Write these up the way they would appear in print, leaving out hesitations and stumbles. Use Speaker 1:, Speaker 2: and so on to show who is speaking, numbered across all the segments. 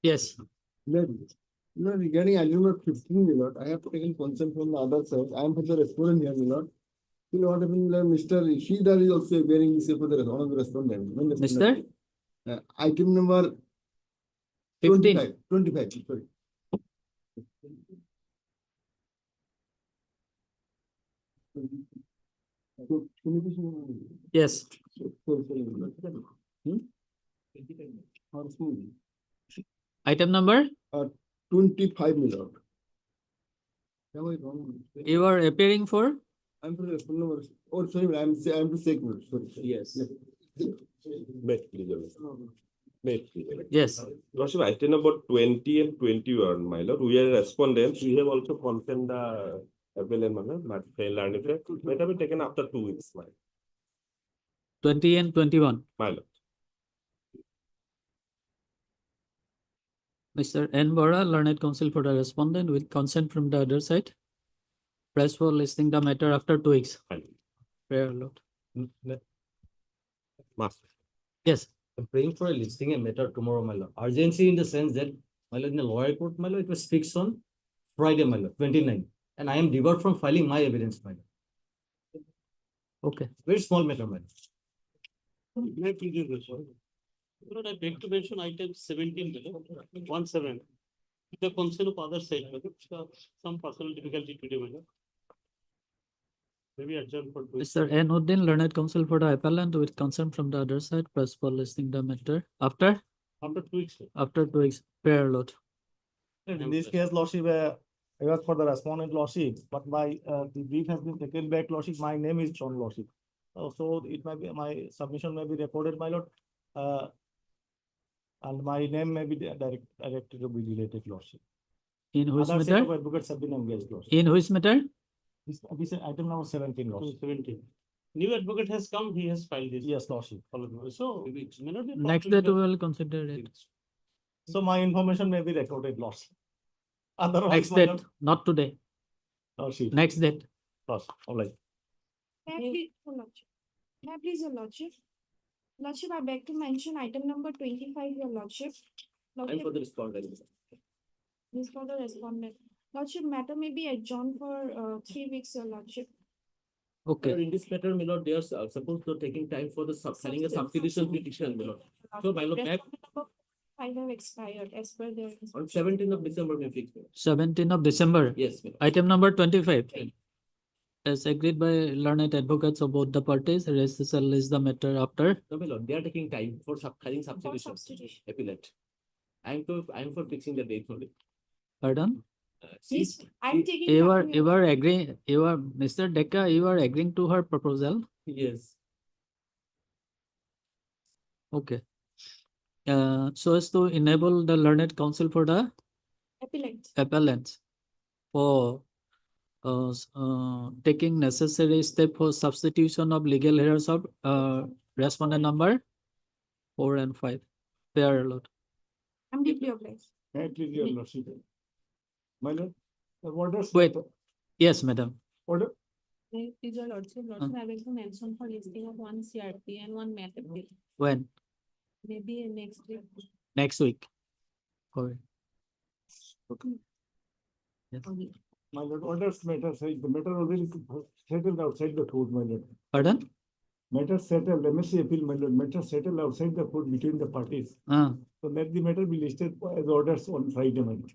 Speaker 1: Yes.
Speaker 2: Regarding item number 15, my lord, I have taken consent from the other side. I am for the respondent here, my lord. You know what happened, Mr. Shidar is also bearing this for the one of the respondent.
Speaker 1: Mr.
Speaker 2: Item number
Speaker 1: 15.
Speaker 2: 25, sorry.
Speaker 1: Yes. Item number?
Speaker 2: 25, my lord.
Speaker 1: You are appearing for?
Speaker 2: I'm for the respondent. Oh, sorry, I'm the second. Sorry.
Speaker 3: Yes.
Speaker 1: Yes.
Speaker 3: Lordship, item number 20 and 21, my lord. We are respondents. We have also consent the appellant, but failed and effect. Might have been taken after 2 weeks, my
Speaker 1: 20 and 21.
Speaker 3: lord.
Speaker 1: Mr. N. Bora, learned counsel for the respondent with consent from the other side. Press for listing the matter after 2 weeks. Prayer, Lord.
Speaker 3: Master.
Speaker 1: Yes.
Speaker 4: I'm praying for a listing a matter tomorrow, my lord. Urgency in the sense that, my lord, in the lower court, my lord, it was fixed on Friday, my lord, 29. And I am debarred from filing my evidence, my lord.
Speaker 1: Okay.
Speaker 4: Very small matter, my lord.
Speaker 5: May I please respond? Lord, I beg to mention item 17, 17. With the consent of other side, some personal difficulty today, madam. Maybe adjourn for 2 weeks.
Speaker 1: Mr. N. Uddin, learned counsel for the appellant with consent from the other side. Press for listing the matter after?
Speaker 5: After 2 weeks, sir.
Speaker 1: After 2 weeks. Prayer, Lord.
Speaker 6: In this case, lordship, I was for the respondent lordship, but my the brief has been taken back, lordship. My name is John lordship. So it might be my submission may be recorded, my lord. And my name may be directed to be related lordship.
Speaker 1: In which
Speaker 6: Other set of
Speaker 1: matter?
Speaker 6: advocates have been engaged, lordship.
Speaker 1: In which matter?
Speaker 6: This is item number 17, lordship.
Speaker 5: 17. New advocate has come, he has filed this.
Speaker 6: Yes, lordship.
Speaker 5: So, it may not be.
Speaker 1: Next day we will consider it.
Speaker 6: So my information may be recorded, lordship. Otherwise,
Speaker 1: Next
Speaker 6: my
Speaker 1: date,
Speaker 6: lord,
Speaker 1: not today.
Speaker 6: lordship.
Speaker 1: Next date.
Speaker 6: Lordship, all right.
Speaker 7: May I please, your lordship? May I please, your lordship? Lordship, I beg to mention item number 25, your lordship.
Speaker 4: I'm
Speaker 7: Lordship,
Speaker 4: for the respondent.
Speaker 7: this for the respondent. Lordship, matter may be adjourned for 3 weeks, your lordship.
Speaker 1: Okay.
Speaker 4: In this matter, my lord, they are supposed to taking time for the filing a substitution petition, my lord. So, my lord, back
Speaker 7: Respondent number 5 have expired as per their.
Speaker 4: on 17th of December, we fix it.
Speaker 1: 17th of December.
Speaker 4: Yes, my lord.
Speaker 1: Item number 25. As agreed by learned advocates of both the parties, Dismissal is the matter after.
Speaker 4: No, my lord, they are taking time for filing substitution.
Speaker 7: substitution.
Speaker 4: Appellate. I'm for fixing the date only.
Speaker 1: Pardon?
Speaker 7: Yes, I'm taking.
Speaker 1: You
Speaker 7: time,
Speaker 1: are agreeing, Mr. Decca, you are agreeing to her proposal.
Speaker 4: Yes.
Speaker 1: Okay. So as to enable the learned counsel for the
Speaker 7: Appellant.
Speaker 1: appellant for taking necessary step for substitution of legal heirs of respondent number 4 and 5. Fair, Lord.
Speaker 7: I'm deeply obliged.
Speaker 6: May I please, your lordship? My lord, the orders.
Speaker 1: Wait. Yes, madam.
Speaker 6: Order.
Speaker 8: Please, your lordship, lordship, I will to mention for listing of 1 CRP and 1 MAT appeal.
Speaker 1: When?
Speaker 8: Maybe next week.
Speaker 1: Next week. Okay. Yes.
Speaker 6: My lord, orders matter, the matter already settled outside the court, my lord.
Speaker 1: Pardon?
Speaker 6: Matter settled, MSC appeal, my lord, matter settled outside the court between the parties. So let the matter be listed as orders on Friday, my lord.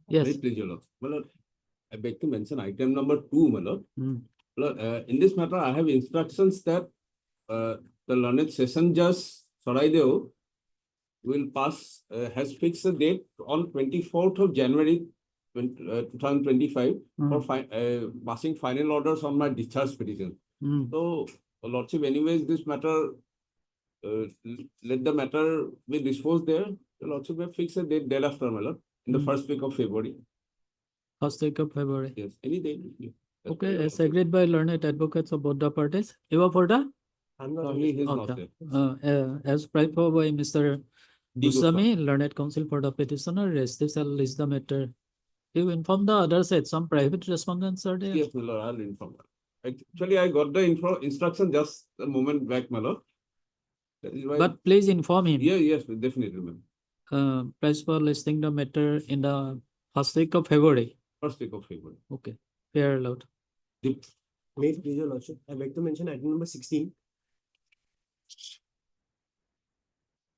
Speaker 1: Yes.
Speaker 3: Very pleasure, Lord. My lord, I beg to mention item number 2, my lord. Lord, in this matter, I have instructions that the learned session judge Soraideo will pass, has fixed a date on 24th of January 2025 for passing final orders on my discharge petition. So, Lordship, anyways, this matter, let the matter be disposed there. The Lordship will fix a date thereafter, my lord, in the first week of February.
Speaker 1: First week of February.
Speaker 3: Yes, any day.
Speaker 1: Okay, as agreed by learned advocates of both the parties. You are for the?
Speaker 3: I'm not, he is not
Speaker 1: Okay.
Speaker 3: there.
Speaker 1: As prayed for by Mr.
Speaker 3: D.
Speaker 1: Goswami, learned counsel for the petitioner, Dismissal is the matter. You inform the other side, some private respondents are there.
Speaker 3: Yes, my lord, I'll inform her. Actually, I got the instruction just a moment back, my lord. That is why.
Speaker 1: But please inform him.
Speaker 3: Yeah, yes, definitely, ma'am.
Speaker 1: Press for listing the matter in the first week of February.
Speaker 3: First week of February.
Speaker 1: Okay, fair allowed.
Speaker 9: May please your lordship, I beg to mention item number 16.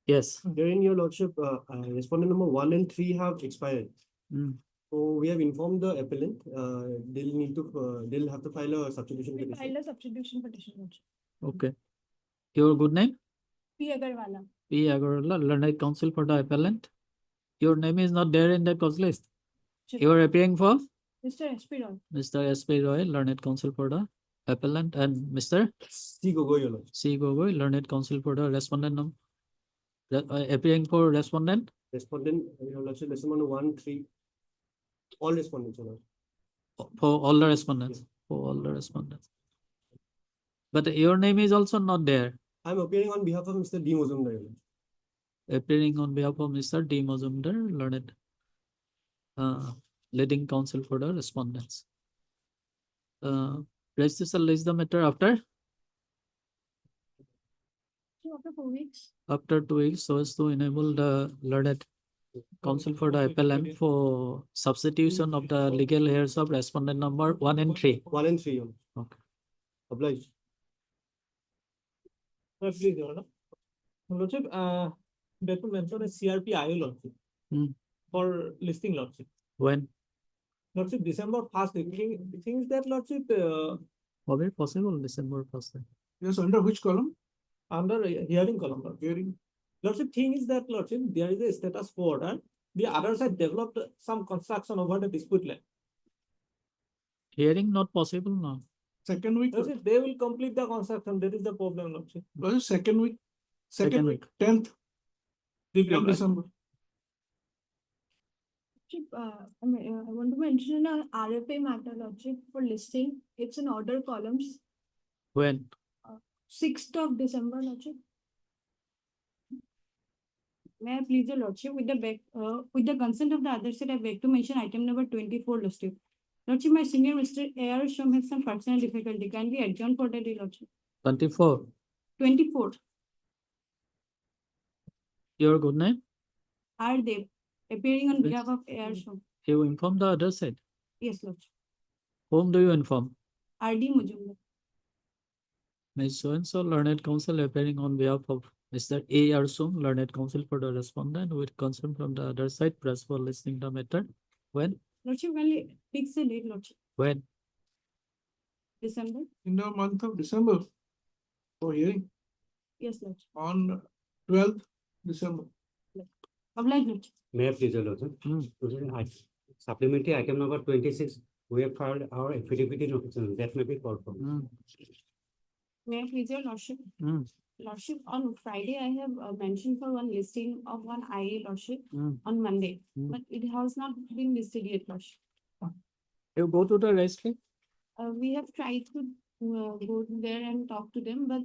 Speaker 1: Yes.
Speaker 9: Herein your lordship, respondent number 1 and 3 have expired.
Speaker 1: Mm.
Speaker 9: So we have informed the appellant, they'll have to file a substitution
Speaker 7: We
Speaker 9: petition.
Speaker 7: filed a substitution petition, lordship.
Speaker 1: Okay. Your good name?
Speaker 7: P. Agarwala.
Speaker 1: P. Agarwala, learned counsel for the appellant. Your name is not there in the cause list. You are appearing for
Speaker 7: Mr. S.P. Roy.
Speaker 1: Mr. S.P. Roy, learned counsel for the appellant, and Mr.
Speaker 9: C. Gogoi, your lordship.
Speaker 1: C. Gogoi, learned counsel for the respondent. Appearing for respondent.
Speaker 9: Respondent, your lordship, respondent 1, 3. All respondents, your lordship.
Speaker 1: For all the respondents. For all the respondents. But your name is also not there.
Speaker 9: I'm appearing on behalf of Mr. D. Mozumdar, your lordship.
Speaker 1: Appearing on behalf of Mr. D. Mozumdar, learned leading counsel for the respondents. Dismissal is the matter after
Speaker 7: So after 4 weeks.
Speaker 1: after 2 weeks, so as to enable the learned counsel for the appellant for substitution of the legal heirs of respondent number 1 and 3.
Speaker 9: 1 and 3, your lordship.
Speaker 1: Okay.
Speaker 9: Obliged.
Speaker 6: Please, your honor. Lordship, that to mention a CRP IO lordship.
Speaker 1: Hmm.
Speaker 6: For listing lordship.
Speaker 1: When?
Speaker 6: Lordship, December 1st, the thing is that lordship,
Speaker 1: How is possible December 1st?
Speaker 6: yes, under which column? Under hearing column, lord. Hearing. Lordship, thing is that lordship, there is a status quo order. The other side developed some construction over the dispute line.
Speaker 1: Hearing not possible now.
Speaker 6: Second week. Lordship, they will complete the construction. That is the problem, lordship. Lordship, second week.
Speaker 1: Second week.
Speaker 6: 10th.
Speaker 1: Right.
Speaker 6: December.
Speaker 7: I want to mention a RFA matter, lordship, for listing. It's in order columns,
Speaker 1: When?
Speaker 7: 6th of December, lordship. May I please your lordship, with the consent of the other side, I beg to mention item number 24, lordship. Lordship, my senior Mr. Heir has some personal difficulty. Can we adjourn for the day, lordship?
Speaker 1: 24.
Speaker 7: 24.
Speaker 1: Your good name?
Speaker 7: Are they appearing on
Speaker 1: Yes.
Speaker 7: behalf of Heir Shom?
Speaker 1: You inform the other side.
Speaker 7: Yes, lordship.
Speaker 1: Whom do you inform?
Speaker 7: R.D. Mujumdar.
Speaker 1: Ms. So-and-so, learned counsel appearing on behalf of Mr. A. Arsum, learned counsel for the respondent with consent from the other side. Press for listening the matter. When?
Speaker 7: Lordship, can we fix the date, lordship?
Speaker 1: When?
Speaker 7: December?
Speaker 6: In the month of December. For hearing
Speaker 7: Yes, lordship.
Speaker 6: on 12th December.
Speaker 7: Obliged, lordship.
Speaker 10: May I please, your lordship? Supplementary item number 26, we have filed our affidavit in opposition. That may be called for.
Speaker 7: May I please your lordship?
Speaker 1: Mm.
Speaker 7: Lordship, on Friday, I have mentioned for one listing of one IA, lordship,
Speaker 1: Mm.
Speaker 7: on Monday,
Speaker 1: Mm.
Speaker 7: but it has not been listed yet, lordship.
Speaker 1: You go to the registry?
Speaker 7: We have tried to go there and talk to them, but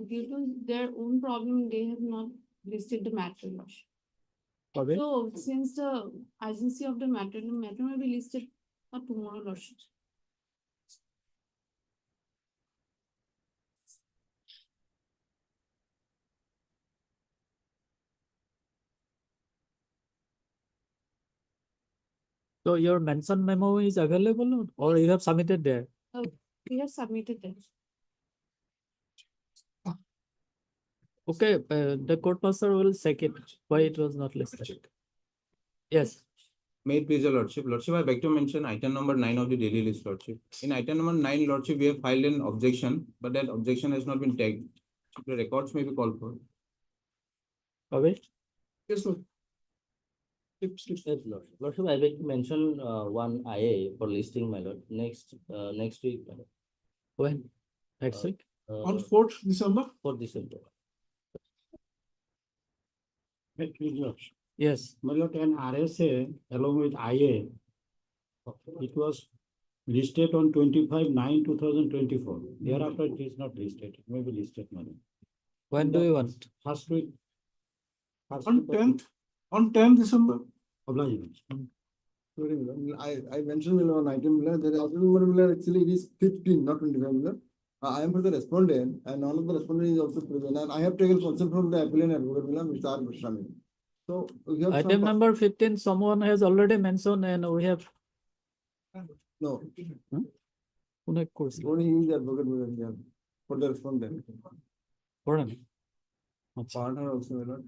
Speaker 7: due to their own problem, they have not listed the matter, lordship.
Speaker 1: Okay.
Speaker 7: So since the urgency of the matter will be listed for tomorrow, lordship.
Speaker 1: So your mention memo is available or you have submitted there?
Speaker 7: We have submitted them.
Speaker 1: Okay, the court master will check it, why it was not listed. Yes,
Speaker 3: May it please your lordship. Lordship, I beg to mention item number 9 of the daily list, lordship. In item number 9, lordship, we have filed an objection, but that objection has not been tagged. The records may be called for.
Speaker 1: okay.
Speaker 6: Yes, sir.
Speaker 4: Yes, lordship. Lordship, I beg to mention one IA for listing, my lord, next week, my lord.
Speaker 1: When? Next week?
Speaker 6: On 4th December.
Speaker 4: For December.
Speaker 1: Yes.
Speaker 10: My lord, an RSA along with IA, it was listed on 25/9/2024. Thereafter, it is not listed. It may be listed, madam.
Speaker 1: When do you want?
Speaker 10: First week.
Speaker 6: On 10th, on 10th December.
Speaker 10: Obliged.
Speaker 2: Sorry, Miller. I mentioned Miller on item Miller, there is item number Miller, actually it is 15, not 25 Miller. I am for the respondent, and none of the respondent is also present, and I have taken consent from the appellant advocate, Mr. R. Goswami. So we have
Speaker 1: Item number 15, someone has already mentioned and we have.
Speaker 2: No,
Speaker 1: Only course.
Speaker 2: only he is the advocate here for the respondent. Partner also, my lord.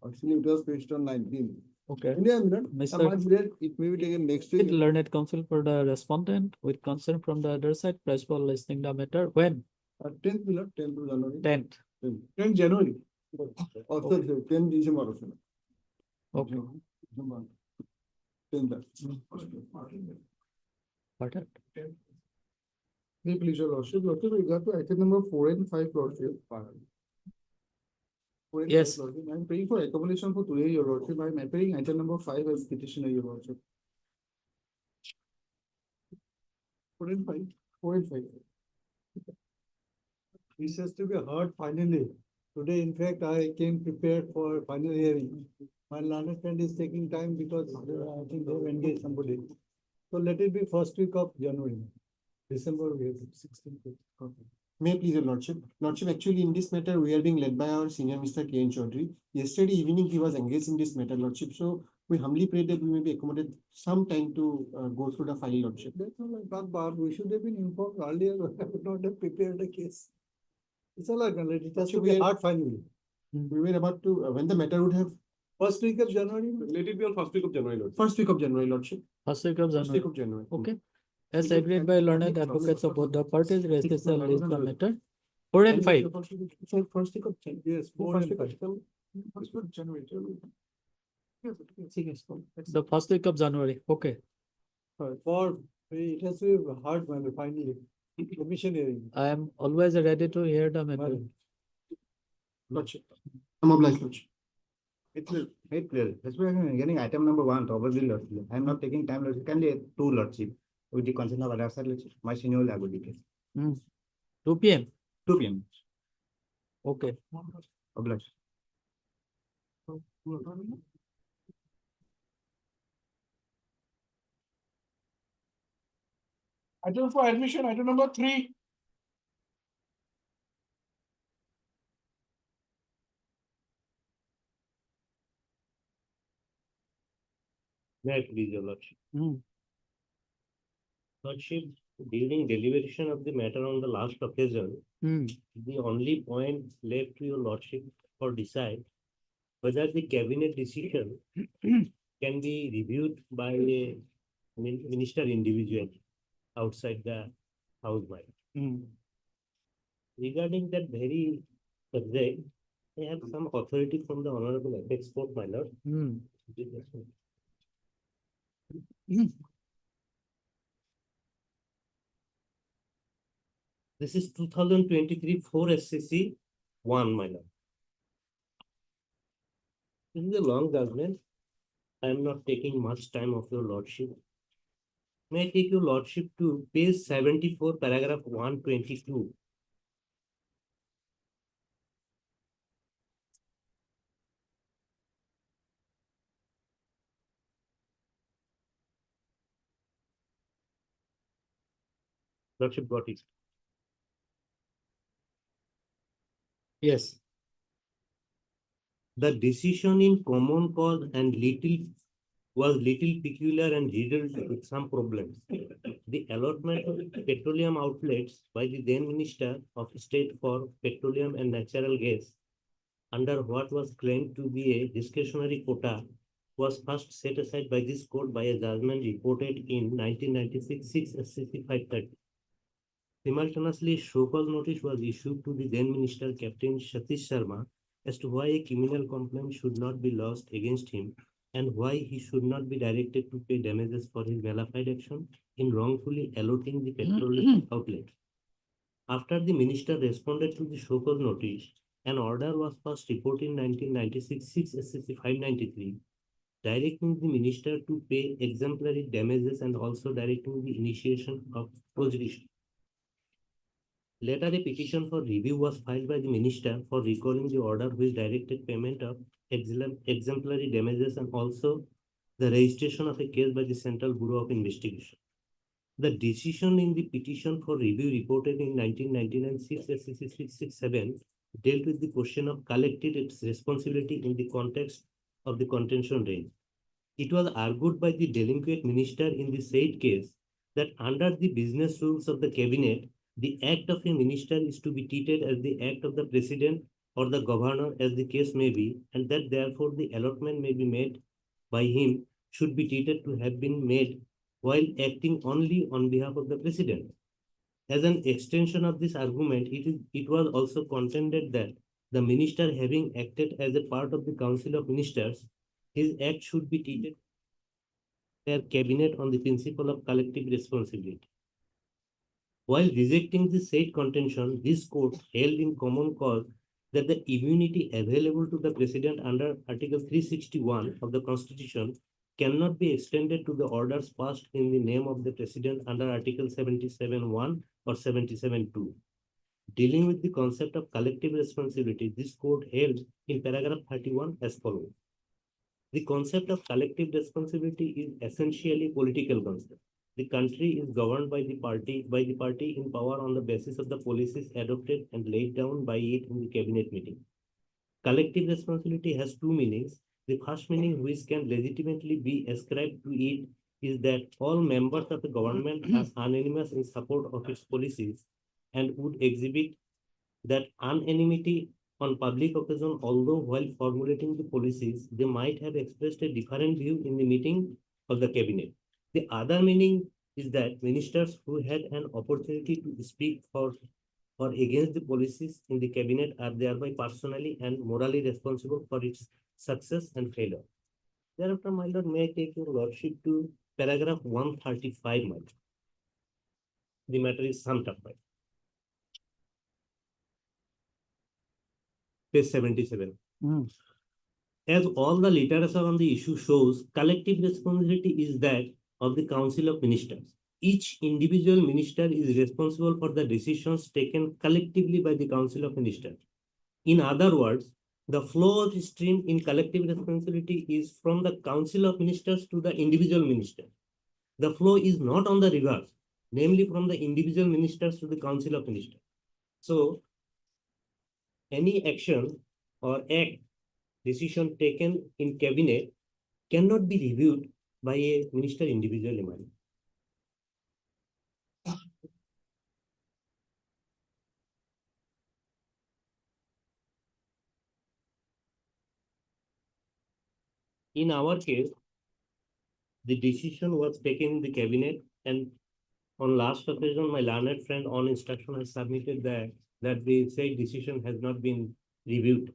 Speaker 2: Actually, it was based on 19.
Speaker 1: Okay.
Speaker 2: India, my lord.
Speaker 1: Mr.
Speaker 2: It may be taken next
Speaker 1: With
Speaker 2: week.
Speaker 1: learned counsel for the respondent with consent from the other side, press for listening the matter. When?
Speaker 2: 10th, my lord, 10th of January.
Speaker 1: 10th.
Speaker 2: 10th January. Oh, sorry, 10th December also.
Speaker 1: Okay.
Speaker 2: 10th.
Speaker 1: Got it.
Speaker 2: May please, your lordship, we got to item number 4 and 5, lordship. 4 and
Speaker 1: Yes.
Speaker 2: 5, lordship. I am paying for accommodation for today, your lordship. I am appearing item number 5 as petitioner, your lordship. 4 and 5. 4 and 5.
Speaker 11: This has to be heard finally. Today, in fact, I came prepared for final hearing. My learned friend is taking time because I think they've engaged somebody. So let it be first week of January. December, we have 16th. Okay.
Speaker 9: May I please, your lordship? Lordship, actually, in this matter, we are being led by our senior Mr. K. N. Chaudhary. Yesterday evening, he was engaged in this matter, lordship. So we humbly pray that we may be accommodated some time to go through the file, lordship.
Speaker 11: That's all right, but Bob, we should have been informed earlier. I would not have prepared a case. It's all right, let it has to be heard finally.
Speaker 9: We were about to, when the matter would have.
Speaker 11: First week of January?
Speaker 3: Let it be on first week of January, Lord.
Speaker 9: First week of January, lordship.
Speaker 1: First week of
Speaker 9: First week
Speaker 1: January.
Speaker 9: of January.
Speaker 1: Okay. As agreed by learned advocates of both the parties, rest the matter. 4 and 5.
Speaker 9: First week of January.
Speaker 11: Yes, 4 and 5.
Speaker 2: First week of January.
Speaker 1: The first week of January. Okay.
Speaker 11: For, it has to be heard finally. Commission hearing.
Speaker 1: I am always ready to hear the matter.
Speaker 9: Lordship. I'm obliged, lordship.
Speaker 12: It's very clear. That's why I'm getting item number 1, probably lordship. I'm not taking time, lordship. Can be 2 lordship. With the consent of other side, lordship. My senior will have a case.
Speaker 1: 2 p.m.
Speaker 12: 2 p.m.
Speaker 1: Okay.
Speaker 12: Obliged.
Speaker 2: Item for admission, item number 3.
Speaker 5: May I please, your lordship? Lordship, during deliberation of the matter on the last occasion, the only point left to your lordship for decide whether the cabinet decision can be reviewed by a minister individually outside the house. Regarding that very subject, I have some authority from the Honorable Apex Court, my lord. This is 2023 4 SCC 1, my lord. This is a long judgment. I am not taking much time of your lordship. May I take your lordship to page 74, paragraph 122. Lordship got it.
Speaker 1: Yes.
Speaker 5: The decision in common cause and was little peculiar and riddled with some problems. The allotment of petroleum outlets by the then Minister of State for Petroleum and Natural Gas under what was claimed to be a discretionary quota was first set aside by this court by a judgment reported in 1996 6 SCC 530. Simultaneously, show-cause notice was issued to the then Minister Captain Satish Sharma as to why a criminal complaint should not be lodged against him and why he should not be directed to pay damages for his malafide action in wrongfully allotting the petroleum outlet. After the minister responded to the show-cause notice, an order was first reported in 1996 6 SCC 593, directing the minister to pay exemplary damages and also directing the initiation of procedural. Later, a petition for review was filed by the minister for recalling the order which directed payment of exemplary damages and also the registration of a case by the Central Bureau of Investigation. The decision in the petition for review reported in 1999 667 dealt with the question of collected its responsibility in the context of the contention range. It was argued by the delinquent minister in the said case that under the business rules of the cabinet, the act of a minister is to be treated as the act of the president or the governor as the case may be, and that therefore the allotment may be made by him should be treated to have been made while acting only on behalf of the president. As an extension of this argument, it was also contended that the minister having acted as a part of the council of ministers, his act should be treated their cabinet on the principle of collective responsibility. While rejecting the said contention, this court held in common cause that the immunity available to the president under Article 361 of the Constitution cannot be extended to the orders passed in the name of the president under Article 77(1) or 77(2). Dealing with the concept of collective responsibility, this court held in paragraph 31 as follows. The concept of collective responsibility is essentially political concept. The country is governed by the party in power on the basis of the policies adopted and laid down by it in the cabinet meeting. Collective responsibility has two meanings. The first meaning, which can legitimately be ascribed to it, is that all members of the government are unanimous in support of its policies and would exhibit that unanimity on public occasion, although while formulating the policies, they might have expressed a different view in the meeting of the cabinet. The other meaning is that ministers who had an opportunity to speak for or against the policies in the cabinet are thereby personally and morally responsible for its success and failure. Thereafter, my lord, may I take your lordship to paragraph 135, my lord. The matter is summed up by page 77. As all the literature on the issue shows, collective responsibility is that of the Council of Ministers. Each individual minister is responsible for the decisions taken collectively by the Council of Ministers. In other words, the flow of stream in collective responsibility is from the Council of Ministers to the individual minister. The flow is not on the reverse, namely from the individual ministers to the Council of Ministers. So, any action or act decision taken in cabinet cannot be reviewed by a minister individually. In our case, the decision was taken in the cabinet, and on last occasion, my learned friend on instruction has submitted that the said decision has not been reviewed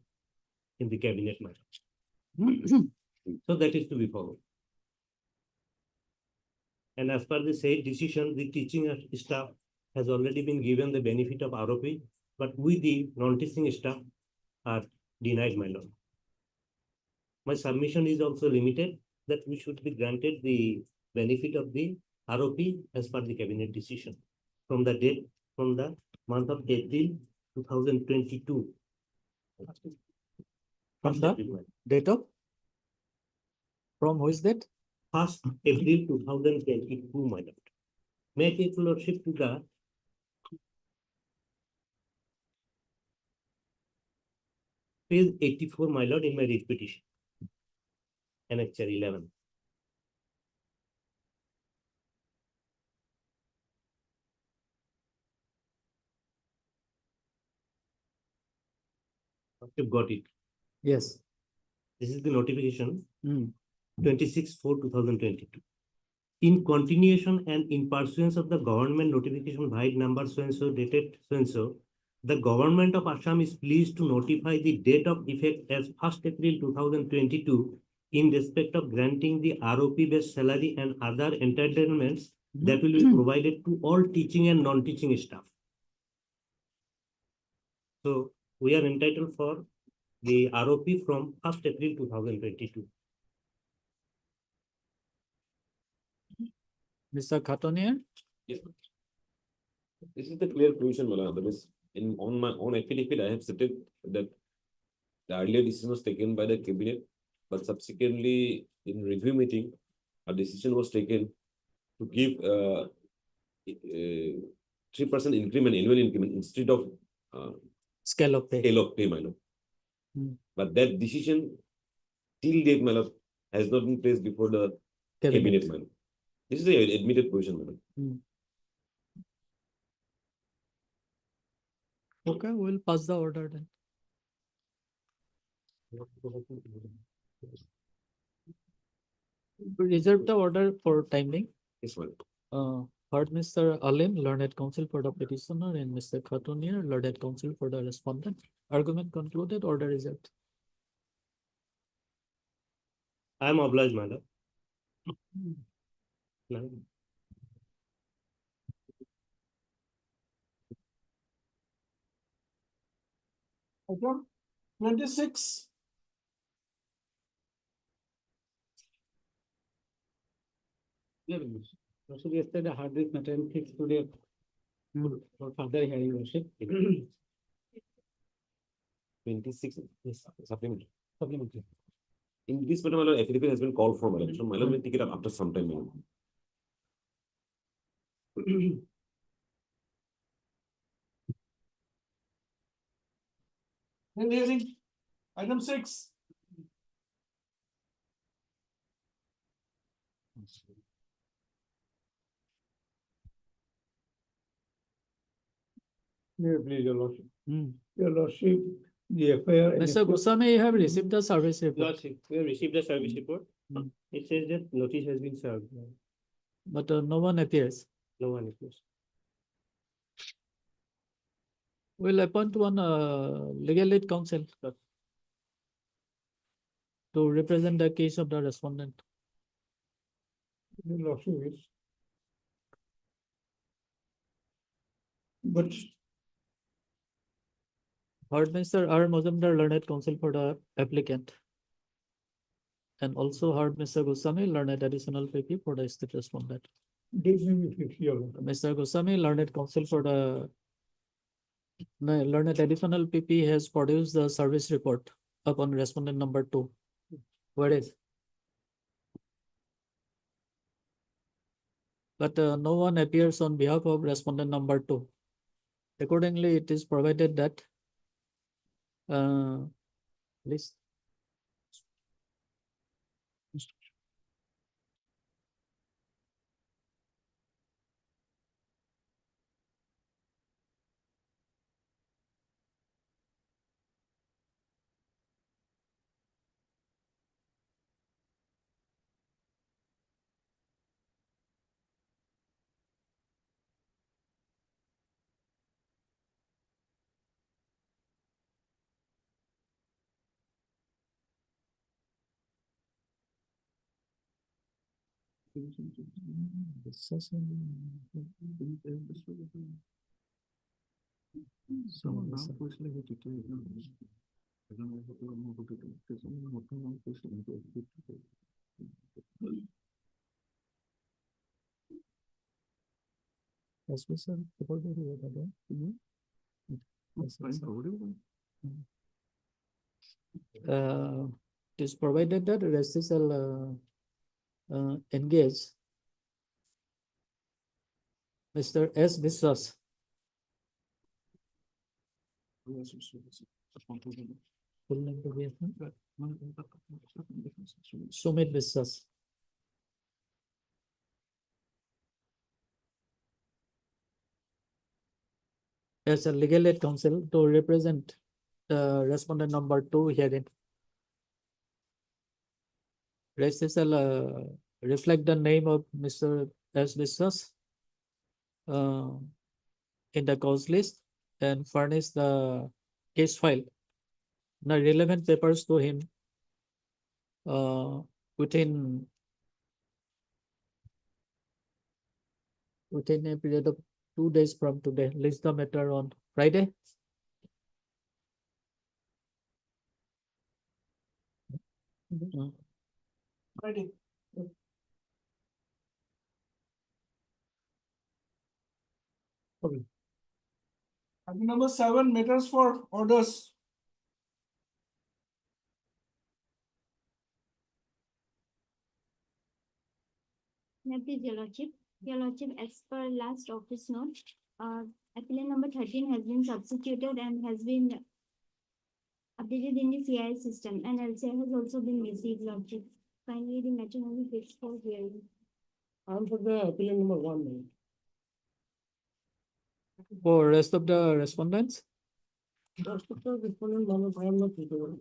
Speaker 5: in the cabinet matter. So that is to be followed. And as per the said decision, the teaching staff has already been given the benefit of ROP, but we, the non-teaching staff, are denied, my lord. My submission is also limited that we should be granted the benefit of the ROP as per the cabinet decision from the month of April 2022.
Speaker 1: From the date of? From who is that?
Speaker 5: 1st April 2022, my lord. May I take lordship to the page 84, my lord, in my writ petition. Annexure 11. You've got it.
Speaker 1: Yes.
Speaker 5: This is the notification 26/4/2022. In continuation and in pursuance of the government notification by number so-and-so dated so-and-so, the government of Assam is pleased to notify the date of effect as 1st April 2022 in respect of granting the ROP-based salary and other entitlements that will be provided to all teaching and non-teaching staff. So we are entitled for the ROP from 1st April 2022.
Speaker 1: Mr. Khatonier?
Speaker 13: Yes. This is the clear provision, Malala. That is, on my own affidavit, I have stated that the earlier decision was taken by the cabinet, but subsequently in review meeting, a decision was taken to give 3% increment, annual increment instead of
Speaker 1: Scale of pay.
Speaker 13: scale of pay, my lord.
Speaker 1: Hmm.
Speaker 13: But that decision till date, my lord, has not been placed before the cabinet, my lord. This is a admitted position, my lord.
Speaker 1: Hmm. Okay, we'll pass the order then. Reserve the order for timing.
Speaker 13: Yes, my lord.
Speaker 1: Heard Mr. Alim, learned counsel for the petitioner, and Mr. Khatunier, learned counsel for the respondent. Argument concluded, order reserved.
Speaker 5: I am obliged, madam. No.
Speaker 2: Item 26.
Speaker 10: Also, yesterday, hard disk matter and fixed today for further hearing, your worship.
Speaker 13: 26, yes, supplementary.
Speaker 10: Supplementary.
Speaker 13: In this matter, my lord, affidavit has been called for, my lord. So my lord will take it up after some time, my lord.
Speaker 2: Hearing. Item 6.
Speaker 11: May I please, your lordship.
Speaker 1: Hmm.
Speaker 11: Your lordship, the FIR.
Speaker 1: Mr. Goswami, you have received the service report,
Speaker 5: Lordship, we have received the service report.
Speaker 1: Hmm.
Speaker 5: It says that notice has been served.
Speaker 1: but no one appears.
Speaker 5: No one appears.
Speaker 1: We'll appoint one legal aid counsel to represent the case of the respondent.
Speaker 11: Your lordship is. But
Speaker 1: Heard Mr. R. Mozumdar, learned counsel for the applicant. And also heard Mr. Goswami, learned additional PP for the state respondent.
Speaker 11: date may be fixed, your lordship.
Speaker 1: Mr. Goswami, learned counsel for the learned additional PP has produced the service report upon respondent number 2. Where is? But no one appears on behalf of respondent number 2. Accordingly, it is provided that list. Yes, sir. It is provided that Respondent engage Mr. S. Biswas. Full name to be Sumit Biswas. As a legal aid counsel to represent respondent number 2 herein. Respondent reflect the name of Mr. S. Biswas in the cause list and furnish the case file, the relevant papers to him within a period of 2 days from today. List the matter on Friday.
Speaker 2: Friday. Item number 7, matters for orders.
Speaker 7: May I please, your lordship.
Speaker 14: Your Lordship, as per last office note, appellant number 13 has been substituted and has been updated in the CI system, and LCI has also been received, Lordship. Finally, the matter will be fixed for hearing.
Speaker 2: I'm for the appeal number 1.
Speaker 1: For rest of the respondents,
Speaker 2: Rest of the respondent numbers, I am not capable.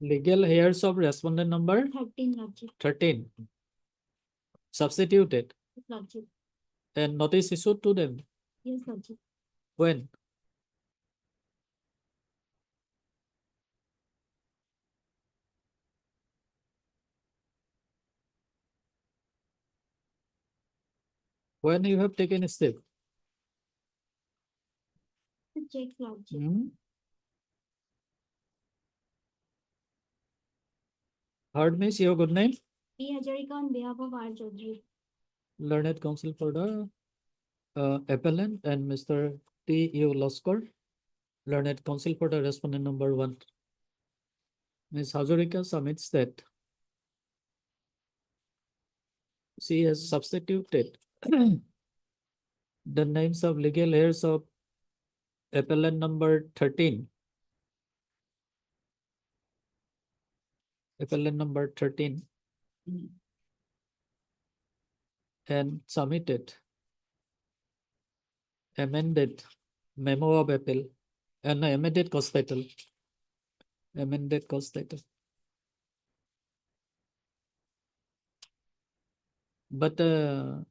Speaker 1: legal heirs of respondent number
Speaker 14: 13, Lordship.
Speaker 1: 13 substituted
Speaker 14: Yes, Lordship.
Speaker 1: and notice issued to them.
Speaker 14: Yes, Lordship.
Speaker 1: When? When you have taken a step?
Speaker 14: Check, Lordship.
Speaker 1: Heard, miss, your good name?
Speaker 14: P. Hajarika on behalf of R. Chaudhary.
Speaker 1: Learned counsel for the appellant, and Mr. T. U. Loskar, learned counsel for the respondent number 1. Ms. Hazarika submits that she has substituted the names of legal heirs of appellant number 13. Appellant number 13 and submitted amended memo of appeal and amended cause title. Amended cause title. But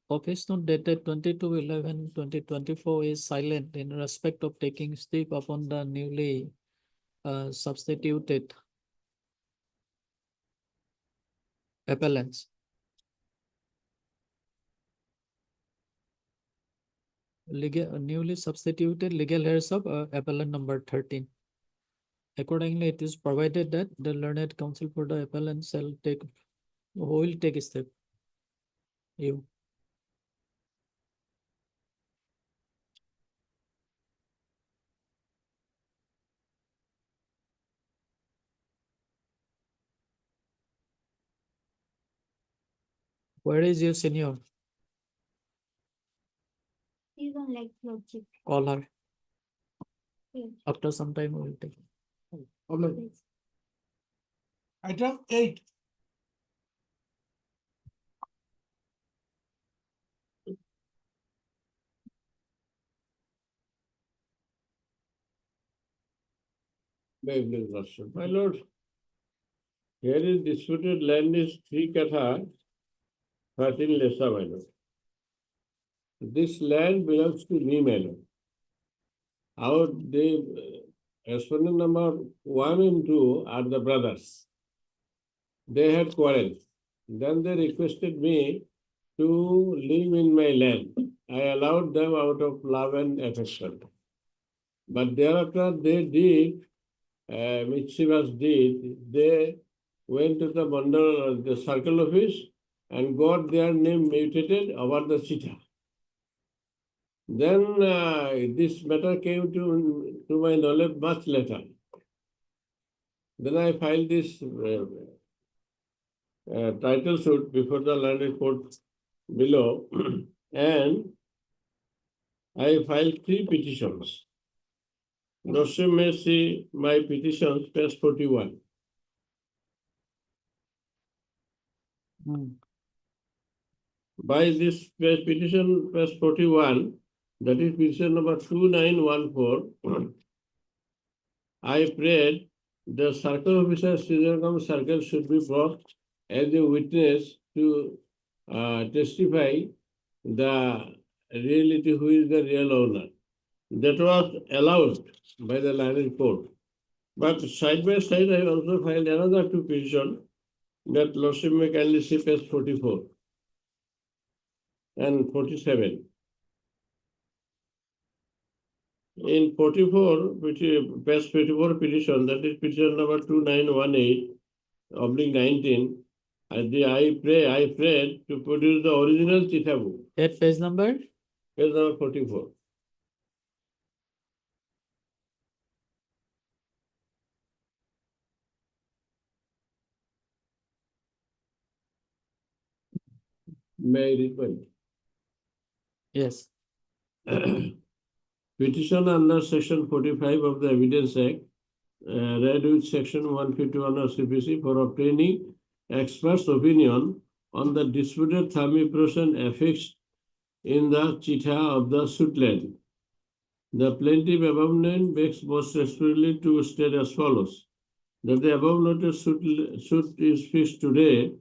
Speaker 1: office note dated 22/11/2024 is silent in respect of taking step upon the newly substituted appellants. Newly substituted legal heirs of appellant number 13. Accordingly, it is provided that the learned counsel for the appellant shall take, who will take a step? You. Where is your senior?
Speaker 14: She's on legs, Lordship.
Speaker 1: Call her.
Speaker 14: Yes.
Speaker 1: After some time, we will take.
Speaker 14: Yes.
Speaker 2: Item 8.
Speaker 3: My lord, here is disputed land is 3 katha, 13 lesa, my lord. This land belongs to me, my lord. The respondent number 1 and 2 are the brothers. They had quarreled. Then they requested me to live in my land. I allowed them out of love and affection. But thereafter they did, mischievous deed. They went to the circle office and got their name mutated over the chita. Then this matter came to my knowledge much later. Then I filed this title suit before the landed court below, and I filed 3 petitions. Lordship may see my petitions, page 41. By this petition, page 41, that is petition number 2914, I prayed the circle officer, Sridhargam Circle, should be brought as a witness to testify the reality, who is the real owner. That was allowed by the landed court. But side by side, I also filed another 2 petitions that Lordship may kindly see page 44 and 47. In 44, which is page 44 petition, that is petition number 2918/19, I prayed to produce the original Chitha book,
Speaker 1: At page number?
Speaker 3: page number 44. May I read one?
Speaker 1: Yes.
Speaker 3: Petition under section 45 of the Evidence Act, read with section 151 of CPC for obtaining expert's opinion on the disputed thumb impression affixed in the Chitha of the suit land. The plaintiff above named begs most respectfully to state as follows: that the above noted suit is fixed today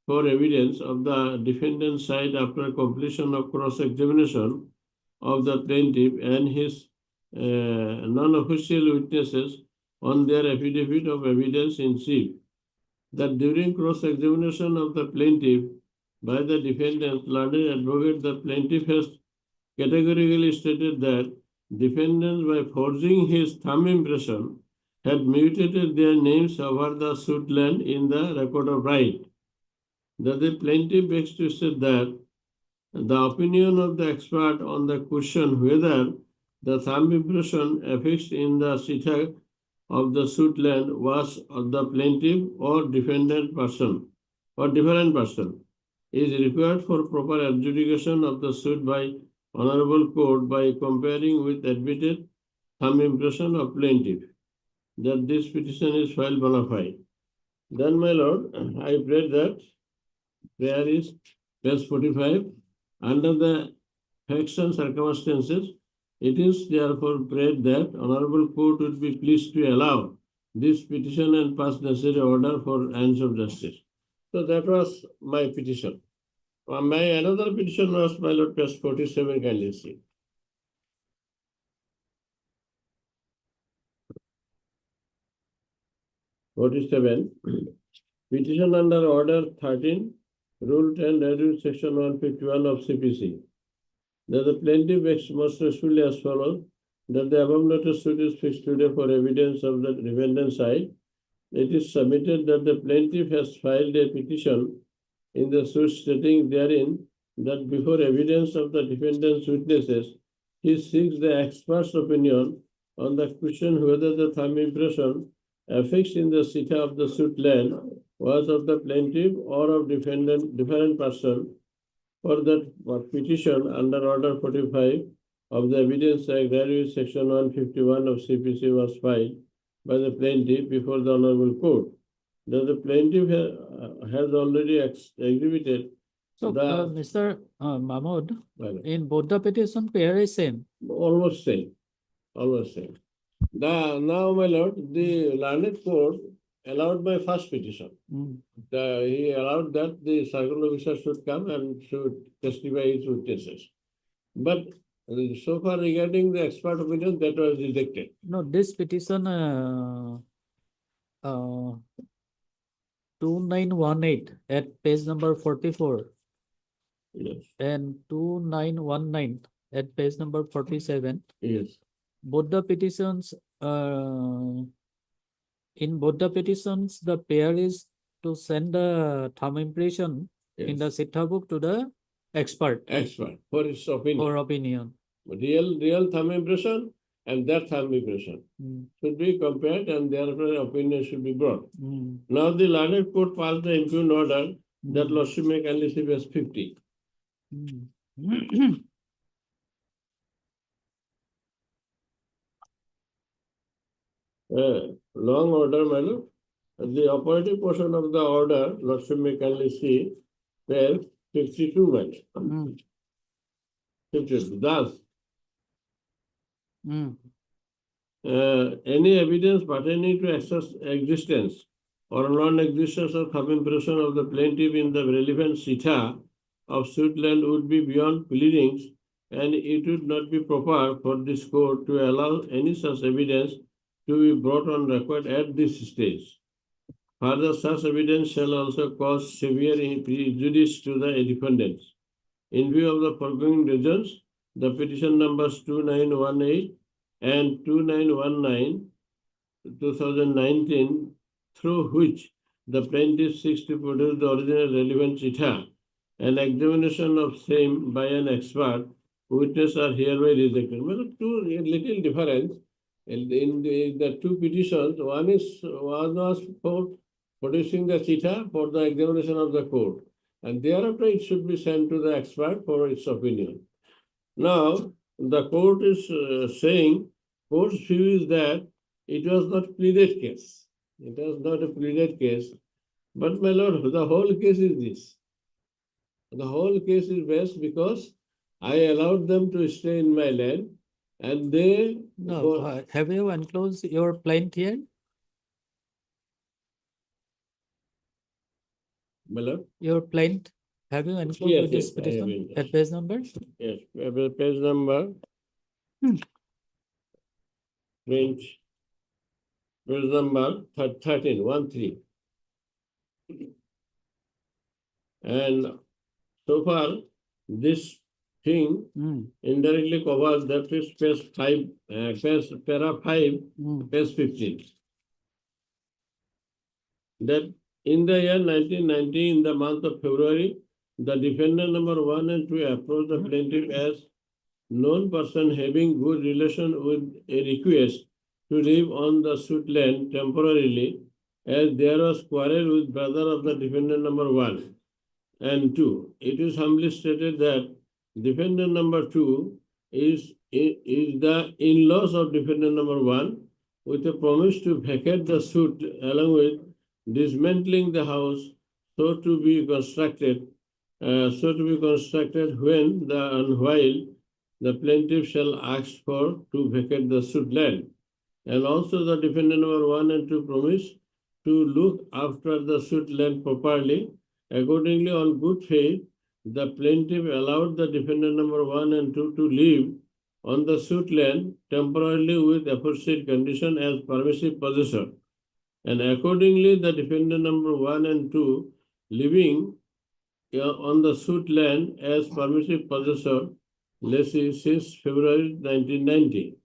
Speaker 3: for evidence of the defendant's side after completion of cross-examination of the plaintiff and his non-official witnesses on their affidavit of evidence in chief. That during cross-examination of the plaintiff by the defendant, learned advocate, the plaintiff has categorically stated that defendants, by forging his thumb impression, had mutated their names over the suit land in the record of right. That the plaintiff begs to state that the opinion of the expert on the question whether the thumb impression affixed in the Chitha of the suit land was of the plaintiff or defendant person or different person is required for proper adjudication of the suit by Honorable Court by comparing with admitted thumb impression of plaintiff. That this petition is filed bona fide. Then, my lord, I pray that there is page 45. Under the facts and circumstances, it is therefore prayed that Honorable Court would be pleased to allow this petition and pass necessary order for ends of justice. So that was my petition. My another petition was, my lord, page 47, kindly see. Petition under order 13, rule 10, read section 151 of CPC. That the plaintiff begs most respectfully as follows: that the above notice suit is fixed today for evidence of the defendant's side. It is submitted that the plaintiff has filed a petition in the suit stating therein that before evidence of the defendant's witnesses, he seeks the expert's opinion on the question whether the thumb impression affixed in the Chitha of the suit land was of the plaintiff or of different person. For that petition under order 45 of the Evidence Act, read section 151 of CPC was filed by the plaintiff before the Honorable Court. That the plaintiff has already exhibited.
Speaker 1: So, Mr. Mahmood, in both the petition, pair is same.
Speaker 3: Almost same. Almost same. Now, my lord, the learned court allowed my first petition. He allowed that the circle officer should come and should testify his witnesses. But so far regarding the expert opinion, that was rejected.
Speaker 1: No, this petition 2918 at page number 44.
Speaker 3: Yes.
Speaker 1: And 2919 at page number 47.
Speaker 3: Yes.
Speaker 1: Both the petitions, in both the petitions, the pair is to send the thumb impression in the Chitha book to the expert.
Speaker 3: Expert for his opinion.
Speaker 1: For opinion.
Speaker 3: Real thumb impression and that thumb impression should be compared, and therefore opinion should be brought. Now the learned court passed the impugned order that lordship may kindly see as 50. Long order, my lord. The operative portion of the order, lordship may kindly see, page 52, my lord. 52. Thus, any evidence pertaining to existence or non-existence of thumb impression of the plaintiff in the relevant Chitha of suit land would be beyond pleadings, and it would not be proper for this court to allow any such evidence to be brought on record at this stage. Further, such evidence shall also cause severe prejudice to the defendants. In view of the foregoing reasons, the petition numbers 2918 and 2919 2019, through which
Speaker 15: the plaintiff seeks to produce the original relevant chita, and examination of same by an expert witness are hereby rejected. Well, two little difference in the two petitions. One was for producing the chita for the examination of the court, and thereafter it should be sent to the expert for its opinion. Now, the court is saying, court's view is that it was not pleaded case. It was not a pleaded case. But my lord, the whole case is this. The whole case is best because I allowed them to stay in my land and they...
Speaker 1: No, have you enclosed your plaint here?
Speaker 15: My lord?
Speaker 1: Your plaint, have you enclosed
Speaker 15: Yes,
Speaker 1: with this
Speaker 15: yes, I have
Speaker 1: petition
Speaker 15: enclosed.
Speaker 1: at page number?
Speaker 15: Yes, page number. Print. Page number 13. And so far, this thing indirectly covers that is page 5, para 5, page 15. That in the year 1990, in the month of February, the defendant number 1 and 2 approached the plaintiff as known person having good relation with a request to live on the suit land temporarily, as there was quarrel with brother of the defendant number 1 and 2. It is humbly stated that defendant number 2 is the in-laws of defendant number 1 with a promise to vacate the suit along with dismantling the house so to be constructed when and while the plaintiff shall ask for to vacate the suit land. And also the defendant number 1 and 2 promise to look after the suit land properly. Accordingly, on good faith, the plaintiff allowed the defendant number 1 and 2 to live on the suit land temporarily with aforesaid condition as permissive possessor. And accordingly, the defendant number 1 and 2 living on the suit land as permissive possessor since February 1990.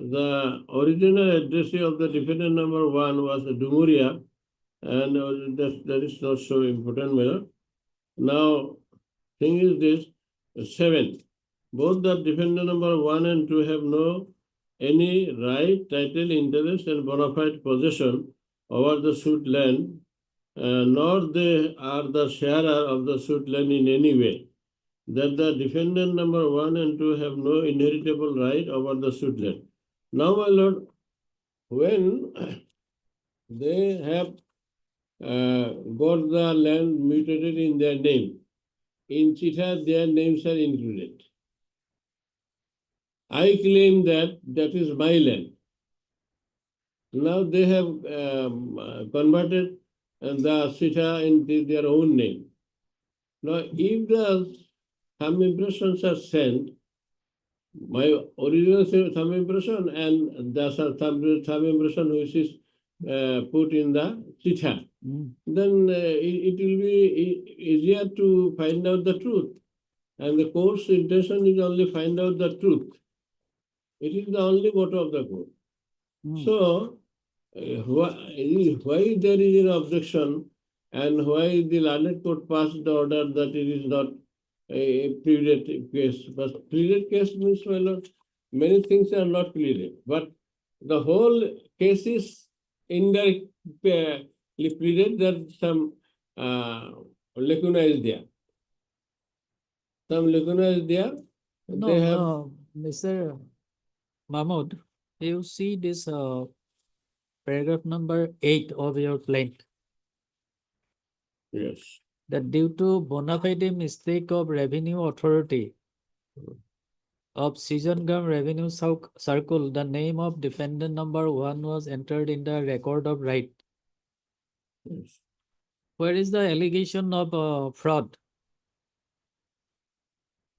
Speaker 15: The original addressee of the defendant number 1 was Dumuria, and that is not so important matter. Now, thing is this, 7. Both the defendant number 1 and 2 have no any right, title, interest, and bona fide possession over the suit land, nor they are the sharer of the suit land in any way. That the defendant number 1 and 2 have no inheritable right over the suit land. Now, my lord, when they have got the land mutated in their name, in chita their names are included. I claim that that is my land. Now they have converted the chita into their own name. Now, if the thumb impressions are sent, my original thumb impression and the thumb impression which is put in the chita, then it will be easier to find out the truth. And the court's intention is only find out the truth. It is the only motto of the court. So, why there is an objection and why the learned court passed the order that it is not a pleaded case? But pleaded case means, my lord, many things are not pleaded. But the whole case is indirectly pleaded that some lacuna is there. Some lacuna is there.
Speaker 1: No, Mr. Mahmood, you see this paragraph number 8 of your plaint.
Speaker 15: Yes.
Speaker 1: That due to bona fide mistake of revenue authority of Sijangam Revenue Circle, the name of defendant number 1 was entered in the record of right.
Speaker 15: Yes.
Speaker 1: Where is the allegation of fraud?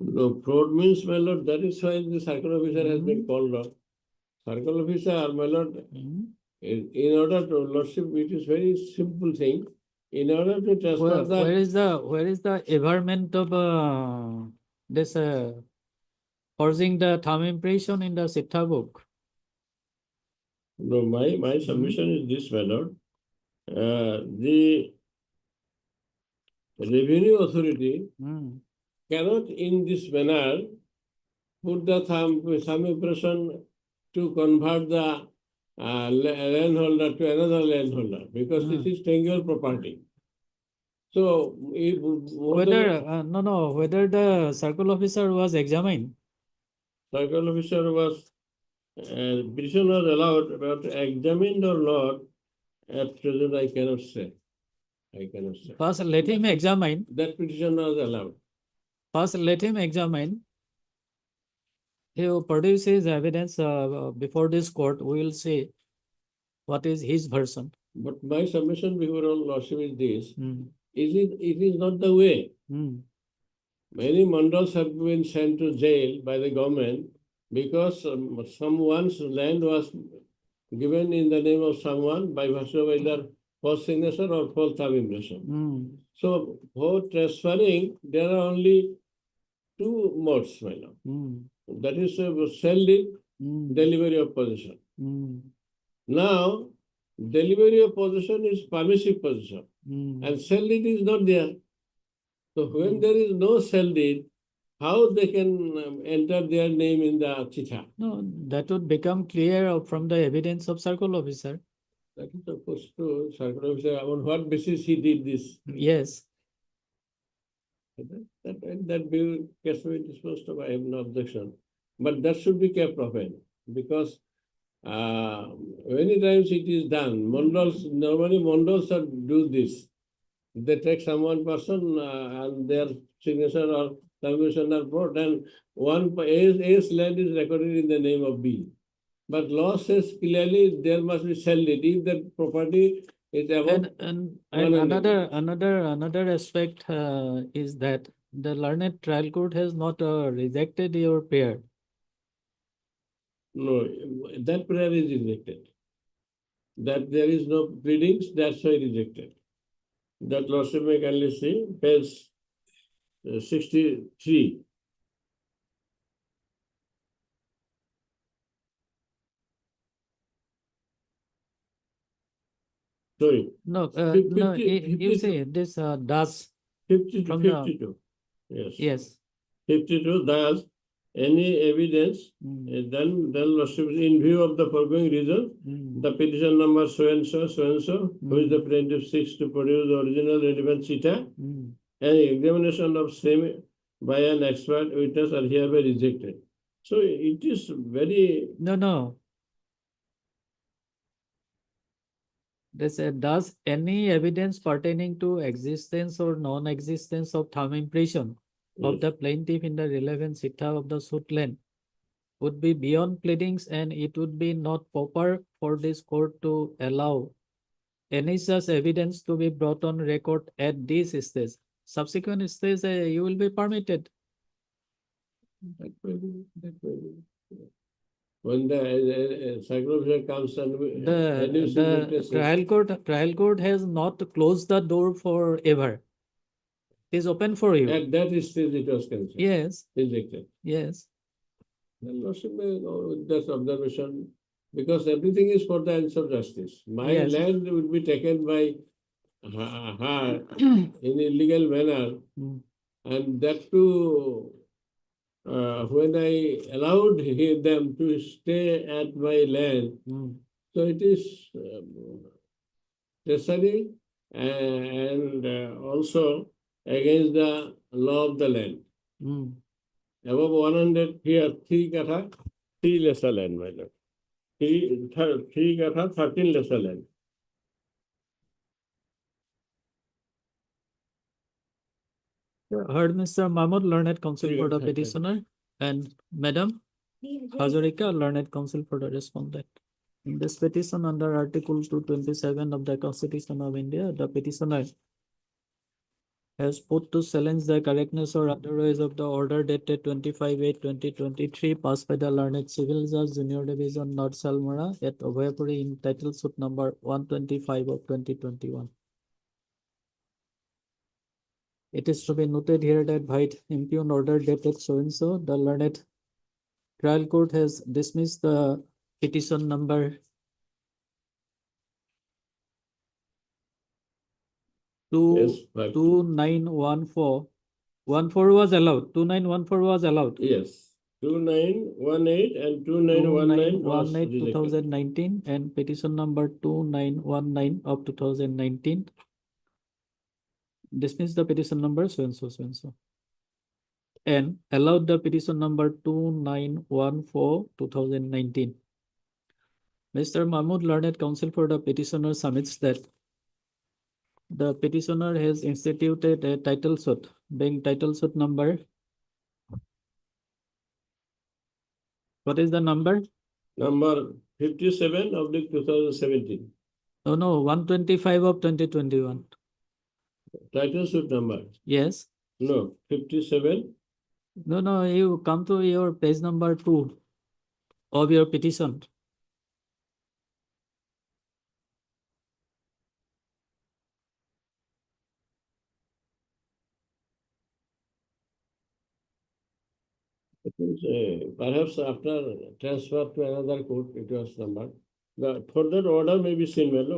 Speaker 15: No, fraud means, my lord, that is why the circle officer has been called up. Circle officer, my lord, in order to lordship, it is very simple thing. In order to transfer
Speaker 1: where is the averment of this forging the thumb impression in the Siddha book?
Speaker 15: No, my submission is this, my lord. the revenue authority
Speaker 1: Hmm.
Speaker 15: cannot in this manner put the some impression to convert the landholder to another landholder because this is tangible property. So if
Speaker 1: Whether, no, whether the circle officer was examined.
Speaker 15: circle officer was petition was allowed, but examined or not, at present I cannot say. I cannot say.
Speaker 1: First, let him examine.
Speaker 15: That petition was allowed.
Speaker 1: First, let him examine. He will produce his evidence before this court. We will see what is his version.
Speaker 15: But my submission before all lordship is this.
Speaker 1: Hmm.
Speaker 15: It is not the way.
Speaker 1: Hmm.
Speaker 15: Many mandals have been sent to jail by the government because someone's land was given in the name of someone by virtue of either false signature or false thumb impression.
Speaker 1: Hmm.
Speaker 15: So for transferring, there are only two modes, my lord.
Speaker 1: Hmm.
Speaker 15: That is sell deed,
Speaker 1: Hmm.
Speaker 15: delivery of possession.
Speaker 1: Hmm.
Speaker 15: Now, delivery of possession is permissive possession,
Speaker 1: Hmm.
Speaker 15: and sell deed is not there. So when there is no sell deed, how they can enter their name in the chitha?
Speaker 1: No, that would become clear from the evidence of circle officer.
Speaker 15: That is supposed to circle officer on what basis he did this.
Speaker 1: Yes.
Speaker 15: That bill case will be disposed of. I have no objection, but that should be kept open because many times it is done. Normally mandals do this. They take someone person and their signature or submission are brought, and one A's land is recorded in the name of B. But law says clearly there must be sell deed if that property is above.
Speaker 1: And
Speaker 15: 100.
Speaker 1: another aspect is that the learned trial court has not rejected your prayer.
Speaker 15: No, that prayer is rejected. That there is no pleadings, that's why rejected. That lordship may kindly see page 63. Sorry.
Speaker 1: No,
Speaker 15: 50,
Speaker 1: no, you
Speaker 15: 52.
Speaker 1: say this does
Speaker 15: 52,
Speaker 1: from the
Speaker 15: 52. Yes.
Speaker 1: yes.
Speaker 15: 52 does any evidence, then lordship in view of the foregoing reason, the petition number so and so, which the plaintiff seeks to produce the original relevant chita, and examination of same by an expert witness are hereby rejected. So it is very.
Speaker 1: No. They said, does any evidence pertaining to existence or non-existence of thumb impression of the plaintiff in the relevant chita of the suit land would be beyond pleadings, and it would be not proper for this court to allow any such evidence to be brought on record at this stage. Subsequent stage, you will be permitted.
Speaker 15: That may be. When the circle officer comes and
Speaker 1: the trial court has not closed the door forever. It is open for you.
Speaker 15: At that stage it was cancelled.
Speaker 1: Yes.
Speaker 15: Rejected.
Speaker 1: Yes.
Speaker 15: The lordship may go with this observation because everything is for the ends of justice. My
Speaker 1: Yes.
Speaker 15: land would be taken by her in illegal manner, and that too. When I allowed them to stay at my land, so it is necessary and also against the law of the land. Above 100 here, 3 katha, 3 lesser land, my lord. 3 katha, 13 lesser land.
Speaker 1: Heard Mr. Mahmood, learned counsel for the petitioner, and Madam Hazarika, learned counsel for the respondent. In this petition under Article 227 of the Constitution of India, the petitioner has put to challenge the correctness or otherwise of the order dated 25/8/2023 passed by the learned civil judge, Junior Division, North Salmora at Obhayapuri, entitled suit number 125 of 2021. It is to be noted here that by impugn order dated so and so, the learned trial court has dismissed the petition number
Speaker 15: Yes, five.
Speaker 1: 2914. 14 was allowed. 2914 was allowed.
Speaker 15: Yes, 2918 and 2919 was
Speaker 1: 2918
Speaker 15: rejected.
Speaker 1: 2019 and petition number 2919 of 2019. Dismiss the petition number so and so so and so. And allowed the petition number 2914 2019. Mr. Mahmood, learned counsel for the petitioner, submits that the petitioner has instituted a title suit, being title suit number. What is the number?
Speaker 15: Number 57 of the 2017.
Speaker 1: Oh no, 125 of 2021.
Speaker 15: Title suit number.
Speaker 1: Yes.
Speaker 15: No, 57.
Speaker 1: No, you come to your page number 2 of your petition.
Speaker 15: It is, perhaps after transfer to another court, it was numbered. The further order may be seen well.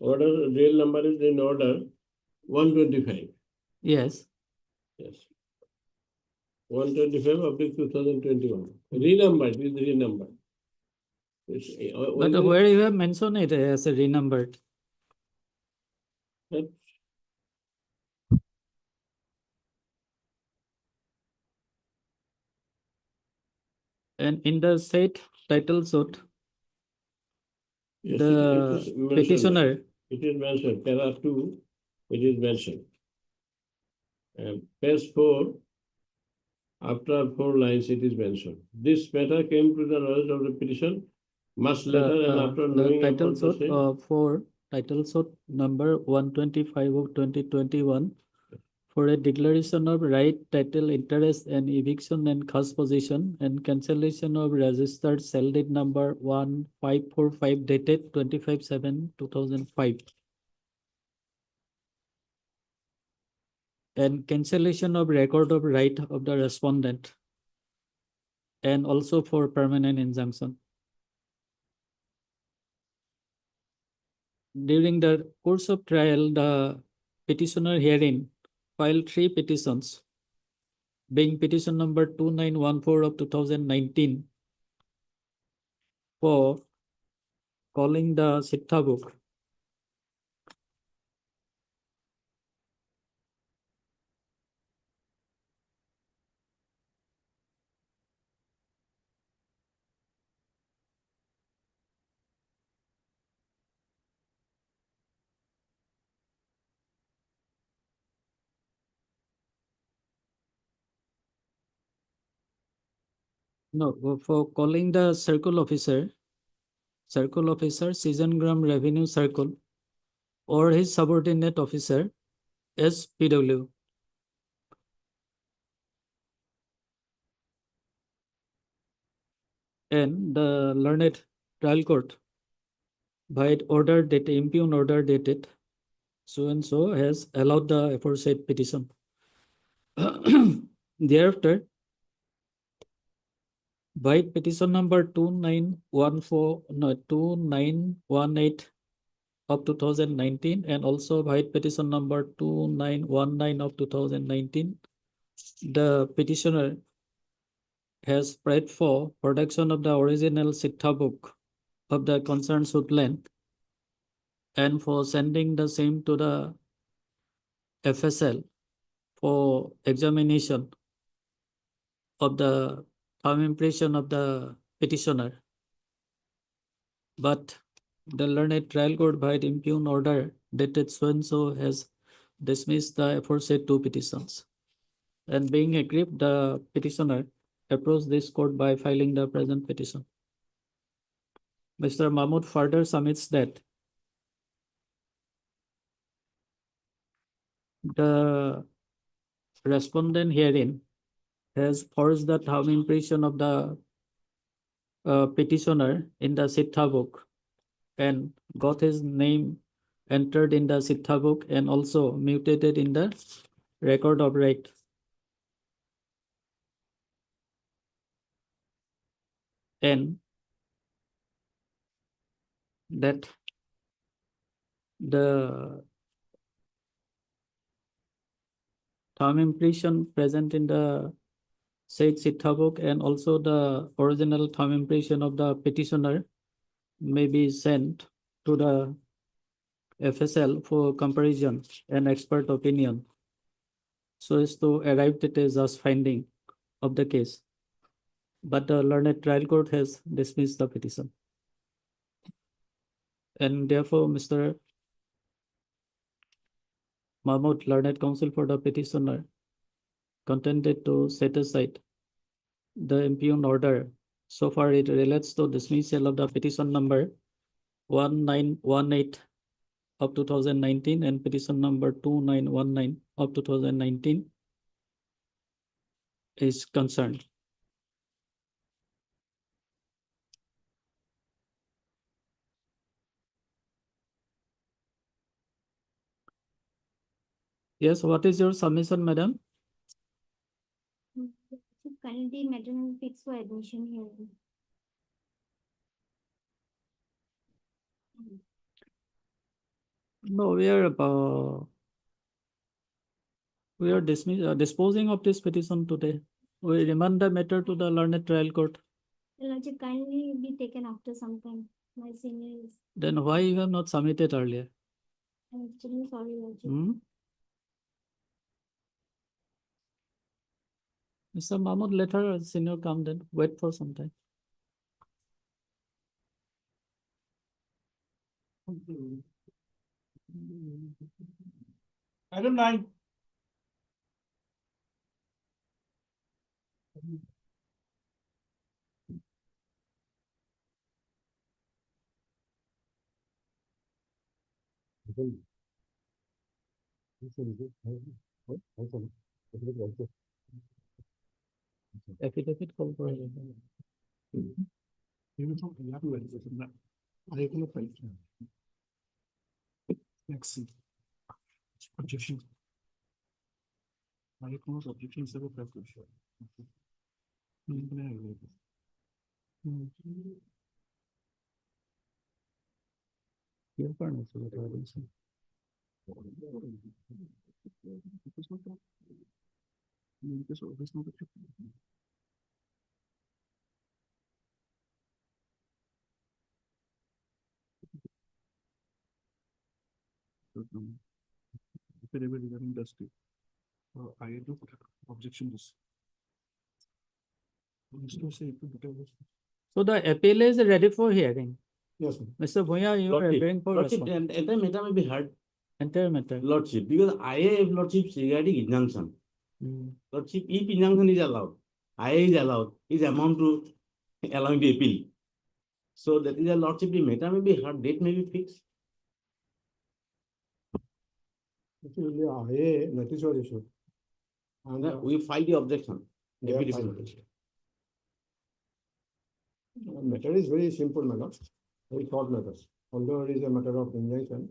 Speaker 15: Order real number is in order 125.
Speaker 1: Yes.
Speaker 15: Yes. 125 of the 2021. Renumbered is renumbered.
Speaker 1: But where you have mentioned it as a renumbered?
Speaker 15: That
Speaker 1: And in the said title suit,
Speaker 15: yes,
Speaker 1: the
Speaker 15: it is mentioned
Speaker 1: petitioner.
Speaker 15: there. It is mentioned. Para 2, it is mentioned. And page 4, after 4 lines, it is mentioned. This matter came to the knowledge of the petition much later and after
Speaker 1: The
Speaker 15: knowing
Speaker 1: title
Speaker 15: about the
Speaker 1: suit
Speaker 15: same.
Speaker 1: for title suit number 125 of 2021 for a declaration of right, title, interest, and eviction and khas position and cancellation of registered sale deed number 1545 dated 25/7/2005 and cancellation of record of right of the respondent and also for permanent injunction. During the course of trial, the petitioner herein filed 3 petitions, being petition number 2914 of 2019 for calling the Siddha book. No, for calling the circle officer, Season Revenue Circle, or his subordinate officer, SPW. And the learned trial court, by order dated, impugn order dated, so and so has allowed the aforesaid petition. Thereafter, by petition number 2918 of 2019 and also by petition number 2919 of 2019, the petitioner has prayed for production of the original Siddha book of the concerned suitland and for sending the same to the FSL for examination of the thumb impression of the petitioner. But the learned trial court by impugn order dated so and so has dismissed the aforesaid 2 petitions. And being aggrieved, the petitioner approached this court by filing the present petition. Mr. Mahmood further submits that the respondent herein has forged the thumb impression of the petitioner in the Siddha book and got his name entered in the Siddha book and also mutated in the record of right. And that the thumb impression present in the said Sitha book and also the original thumb impression of the petitioner may be sent to the FSL for comparison and expert opinion, so as to arrive at a just finding of the case. But the learned trial court has dismissed the petition. And therefore, Mr. Mahmood, learned counsel for the petitioner, contended to set aside the impugned order so far it relates to dismissal of the petition number 1918 of 2019 and petition number 2919 of 2019 is concerned. Yes, what is your submission, madam?
Speaker 14: Currently, matrimonial fixed for admission here.
Speaker 1: No, we are disposing of this petition today. We remand the matter to the learned trial court.
Speaker 14: Lordship, kindly be taken after some time. My senior is.
Speaker 1: Then why you have not submitted earlier?
Speaker 14: I'm extremely sorry, Lordship.
Speaker 1: Mr. Mahmood, let her senior come then. Wait for some time.
Speaker 6: Item 9.
Speaker 1: Affidavit call for
Speaker 6: Next. Objection. Objection several
Speaker 1: Your partner, so what I will say.
Speaker 6: Regarding dusty. I do objection this.
Speaker 1: So the appeal is ready for hearing.
Speaker 6: Yes,
Speaker 1: Mr. Bhuya, you are
Speaker 3: Lordship,
Speaker 1: appearing for
Speaker 3: Lordship,
Speaker 1: response.
Speaker 3: entire matter may be heard,
Speaker 1: Entire matter.
Speaker 3: Lordship, because IA have Lordship regarding injunction. Lordship, if injunction is allowed, IA is allowed, is amount to allowing the appeal. So that is a Lordship, the matter may be heard, date may be fixed.
Speaker 2: Actually, IA notice was issued. And
Speaker 3: We filed the objection.
Speaker 2: they have
Speaker 3: Affidavit.
Speaker 2: filed it. Matter is very simple matter, very short matters. Although it is a matter of injunction,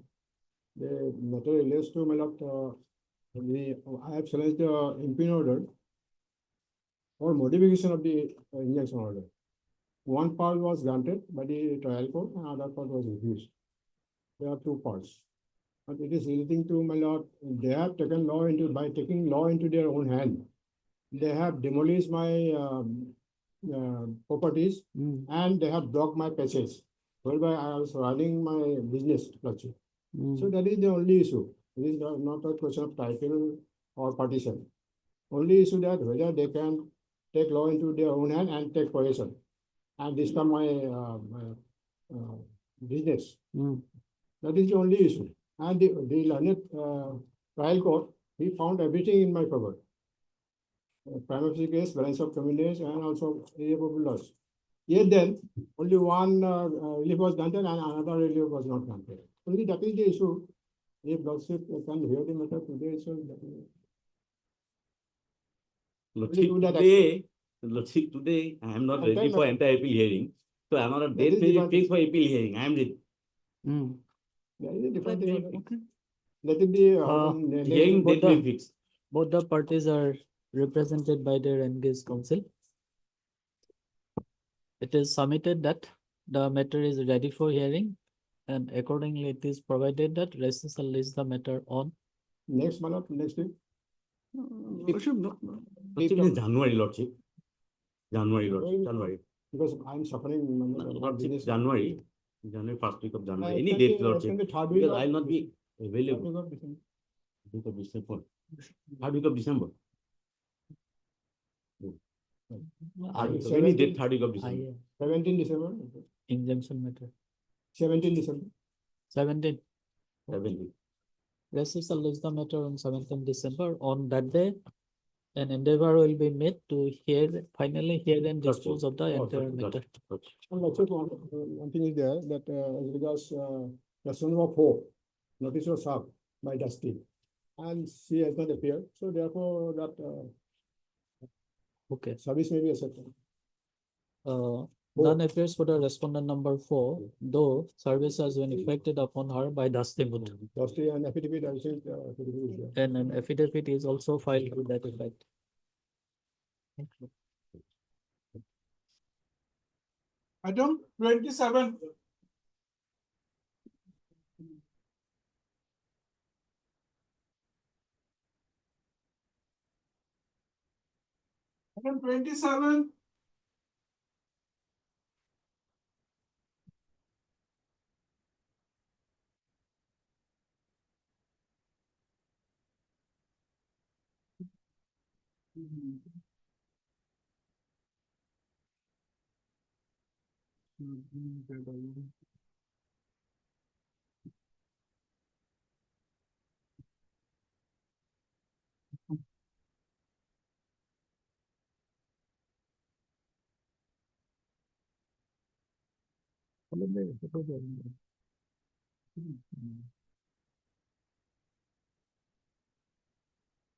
Speaker 2: the matter relates to I have challenged the impugned order or modification of the injunction order. One part was granted by the trial court and other part was refused. There are two parts. But it is relating to, my lord, they have taken law into, by taking law into their own hand. They have demolished my properties and they have blocked my passage, whereby I was running my business. So that is the only issue. It is not a question of title or partition. Only issue that whether they can take law into their own hand and take possession and disturb my business. That is the only issue. And the learned trial court, he found everything in my favor. Prima facie case, balance of convenience, and also irreparable loss. Yet then, only one relief was granted and another relief was not granted. Only that is the issue. If Lordship can hear the matter today, so that is.
Speaker 3: Lordship, today I am not ready for entire appeal hearing. So another date may be fixed for appeal hearing. I am ready.
Speaker 2: There is a different thing. Okay. Let it be
Speaker 3: Hearing date may be fixed.
Speaker 1: Both the parties are represented by their engaged counsel. It is submitted that the matter is ready for hearing and accordingly it is provided that Respondent lists the matter on
Speaker 2: next month, next week. Lordship, no.
Speaker 4: Lordship in January, Lordship. January, Lordship, January.
Speaker 2: Because I'm suffering.
Speaker 4: Lordship, January, first week of January, any
Speaker 2: Can
Speaker 4: date,
Speaker 2: be-
Speaker 4: Lordship.
Speaker 2: can be third week
Speaker 4: Because
Speaker 2: of
Speaker 4: I'll not be
Speaker 2: Third
Speaker 4: available.
Speaker 2: week of December.
Speaker 4: Week of December. Third week of December. Any date, third week of December.
Speaker 2: 17 December.
Speaker 1: Injunction matter.
Speaker 2: 17 December.
Speaker 1: 17.
Speaker 4: 17.
Speaker 1: Dismissal is the matter on 17th December. On that day, an endeavor will be made to finally hear and dispose of the entire matter.
Speaker 2: And also one thing is there that as regards Resolution number 4, notice was served by Dusty, and she has not appeared. So therefore, that
Speaker 1: Okay.
Speaker 2: service may be accepted.
Speaker 1: None appears for the respondent number 4, though service has been effected upon her by Dusty Mut.
Speaker 2: Dusty and affidavit, I think affidavit is there.
Speaker 1: And an affidavit is also filed to that effect.
Speaker 11: Item 27. Item 27.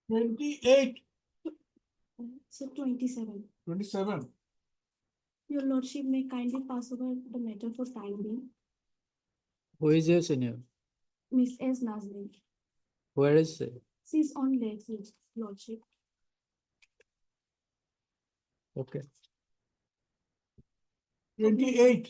Speaker 11: Twenty-eight.
Speaker 7: So 27.
Speaker 11: 27.
Speaker 7: Your lordship may kindly pass over the matter for time being.
Speaker 1: Who is your senior?
Speaker 7: Miss S. Nazneen.
Speaker 1: Where is she?
Speaker 7: She's on leave, lordship.
Speaker 1: Okay.
Speaker 11: 28.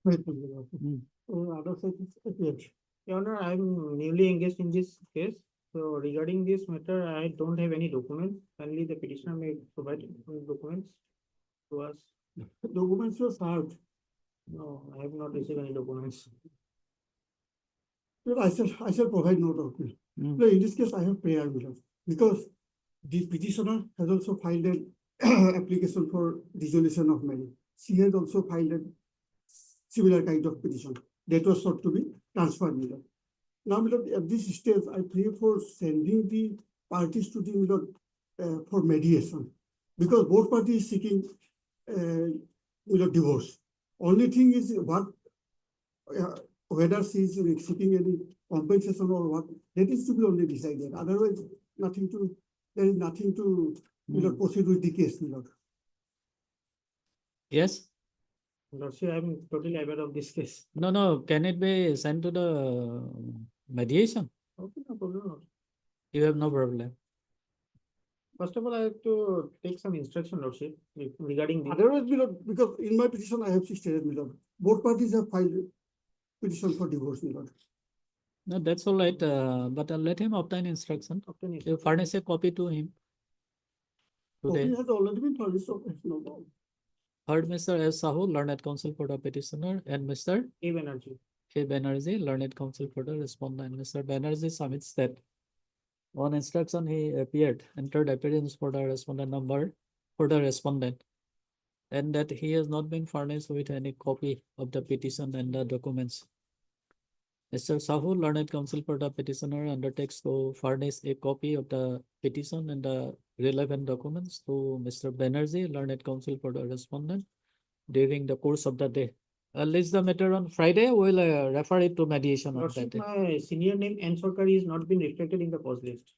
Speaker 6: Other side is appeared. Your Honor, I'm newly engaged in this case. So regarding this matter, I don't have any documents. Only the petitioner may provide documents to us.
Speaker 2: Documents were served.
Speaker 6: No, I have not received any documents.
Speaker 2: But I shall provide no document. No, in this case, I have prayer below, because the petitioner has also filed an application for dissolution of marriage. She has also filed a similar kind of petition that was sought to be transferred below. Now, below, at this stage, I pray for sending the parties to the for mediation, because both parties seeking divorce. Only thing is what whether she is seeking any compensation or what, that is to be only decided. Otherwise, there is nothing to proceed with the case.
Speaker 1: Yes?
Speaker 6: Lordship, I'm totally aware of this case.
Speaker 1: No. Can it be sent to the mediation?
Speaker 6: Okay, no problem.
Speaker 1: You have no problem.
Speaker 6: First of all, I have to take some instruction, Lordship, regarding the.
Speaker 2: Otherwise, because in my petition, I have stated, both parties have filed petition for divorce.
Speaker 1: No, that's all right. But let him obtain instruction. You furnish a copy to him. Today.
Speaker 2: Copy has already been furnished, so it's no problem.
Speaker 1: Heard Mr. S. Sahu, learned counsel for the petitioner, and Mr.
Speaker 6: A. Banerjee.
Speaker 1: A. Banerjee, learned counsel for the respondent. Mr. Banerjee submits that on instruction he entered appearance for the respondent number for the respondent, and that he has not been furnished with any copy of the petition and the documents. Mr. Sahu, learned counsel for the petitioner, undertakes to furnish a copy of the petition and the relevant documents to Mr. Banerjee, learned counsel for the respondent, during the course of the day. List the matter on Friday. We'll refer it to mediation on that
Speaker 6: Lordship,
Speaker 1: day.
Speaker 6: my senior name N. Sarkari is not been reflected in the post list.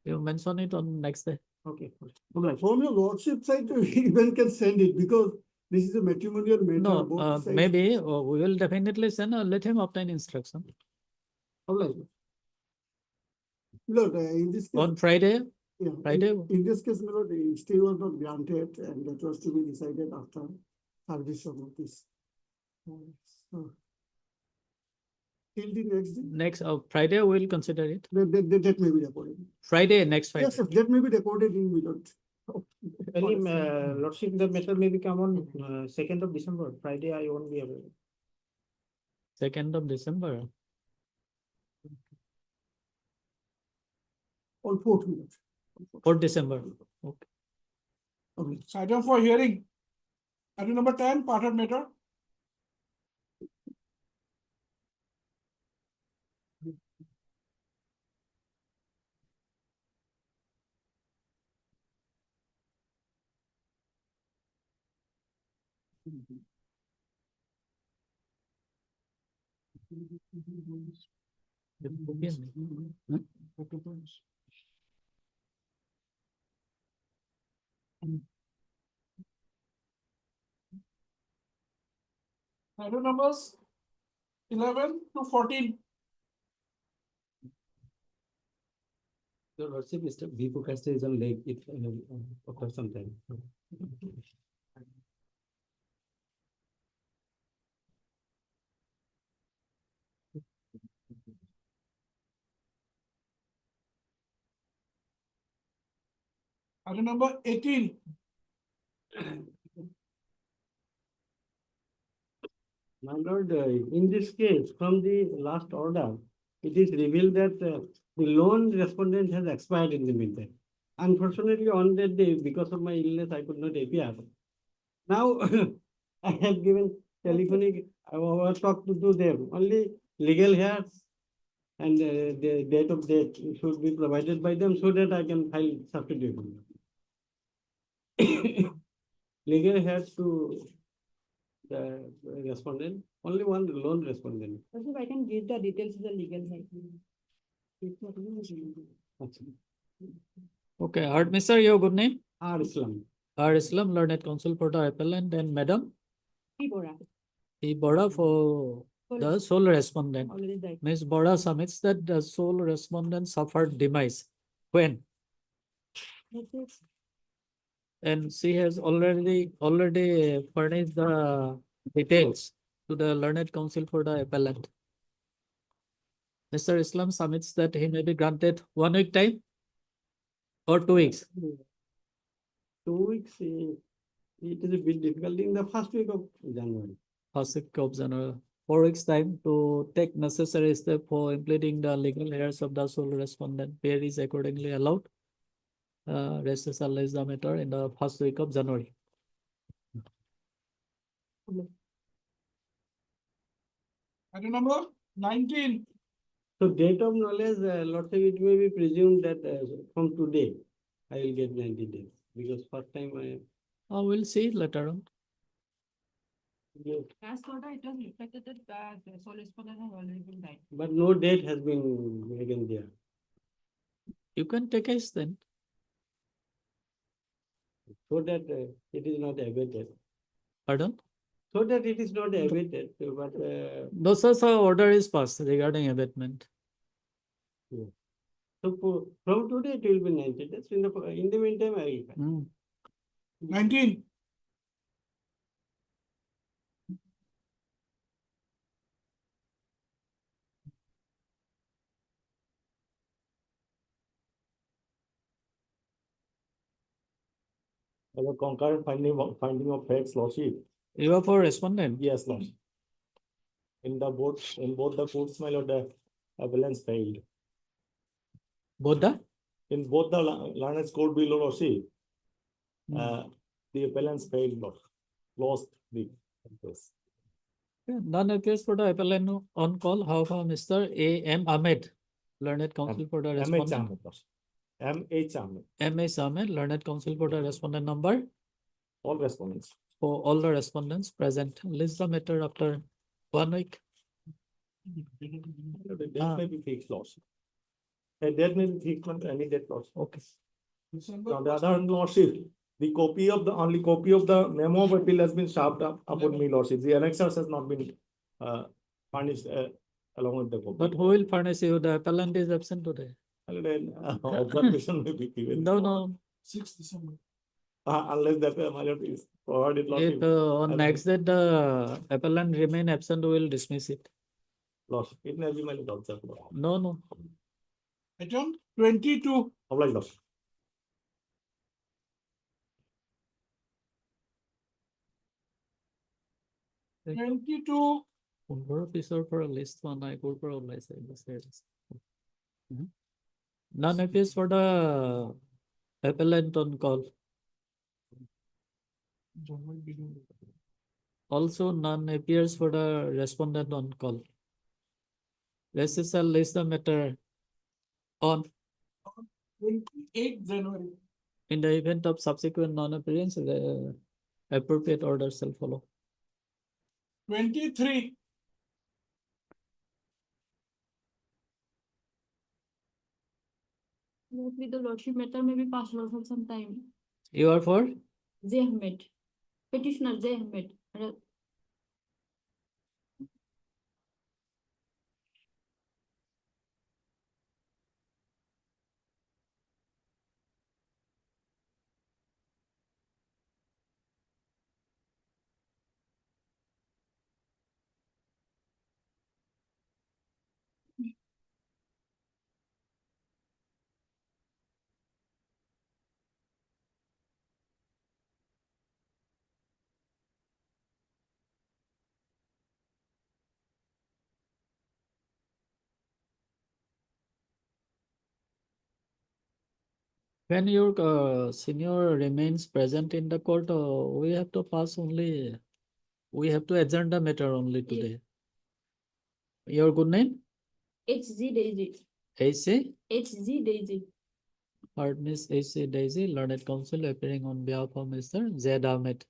Speaker 1: You mention it on next day.
Speaker 6: Okay.
Speaker 2: Okay, from your lordship side, even can send it, because this is a matrimonial matter.
Speaker 1: No,
Speaker 2: both sides.
Speaker 1: maybe we will definitely send. Let him obtain instruction
Speaker 2: Look, in this case,
Speaker 1: on Friday.
Speaker 2: yeah,
Speaker 1: Friday.
Speaker 2: in this case, the stay was not granted, and that was to be decided after service of notice. So,
Speaker 9: till the next day.
Speaker 1: Next, Friday, we'll consider it.
Speaker 9: That may be recorded.
Speaker 1: Friday, next Friday.
Speaker 9: Yes, that may be recorded in minute.
Speaker 11: Lordship, the matter may come on 2nd of December. Friday, I won't be available.
Speaker 1: 2nd of December.
Speaker 9: Or 4th minute.
Speaker 1: 4th December. Okay.
Speaker 9: Okay.
Speaker 11: So item for hearing. Item number 10, partner matter. Item numbers 11 to 14.
Speaker 10: Your Lordship, Mr. V. Pukasta is on late, it, for some time.
Speaker 11: Item number 18.
Speaker 10: My lord, in this case, from the last order, it is revealed that the loan respondent has expired in the meantime. Unfortunately, on that day, because of my illness, I could not appear. Now, I have given telephonic, I was talked to them, only legal heirs and the date of death should be provided by them so that I can file substitution. Legal heirs to the respondent, only one loan respondent.
Speaker 7: Lordship, I can give the details to the legal side.
Speaker 1: Okay, Art Mr. Your good name?
Speaker 10: R. Islam.
Speaker 1: R. Islam, learned counsel for the appellant, and Madam
Speaker 7: P. Bora.
Speaker 1: P. Bora for the sole respondent.
Speaker 7: Already died.
Speaker 1: Ms. Bora submits that the sole respondent suffered demise. When? And she has already furnished the details to the learned counsel for the appellant. Mr. Islam submits that he may be granted 1 week time or 2 weeks.
Speaker 10: 2 weeks, it is a bit difficult in the first week of January.
Speaker 1: First week of January. 4 weeks time to take necessary step for implementing the legal heirs of the sole respondent. Pair is accordingly allowed. Recessal is the matter in the first week of January.
Speaker 11: Item number 19.
Speaker 10: So date of knowledge, Lordship, it may be presumed that from today, I will get 90 days because first time I.
Speaker 1: We'll see later on.
Speaker 8: As order, it was reflected that the sole respondent has already been died.
Speaker 10: But no date has been again there.
Speaker 1: You can take case then.
Speaker 10: So that it is not abated.
Speaker 1: Pardon?
Speaker 10: So that it is not abated, but.
Speaker 1: Those also order is passed regarding abatement.
Speaker 10: Yeah. So from today it will be 90 days. In the meantime, I will.
Speaker 11: 19.
Speaker 6: Our concurrent finding of facts, Lordship.
Speaker 1: You are for respondent?
Speaker 6: Yes, Lordship. In both the courts, my lord, the appellants failed.
Speaker 1: Both the?
Speaker 6: In both the learned court below, Lordship, the appellants failed, lost the case.
Speaker 1: None appears for the appellant on call. How about Mr. A. M. Ahmed, learned counsel for the respondent?
Speaker 6: M.H. Ahmed.
Speaker 1: M.H. Ahmed, learned counsel for the respondent number?
Speaker 6: All respondents.
Speaker 1: For all the respondents present. List the matter after 1 week.
Speaker 6: The date may be fixed, Lordship. A date may be fixed on any date, Lordship.
Speaker 1: Okay.
Speaker 6: On the other hand, Lordship, the only copy of the memo of appeal has been sharped up upon me, Lordship. The annexures has not been furnished along with the copy.
Speaker 1: But who will furnish you? The appellant is absent today.
Speaker 6: Observation may be given.
Speaker 1: No.
Speaker 11: 6th December.
Speaker 6: Unless that my lord is provided.
Speaker 1: If on next day the appellant remain absent, we will dismiss it.
Speaker 6: Lordship, it may be my lord also.
Speaker 1: No, no.
Speaker 6: Item 22. Obliged, Lordship.
Speaker 1: পোন্ধৰ পিছৰ পৰা list হোৱা নাই, ক'ৰ পৰা ওলাইছে বিচাৰিছে। None appears for the appellant on call. Also, none appears for the respondent on call. Let's shall list the matter on
Speaker 6: 28 January.
Speaker 1: in the event of subsequent non-appearance, the appropriate order shall follow.
Speaker 6: 23.
Speaker 7: With the lordship matter may be passed for some time.
Speaker 1: You are for?
Speaker 7: J. Ahmed. Petitioner J. Ahmed.
Speaker 1: When your senior remains present in the court, we have to pass only, we have to adjourn the matter only today. Your good name?
Speaker 7: H.G. Daisy.
Speaker 1: AC?
Speaker 7: H.G. Daisy.
Speaker 1: Pardon, Miss AC Daisy, learned counsel appearing on behalf of Mr. Zaid Ahmed.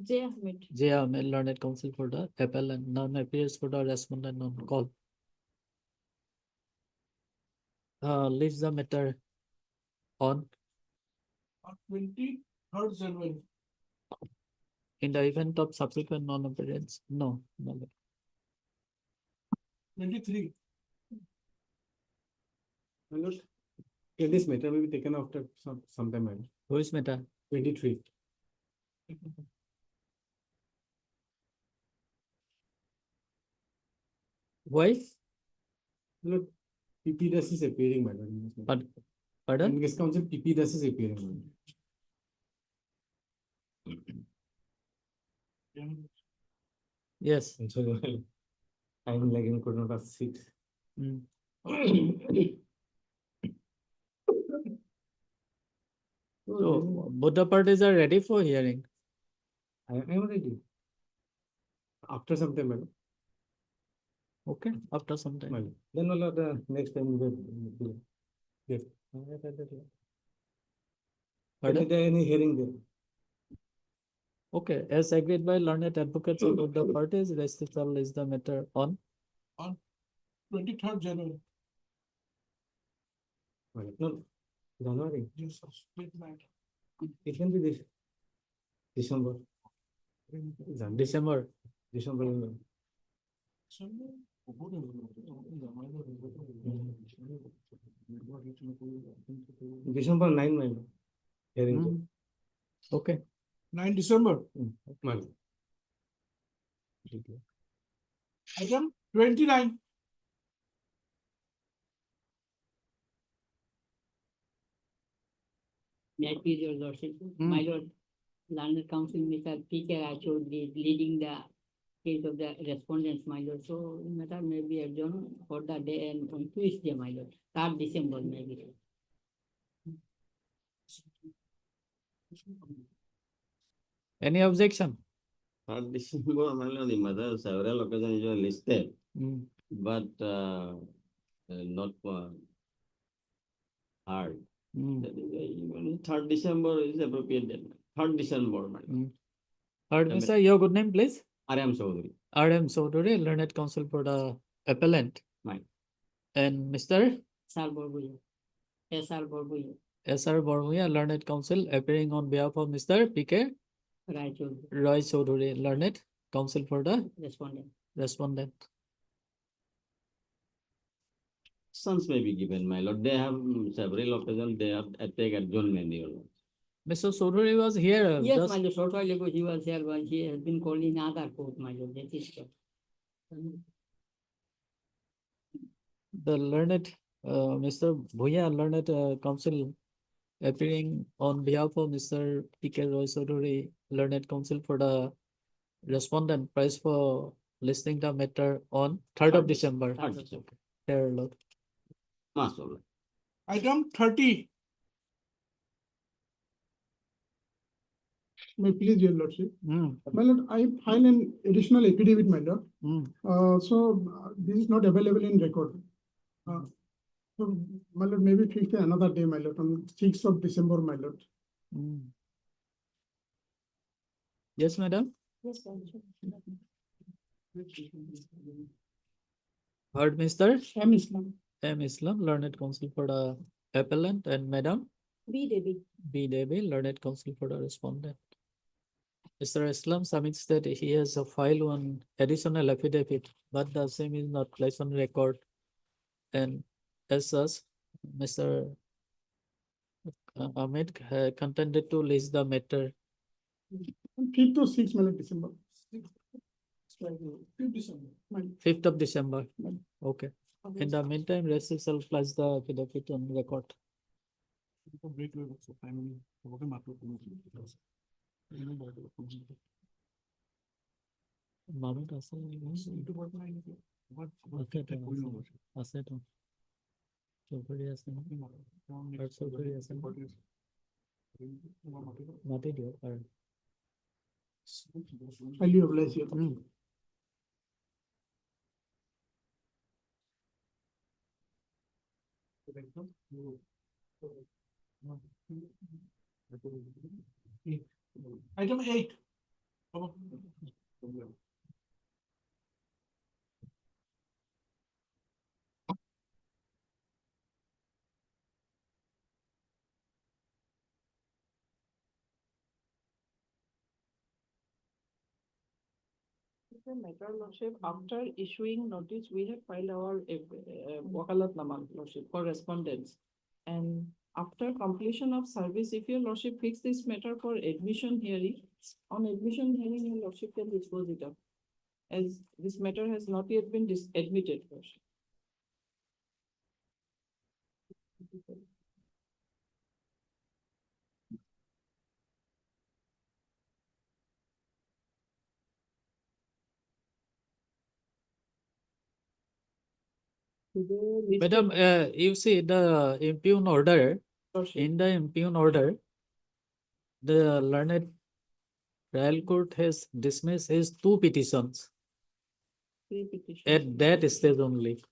Speaker 7: J. Ahmed.
Speaker 1: J. Ahmed, learned counsel for the appellant, none appears for the respondent on call. Leaves the matter on
Speaker 6: 23rd January.
Speaker 1: in the event of subsequent non-appearance. No.
Speaker 6: 23.
Speaker 2: My lord, can this matter may be taken after some time, my lord?
Speaker 1: Which matter?
Speaker 2: 23.
Speaker 1: Why?
Speaker 2: Look, PP das is appearing, my lord.
Speaker 1: Pardon?
Speaker 2: In case counsel, PP das is appearing, my lord.
Speaker 1: Yes.
Speaker 2: So, I'm like in court number 6.
Speaker 1: So both the parties are ready for hearing.
Speaker 2: I am ready. After some time, madam.
Speaker 1: Okay, after some time.
Speaker 2: Madam. Then we'll the next time we will. Yes.
Speaker 1: Pardon?
Speaker 2: Is there any hearing there?
Speaker 1: Okay, as agreed by learned advocates of both the parties, recital is the matter on
Speaker 6: 23rd January.
Speaker 2: No, January.
Speaker 6: Yes, split night.
Speaker 2: It can be this December.
Speaker 1: December.
Speaker 2: December. December 9, madam. Hearing.
Speaker 1: Okay.
Speaker 6: 9 December.
Speaker 2: Madam.
Speaker 6: Item 29.
Speaker 16: May I please your lordship? My lord, learned counsel Mr. P.K. Chaudhary leading the case of the respondents, my lord. So matter may be adjourned for the day and on Tuesday, my lord, 3rd December maybe.
Speaker 1: Any objection?
Speaker 13: 3rd December, the mother several occasions you are listed, but not hard. That is why even 3rd December is appropriate date. 3rd December, madam.
Speaker 1: Pardon me, sir, your good name, please?
Speaker 13: R.M. Chaudhary.
Speaker 1: R.M. Chaudhary, learned counsel for the appellant.
Speaker 13: Right.
Speaker 1: And Mr.
Speaker 16: S.R. Borbuya. S.R. Borbuya.
Speaker 1: S.R. Borbuya, learned counsel appearing on behalf of Mr. P.K. Roy Chaudhary, learned counsel for the respondent.
Speaker 13: Sons may be given, my lord. They have several occasions, they have take adjournment.
Speaker 1: Mr. Chaudhary was here.
Speaker 16: Yes, my lord, short while ago he was here, but he has been called in other court, my lord. That is so.
Speaker 1: The learned, Mr. Bhuya, learned counsel appearing on behalf of Mr. P.K. Roy Chaudhary, learned counsel for the respondent, price for listing the matter on 3rd of December.
Speaker 13: 3rd December.
Speaker 1: Here, look.
Speaker 13: Master.
Speaker 11: Item 30. May please, your lordship. My lord, I file an additional affidavit, my lord. This is not available in record. So, my lord, maybe fix another day, my lord, on 6th of December, my lord.
Speaker 1: Yes, madam.
Speaker 8: Yes, Lordship.
Speaker 1: Heard, Mr.
Speaker 7: M. Islam.
Speaker 1: M. Islam, learned counsel for the appellant, and madam
Speaker 8: B. Devi.
Speaker 1: B. Devi, learned counsel for the respondent. Mr. Islam submits that he has a file one additional affidavit, but the same is not placed on record. And as such, Mr. Ahmed contended to list the matter.
Speaker 11: 5th or 6th, my lord, December. 5th December.
Speaker 1: 5th of December. Okay. In the meantime, rest shall place the affidavit on record. Mahmud আছে আছে তো চৌধুৰী আছে চৌধুৰী আছে মাতি দিয়ক আৰু
Speaker 11: Highly obliged, your lordship. Item 8.
Speaker 17: The matter, lordship, after issuing notice, we have filed our wakalatnama, lordship, for respondents. And after completion of service, if your lordship fix this matter for admission hearing, on admission hearing, your lordship can dispose it up, as this matter has not yet been admitted, lordship.
Speaker 1: Madam, you see the impugn order, in the impugn order, the learned trial court has dismissed his 2 petitions
Speaker 17: Three petitions.
Speaker 1: at that stage only.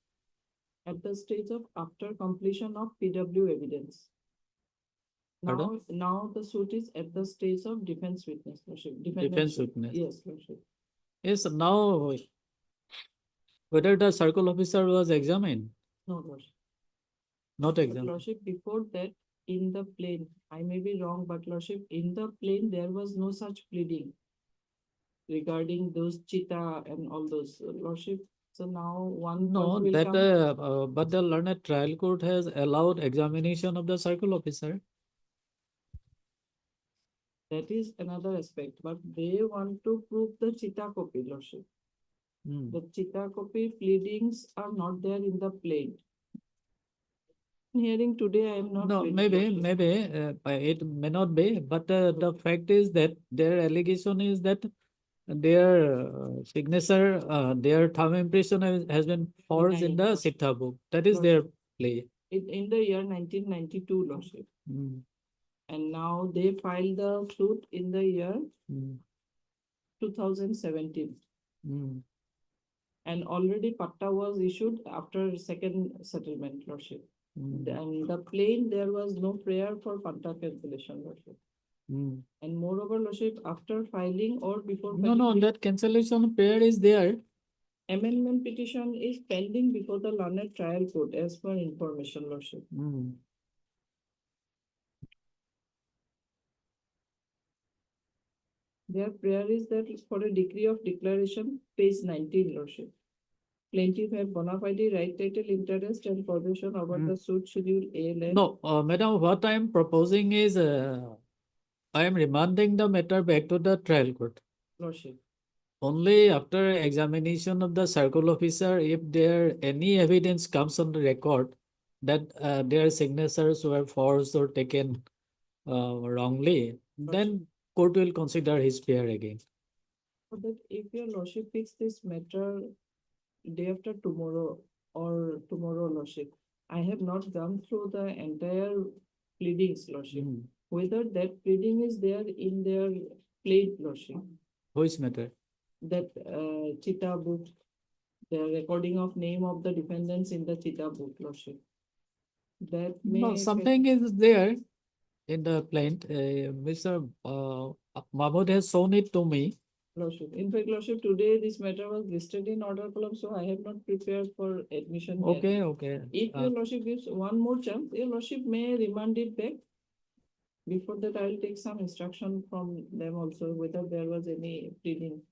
Speaker 17: At the stage of after completion of PW evidence.
Speaker 1: Pardon?
Speaker 17: Now the suit is at the stage of defense witness, lordship.
Speaker 1: Defense witness.
Speaker 17: Yes, lordship.
Speaker 1: Yes, now whether the circle officer was examined,
Speaker 17: No, lordship.
Speaker 1: not
Speaker 17: But
Speaker 1: examined.
Speaker 17: lordship, before that, in the plain, I may be wrong, but lordship, in the plain, there was no such pleading regarding those cheetah and all those, lordship. So now one
Speaker 1: No,
Speaker 17: point will
Speaker 1: that
Speaker 17: come.
Speaker 1: but the learned trial court has allowed examination of the circle officer.
Speaker 17: That is another aspect, but they want to prove the cheetah copy, lordship. The cheetah copy pleadings are not there in the plain. Hearing today, I am not.
Speaker 1: No,
Speaker 17: ready,
Speaker 1: maybe
Speaker 17: lordship.
Speaker 1: it may not be, but the fact is that their allegation is that their signature, their thumb impression has been forged in the Siddha book. That is their play.
Speaker 17: In the year 1992, lordship. And now they filed the suit in the year 2017. And already patta was issued after second settlement, lordship. And the plain, there was no prayer for patta cancellation, lordship. And moreover, lordship, after filing or before
Speaker 1: No, that cancellation prayer is there.
Speaker 17: amendment petition is pending before the learned trial court as per information, lordship. Their prayer is that for a degree of declaration, page 19, lordship. Plaintiff have bona fide right, title, interest and possession over the suit schedule A.
Speaker 1: No, madam, what I am proposing is I am remanding the matter back to the trial court.
Speaker 17: Lordship.
Speaker 1: Only after examination of the circle officer, if there any evidence comes on the record that their signatures were forged or taken wrongly, then court will consider his peer again.
Speaker 17: But if your lordship fix this matter day after tomorrow or tomorrow, lordship, I have not gone through the entire pleadings, lordship. Whether that pleading is there in their plate, lordship,
Speaker 1: Which matter?
Speaker 17: that Chita book, the recording of name of the defendants in the Chita book, lordship. That
Speaker 1: No,
Speaker 17: may.
Speaker 1: something is there in the plaint. Mr. Mahmood has shown it to me.
Speaker 17: Lordship. In fact, lordship, today this matter was listed in order column, so I have not prepared for admission yet.
Speaker 1: Okay, okay.
Speaker 17: If your lordship gives one more chance, your lordship may remand it back. Before that, I will take some instruction from them also, whether there was any pleading.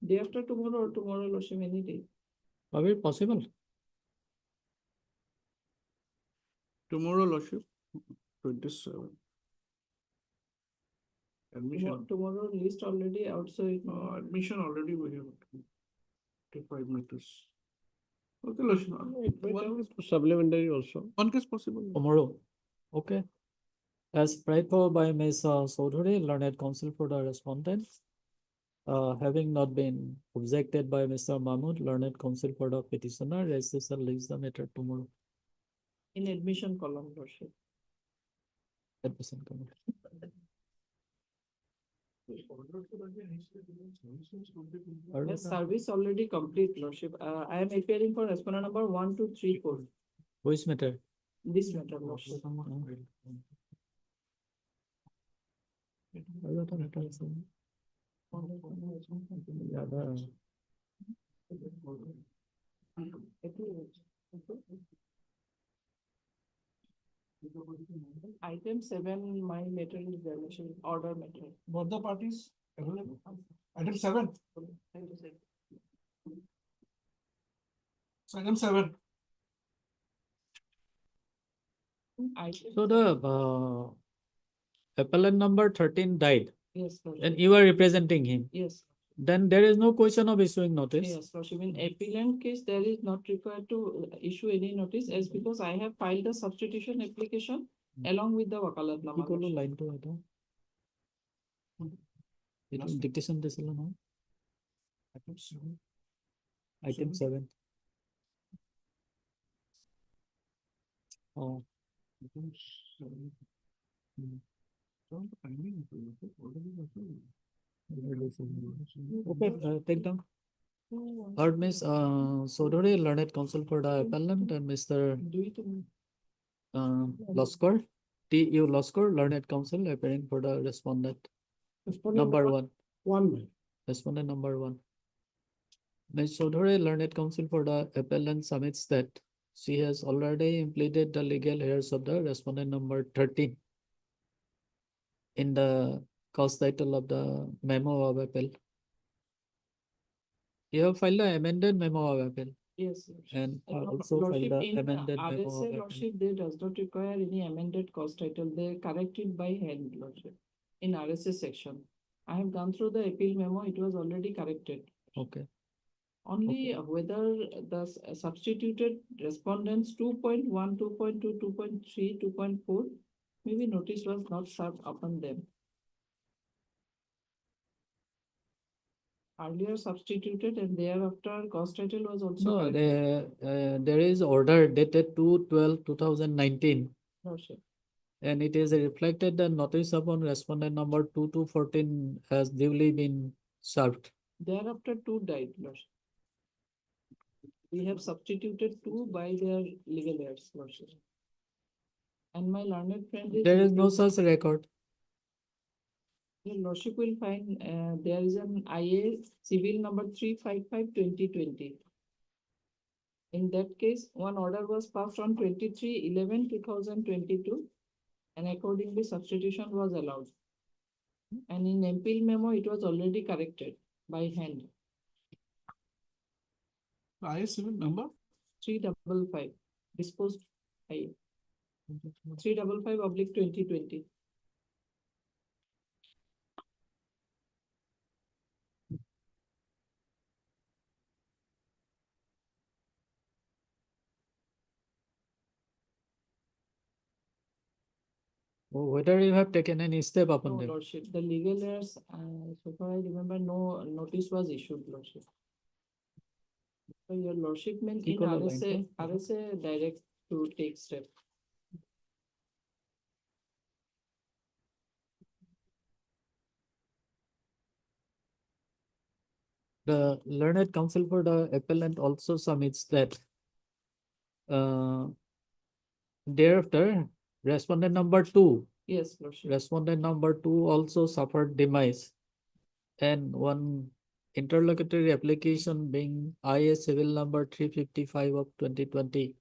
Speaker 17: Day after tomorrow or tomorrow, lordship, any day.
Speaker 1: Are it possible?
Speaker 6: Tomorrow, Lordship, 27. Admission.
Speaker 17: Tomorrow list already outside.
Speaker 6: Admission already we have 25 meters. Okay, Lordship. One supplementary also. One case possible.
Speaker 1: Tomorrow. Okay. As prayed for by Ms. Soudhuri, learned counsel for the respondent. Having not been objected by Mr. Mahmood, learned counsel for the petitioner, registrar leaves the matter tomorrow.
Speaker 17: In admission column, lordship.
Speaker 1: Admission column.
Speaker 17: The service already complete, lordship. I am appearing for respondent number 1, 2, 3, 4.
Speaker 1: Which matter?
Speaker 17: This matter, lordship. Item 7, my matter is violation, order matter.
Speaker 6: Both the parties available. Item 7. So item 7.
Speaker 1: So the appellant number 13 died.
Speaker 17: Yes, lordship.
Speaker 1: And you are representing him.
Speaker 17: Yes.
Speaker 1: Then there is no question of issuing notice.
Speaker 17: Yes, lordship. In appellant case, there is not required to issue any notice as because I have filed the substitution application along with the wakalat nama.
Speaker 1: Line to item. Dictation this now.
Speaker 6: Item 7.
Speaker 1: Item 7. Oh.
Speaker 6: Item 7.
Speaker 1: Okay, take down. Third, Miss Soudhuri, learned counsel for the appellant, and Mr. Loskar, T.U. Loskar, learned counsel, appearing for the respondent. Number 1.
Speaker 10: 1.
Speaker 1: Respondent number 1. Ms. Soudhuri, learned counsel for the appellant, submits that she has already pleaded the legal heirs of the respondent number 13 in the cause title of the memo of appeal. You have filed the amended memo of appeal.
Speaker 17: Yes.
Speaker 1: And also filed the amended memo of
Speaker 17: RSA,
Speaker 1: appeal.
Speaker 17: lordship, they does not require any amended cause title. They correct it by hand, lordship, in RSA section. I have gone through the appeal memo. It was already corrected.
Speaker 1: Okay.
Speaker 17: Only whether the substituted respondents 2.1, 2.2, 2.3, 2.4, maybe notice was not served upon them. Earlier substituted and thereafter cause title was also
Speaker 1: No,
Speaker 17: corrected.
Speaker 1: there is order dated 2/12/2019.
Speaker 17: Lordship.
Speaker 1: And it is reflected that notice upon respondent number 2 to 14 has duly been served.
Speaker 17: Thereafter 2 died, lordship. We have substituted 2 by their legal heirs, lordship. And my learned friend is.
Speaker 1: There is no such record.
Speaker 17: Your lordship will find there is an IA civil number 355/2020. In that case, one order was passed on 23/11/2022, and accordingly substitution was allowed. And in appeal memo, it was already corrected by hand.
Speaker 6: IA civil number
Speaker 17: 355 disposed IA 355/2020.
Speaker 1: Whether you have taken any step
Speaker 17: No,
Speaker 1: upon them?
Speaker 17: Lordship, the legal heirs, so far I remember, no notice was issued, Lordship. So your Lordship meant in
Speaker 1: Equal line,
Speaker 17: RSA direct to take step.
Speaker 1: The learned counsel for the appellant also submits that thereafter, respondent number 2,
Speaker 17: Yes, Lordship.
Speaker 1: respondent number 2 also suffered demise, and one interlocutory application being IA civil number 355 of 2020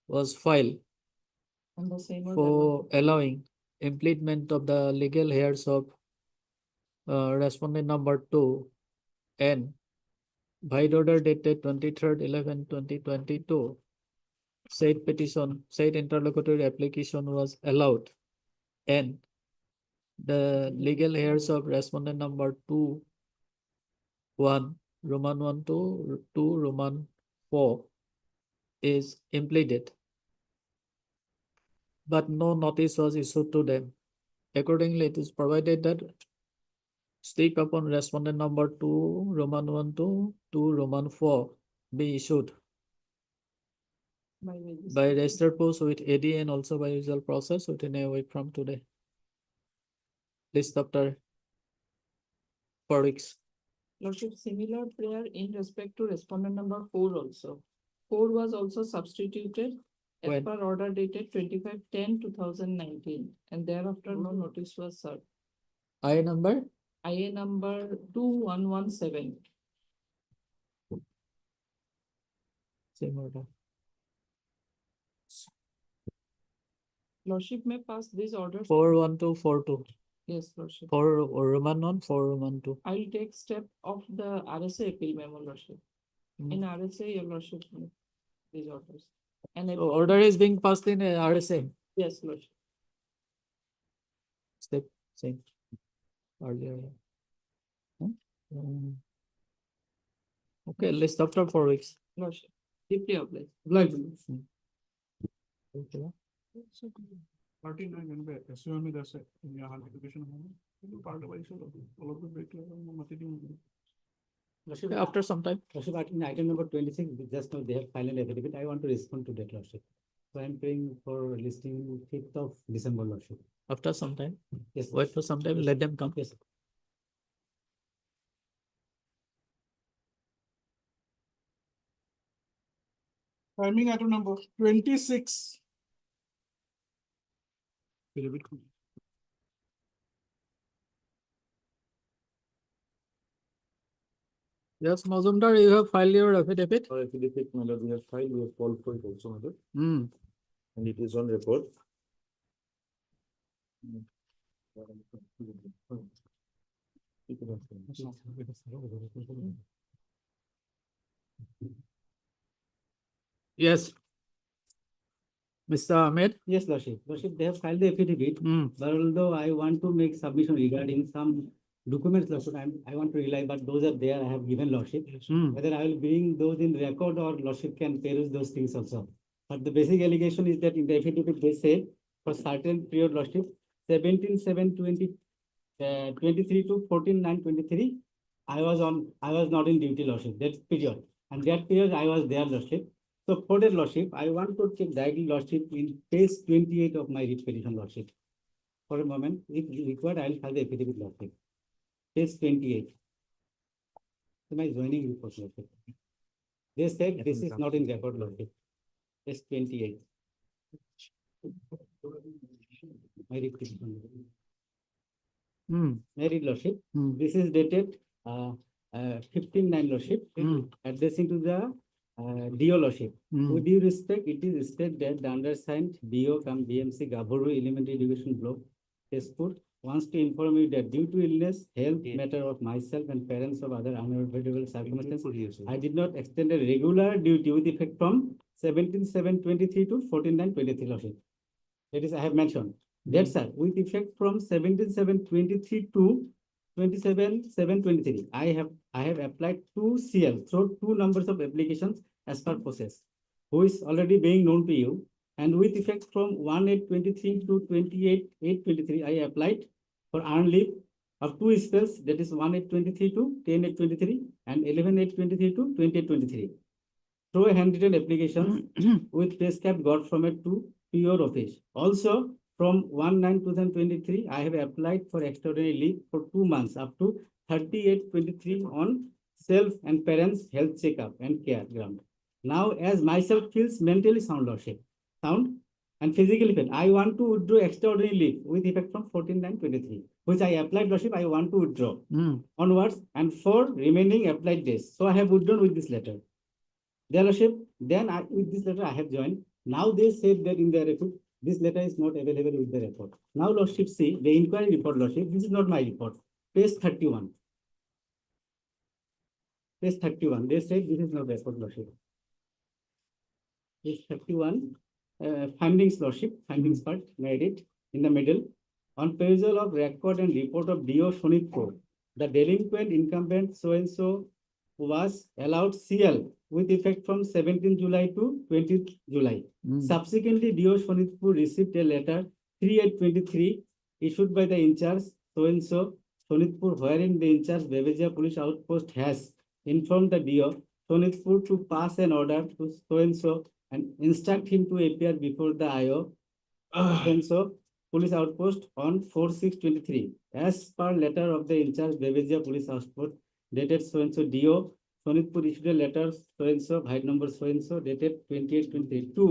Speaker 1: was filed
Speaker 17: And the same was
Speaker 1: for allowing implement of the legal heirs of respondent number 2, and by order dated 23rd/11/2022, said petition, said interlocutory application was allowed, and the legal heirs of respondent number 2, 1, Roman 1, 2, 2, Roman 4 is implemented, but no notice was issued to them. Accordingly, it is provided that stake upon respondent number 2, Roman 1, 2, 2, Roman 4 be issued by registered post with AD and also by usual process within a week from today. List after 4 weeks.
Speaker 17: Lordship, similar prayer in respect to respondent number 4 also. 4 was also substituted as
Speaker 1: When?
Speaker 17: per order dated 25/10/2019, and thereafter no notice was served.
Speaker 1: IA number?
Speaker 17: IA number 2117.
Speaker 1: Same order.
Speaker 17: Lordship may pass these orders.
Speaker 1: 41242.
Speaker 17: Yes, Lordship.
Speaker 1: 4 Roman 1, 4 Roman 2.
Speaker 17: I will take step of the RSA appeal memo, Lordship. In RSA, your Lordship, these orders. And
Speaker 1: So order is being passed in RSA.
Speaker 17: yes, Lordship.
Speaker 1: Step same. Earlier. Okay, list after 4 weeks.
Speaker 17: Lordship. Deeply obliged.
Speaker 1: After some time.
Speaker 4: Lordship, in item number 26, just now they have final affidavit. I want to respond to that, Lordship. So I'm praying for listing 5th of December, Lordship.
Speaker 1: After some time.
Speaker 4: Yes.
Speaker 1: Wait for some time,
Speaker 4: Yes.
Speaker 1: let them come.
Speaker 4: Yes.
Speaker 6: Timing item number 26.
Speaker 1: Yes, Mazumdar, you have filed your affidavit.
Speaker 13: Affidavit, my lord, we have filed, we have called for it also, my lord,
Speaker 1: Hmm.
Speaker 13: and it is on record.
Speaker 1: Yes. Mr. Ahmed?
Speaker 4: Yes, Lordship. Lordship, they have filed the affidavit, but although I want to make submission regarding some documents, Lordship, I want to rely, but those are there, I have given Lordship. Whether I will bring those in record or Lordship can peruse those things also. But the basic allegation is that in the affidavit, they said for certain period, Lordship, 17/7/23 to 14/9/23, I was not in duty, Lordship, that period. And that period I was there, Lordship. So for that, Lordship, I want to check directly, Lordship, in page 28 of my writ petition, Lordship. For a moment, if required, I will file the affidavit, Lordship. Page 28. My joining report, Lordship. They said this is not in record, Lordship. Page 28. My writ petition. My writ, Lordship. This is dated 15/9, Lordship. Addressing to the DO, Lordship. With due respect, it is stated that the undersigned DO cum BMC Gaburu Elementary Education Block, Tezpur, wants to inform you that due to illness, health matter of myself and parents of other unavoidable circumstances, I did not extend a regular duty with effect from 17/7/23 to 14/9/23, Lordship. That is, I have mentioned. That's sir, with effect from 17/7/23 to 27/7/23. I have applied 2 CL, so 2 numbers of applications as per process, who is already being known to you. and with effect from 1/8/23 to 28/8/23, I applied for earned leave of two spells, that is 1/8/23 to 10/8/23 and 11/8/23 to 20/8/23. Through a handwritten application with pay scap got from it to PO office. Also, from 1/9/2023, I have applied for extraordinary leave for 2 months up to 30/8/23 on self and parents' health checkup and care ground. Now, as myself feels mentally sound, Lordship, sound and physically fit, I want to withdraw extraordinary leave with effect from 14/9/23, which I applied, Lordship. I want to withdraw onwards and for remaining applied days. So I have withdrawn with this letter. Their Lordship, then with this letter I have joined. Now they said that in their report, this letter is not available with the report. Now, Lordship, see the inquiry report, Lordship. This is not my report. Page 31. Page 31. They said this is not report, Lordship. Page 31. Findings, Lordship. Findings part. Made it in the middle. On perusal of record and report of DO Shonitpur, the delinquent incumbent so and so was allowed CL with effect from 17 July to 20 July. Subsequently, DO Shonitpur received a letter 3/8/23 issued by the in-charge so-and-so Shonitpur, wherein the in-charge Bebeja Police Outpost has informed the DO Shonitpur to pass an order to so-and-so and instruct him to appear before the IO so-and-so Police Outpost on 4/6/23. As per letter of the in-charge Bebeja Police Outpost, dated so-and-so DO, Shonitpur issued a letter so-and-so, byte number so-and-so, dated 28/23 to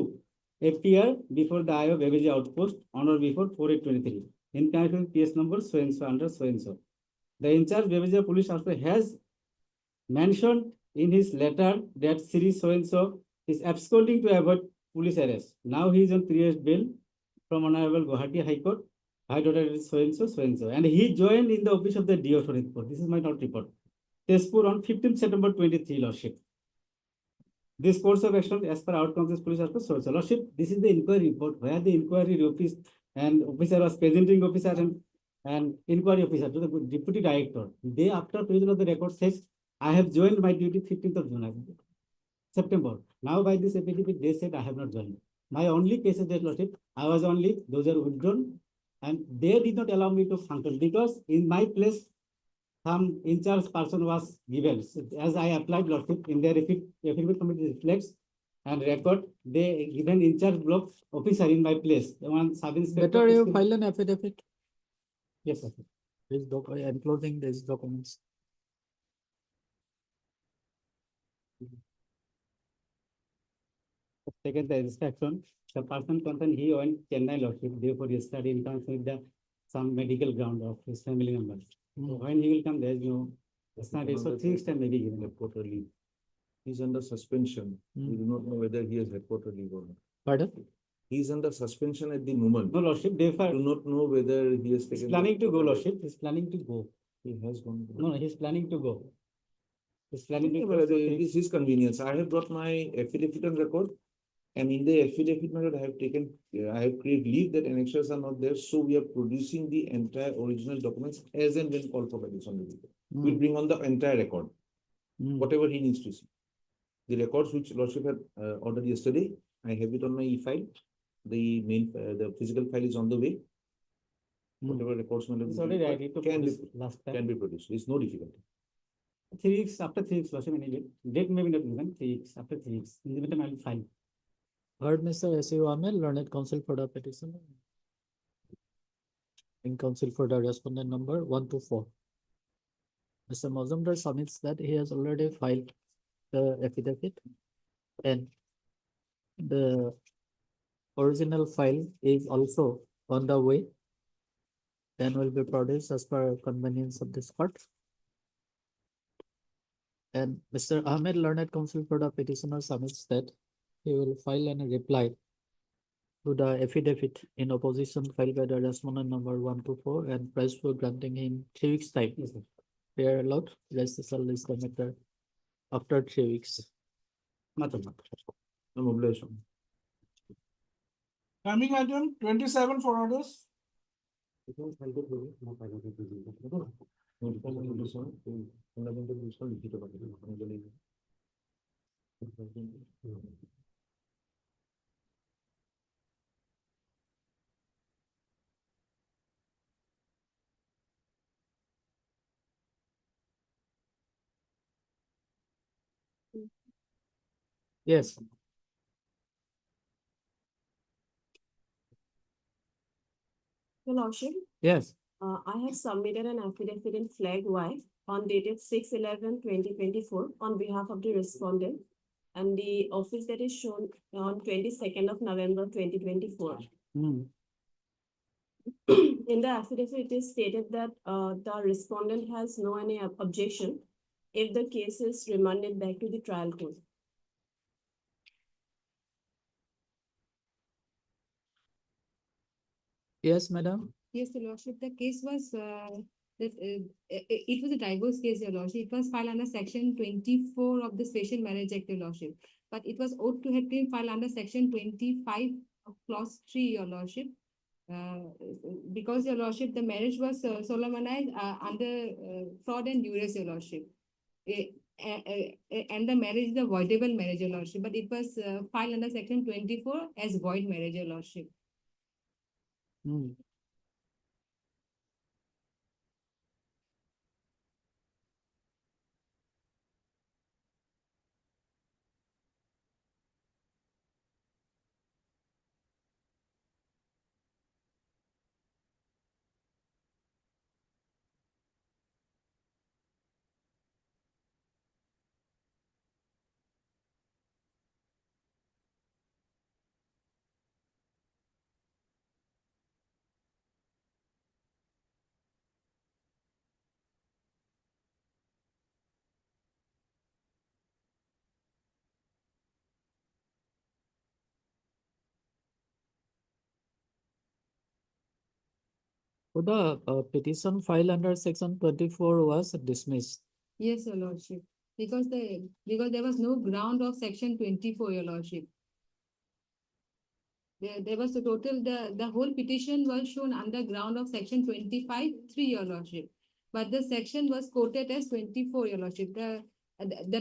Speaker 4: appear before the IO Bebeja Outpost on or before 4/8/23 in connection with PS number so-and-so under so-and-so. The in-charge Bebeja Police Outpost has mentioned in his letter that Siri so-and-so is absconding to avoid police arrest. Now he is on 3 years bail from Honorable Guwahati High Court. High daughter is so-and-so, so-and-so. And he joined in the office of the DO Shonitpur. This is my not report. Tezpur on 15th September 23, Lordship. This course of action as per outcomes of police officer, so Lordship, this is the inquiry report where the inquiry office and officer was presenting officer and inquiry officer to the deputy director. They, after perusal of the record, says, I have joined my duty 15th of June, September. Now by this affidavit, they said I have not joined. My only case is that, Lordship, I was only, those are withdrawn, and they did not allow me to function because in my place, some in-charge person was given. So as I applied, Lordship, in their affidavit committee reflects and record, they given in-charge block officer in my place. The one sub-inspector.
Speaker 1: Better you file an affidavit.
Speaker 4: Yes, sir.
Speaker 1: Enclosing these documents.
Speaker 4: Taken the instruction, the person concerned, he went Chennai, Lordship, therefore he studied in terms with the some medical ground of his family members. So when he will come, there is no, it's not, so 3 weeks time maybe given.
Speaker 3: Reporter leave. He's under suspension. We do not know whether he has reporter leave or not.
Speaker 1: Pardon?
Speaker 3: He's under suspension at the moment.
Speaker 4: No, Lordship, therefore.
Speaker 3: Do not know whether he has taken.
Speaker 4: He's planning to go, Lordship. He's planning to go.
Speaker 3: He has gone.
Speaker 4: No, he's planning to go. He's planning to
Speaker 3: Well,
Speaker 4: go.
Speaker 3: this is convenience. I have brought my affidavit on record. And in the affidavit method, I have created leave that annexures are not there. So we are producing the entire original documents as and when called for by this on We'll bring on the entire record, whatever he needs to see. The records which Lordship had ordered yesterday, I have it on my e-file. The main, the physical file is on the way. Whatever records can be produced. It's no difficulty.
Speaker 4: 3 weeks, after 3 weeks, Lordship, date maybe not given, 3 weeks, after 3 weeks. In the meantime, I will file.
Speaker 1: Heard Mr. S.U. Amel, learned counsel for the petition. In counsel for the respondent number 1 to 4. Mr. Mazumdar submits that he has already filed the affidavit and the original file is also on the way and will be produced as per convenience of this court. And Mr. Ahmed, learned counsel for the petitioner, submits that he will file a reply to the affidavit in opposition filed by the respondent number 1 to 4 and press for granting him 3 weeks time.
Speaker 4: Yes, sir.
Speaker 1: They are allowed, rest is the matter after 3 weeks.
Speaker 3: Mobilization.
Speaker 6: Coming item 27 for orders.
Speaker 1: Yes.
Speaker 18: Your Lordship,
Speaker 1: Yes.
Speaker 18: I have submitted an affidavit in flag Y on dated 6/11/2024 on behalf of the respondent and the office that is shown on 22nd of November 2024. In the affidavit, it is stated that the respondent has no any objection if the case is remanded back to the trial court.
Speaker 1: Yes, madam.
Speaker 7: Yes, Your Lordship, the case was, it was a divorce case, Your Lordship. It was filed under section 24 of the Special Marriage Act, Your Lordship. But it was ought to have been filed under section 25 of clause 3, Your Lordship. Because, Your Lordship, the marriage was solemnized under fraud and duress, Your Lordship. And the marriage is a voidable marriage, Your Lordship. But it was filed under section 24 as void marriage, Your Lordship.
Speaker 1: So the petition filed under section 24 was dismissed.
Speaker 7: Yes, Your Lordship. Because there was no ground of section 24, Your Lordship. There was a total, the whole petition was shown under ground of section 25(3), Your Lordship. But the section was quoted as 24, Your Lordship. The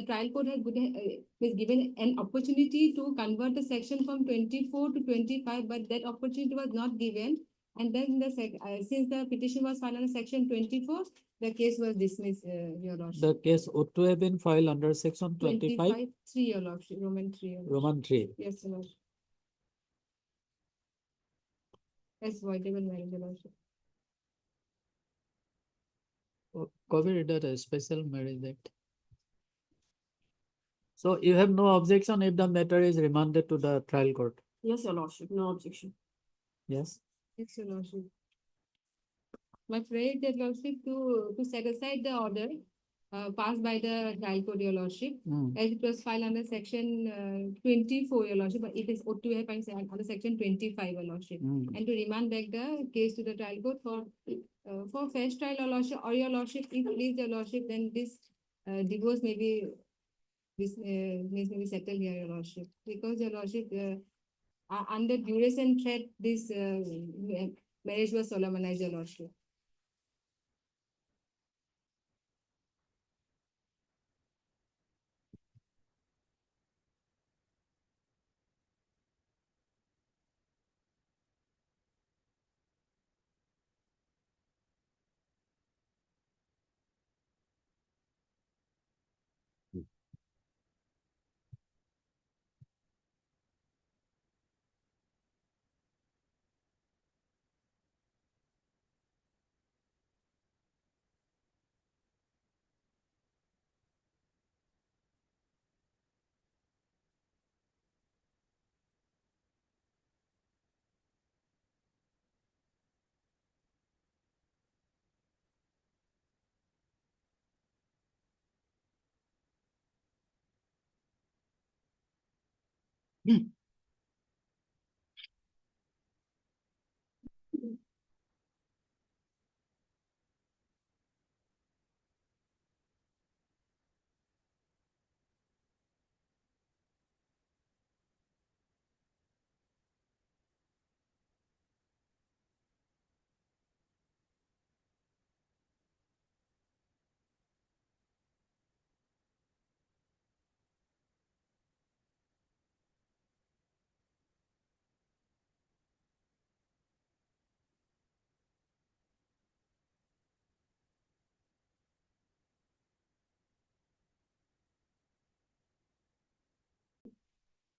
Speaker 7: trial court was given an opportunity to convert the section from 24 to 25, but that opportunity was not given. And then since the petition was filed under section 24, the case was dismissed, Your Lordship.
Speaker 1: The case ought to have been filed under section 25.
Speaker 7: 25(3), Your Lordship, Roman 3. Your Lordship.
Speaker 1: Roman 3.
Speaker 7: Yes, Your Lordship. As voidable marriage, Your Lordship.
Speaker 1: Copy a special marriage act. So you have no objection if the matter is remanded to the trial court?
Speaker 18: Yes, Your Lordship, no objection.
Speaker 1: Yes.
Speaker 7: Yes, Your Lordship. My prayer that Lordship to set aside the order passed by the trial court, Your Lordship, as it was filed under section 24, Your Lordship, but it is ought to have been under section 25, Your Lordship, and to remand back the case to the trial court for first trial, Your Lordship, or Your Lordship, if please, Your Lordship, then this divorce may be settled here, Your Lordship, because Your Lordship, under duress and threat, this marriage was solemnized, Your Lordship.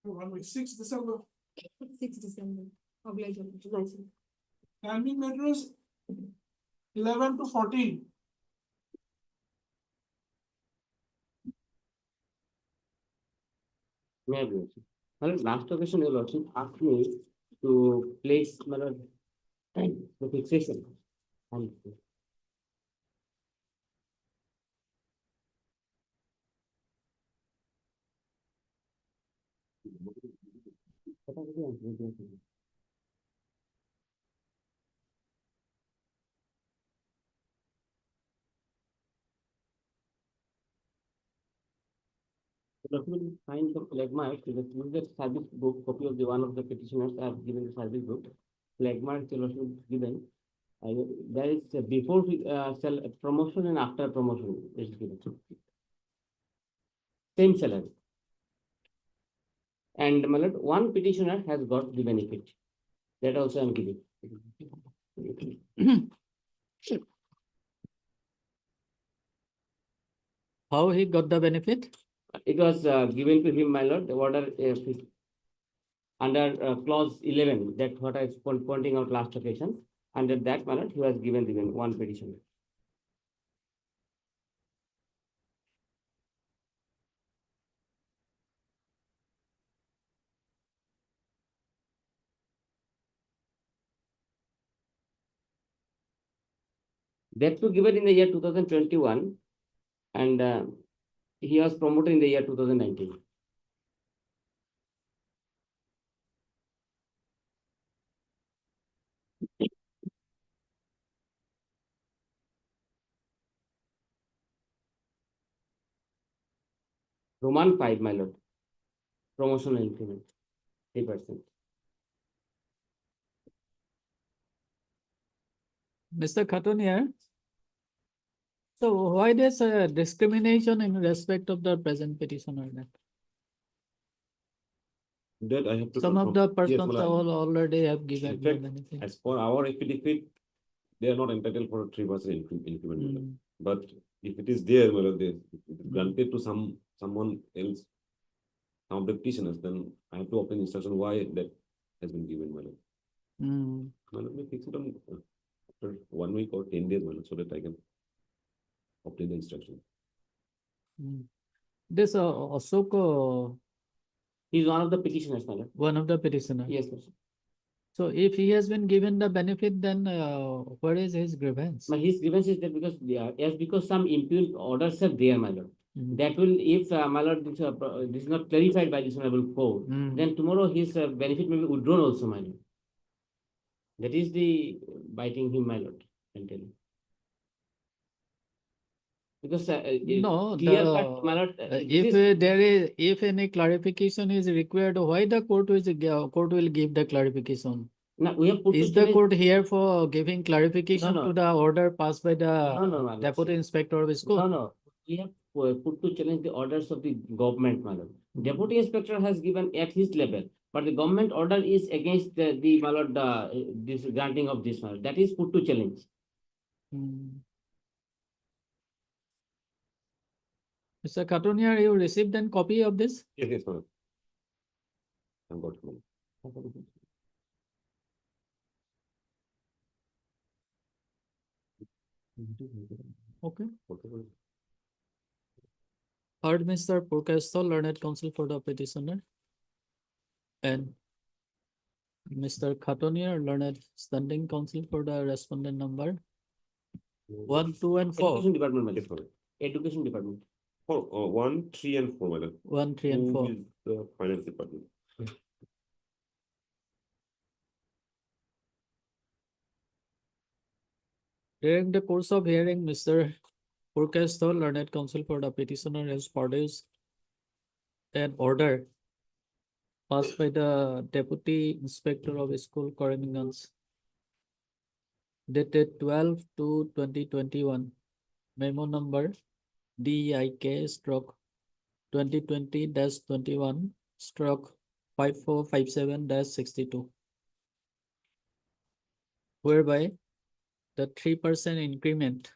Speaker 11: 1 week, 6 December.
Speaker 7: 6 December. Oblige.
Speaker 11: Timing matters 11 to 14.
Speaker 4: May I be also? Well, last occasion, your lordship asked me to place the fixation. And document find the flagmark, the service book, copy of the one of the petitioners are given the service book. Flagmark given. There is before promotion and after promotion is given. Same salary. And my lord, one petitioner has got the benefit. That also I am giving.
Speaker 1: How he got the benefit?
Speaker 4: It was given to him, my lord, the order under clause 11, that what I was pointing out last occasion. Under that, my lord, he was given one petition. That was given in the year 2021, and he was promoted in the year 2019. Roman 5, my lord. Promotional increment, 3%.
Speaker 1: Mr. Khatunier, so why there's a discrimination in respect of the present petitioner then?
Speaker 13: That I have to
Speaker 1: Some of
Speaker 13: confirm.
Speaker 1: the
Speaker 13: Yes,
Speaker 1: persons
Speaker 13: Malay.
Speaker 1: already have
Speaker 13: In
Speaker 1: given
Speaker 13: fact,
Speaker 1: benefit.
Speaker 13: as per our affidavit, they are not entitled for a 3% increment. Malay. But if it is there, Malay, it is granted to someone else, some of the petitioners, then I have to open instruction why that has been given, Malay. Malay, we fix it on after 1 week or 10 days, Malay, so that I can obtain the instruction.
Speaker 1: This Asok,
Speaker 4: he's one of the petitioners, my lord.
Speaker 1: One of the petitioners.
Speaker 4: Yes, sir.
Speaker 1: So if he has been given the benefit, then what is his grievance?
Speaker 4: His grievance is that because some impugned orders are there, my lord. That will, if my lord, this is not clarified by this honorable court, then tomorrow his benefit may be withdrawn also, my lord. That is the biting him, my lord, I'm telling. Because
Speaker 1: No,
Speaker 4: clear-cut, my lord,
Speaker 1: if any clarification is required, why the court will give the clarification?
Speaker 4: No, we have put
Speaker 1: Is the court here for giving clarification to the order passed by the deputy inspector of school?
Speaker 4: No, we have put to challenge the orders of the government, my lord. Deputy inspector has given at his level, but the government order is against the my lord, this granting of this, my lord. That is put to challenge.
Speaker 1: Mr. Khatunier, you received a copy of this?
Speaker 13: Yes, Malay. I've got it, Malay.
Speaker 1: Okay. Heard Mr. Purkesto, learned counsel for the petitioner, and Mr. Khatunier, learned standing counsel for the respondent number 1, 2, and 4.
Speaker 4: Education department, my lord. Education department.
Speaker 13: 1, 3, and 4, Malay.
Speaker 1: 1, 3, and 4.
Speaker 13: Who is the finance department?
Speaker 1: During the course of hearing, Mr. Purkesto, learned counsel for the petitioner, has produced an order passed by the Deputy Inspector of School Corrections dated 12/2/2021, memo number DIK/2020-21/5457-62, whereby the 3% increment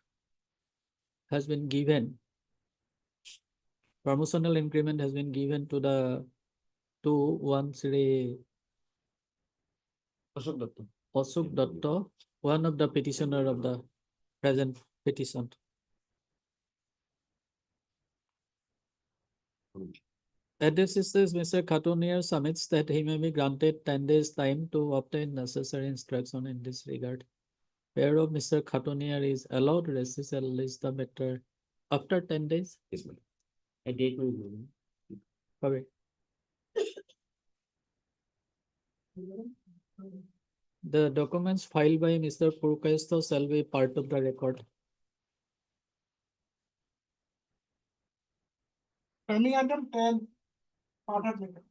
Speaker 1: has been given, promotional increment has been given to the to one Shri
Speaker 3: Ashok Datta.
Speaker 1: Ashok Datta, one of the petitioner of the present petition. This is Mr. Khatunier submits that he may be granted 10 days time to obtain necessary instruction in this regard. Whereof Mr. Khatunier is allowed recessal is the matter after 10 days.
Speaker 3: Yes, madam.
Speaker 4: A date will be.
Speaker 1: Correct. The documents filed by Mr. Purkaisto shall be part of the record.
Speaker 6: Pending item 10, part of letter.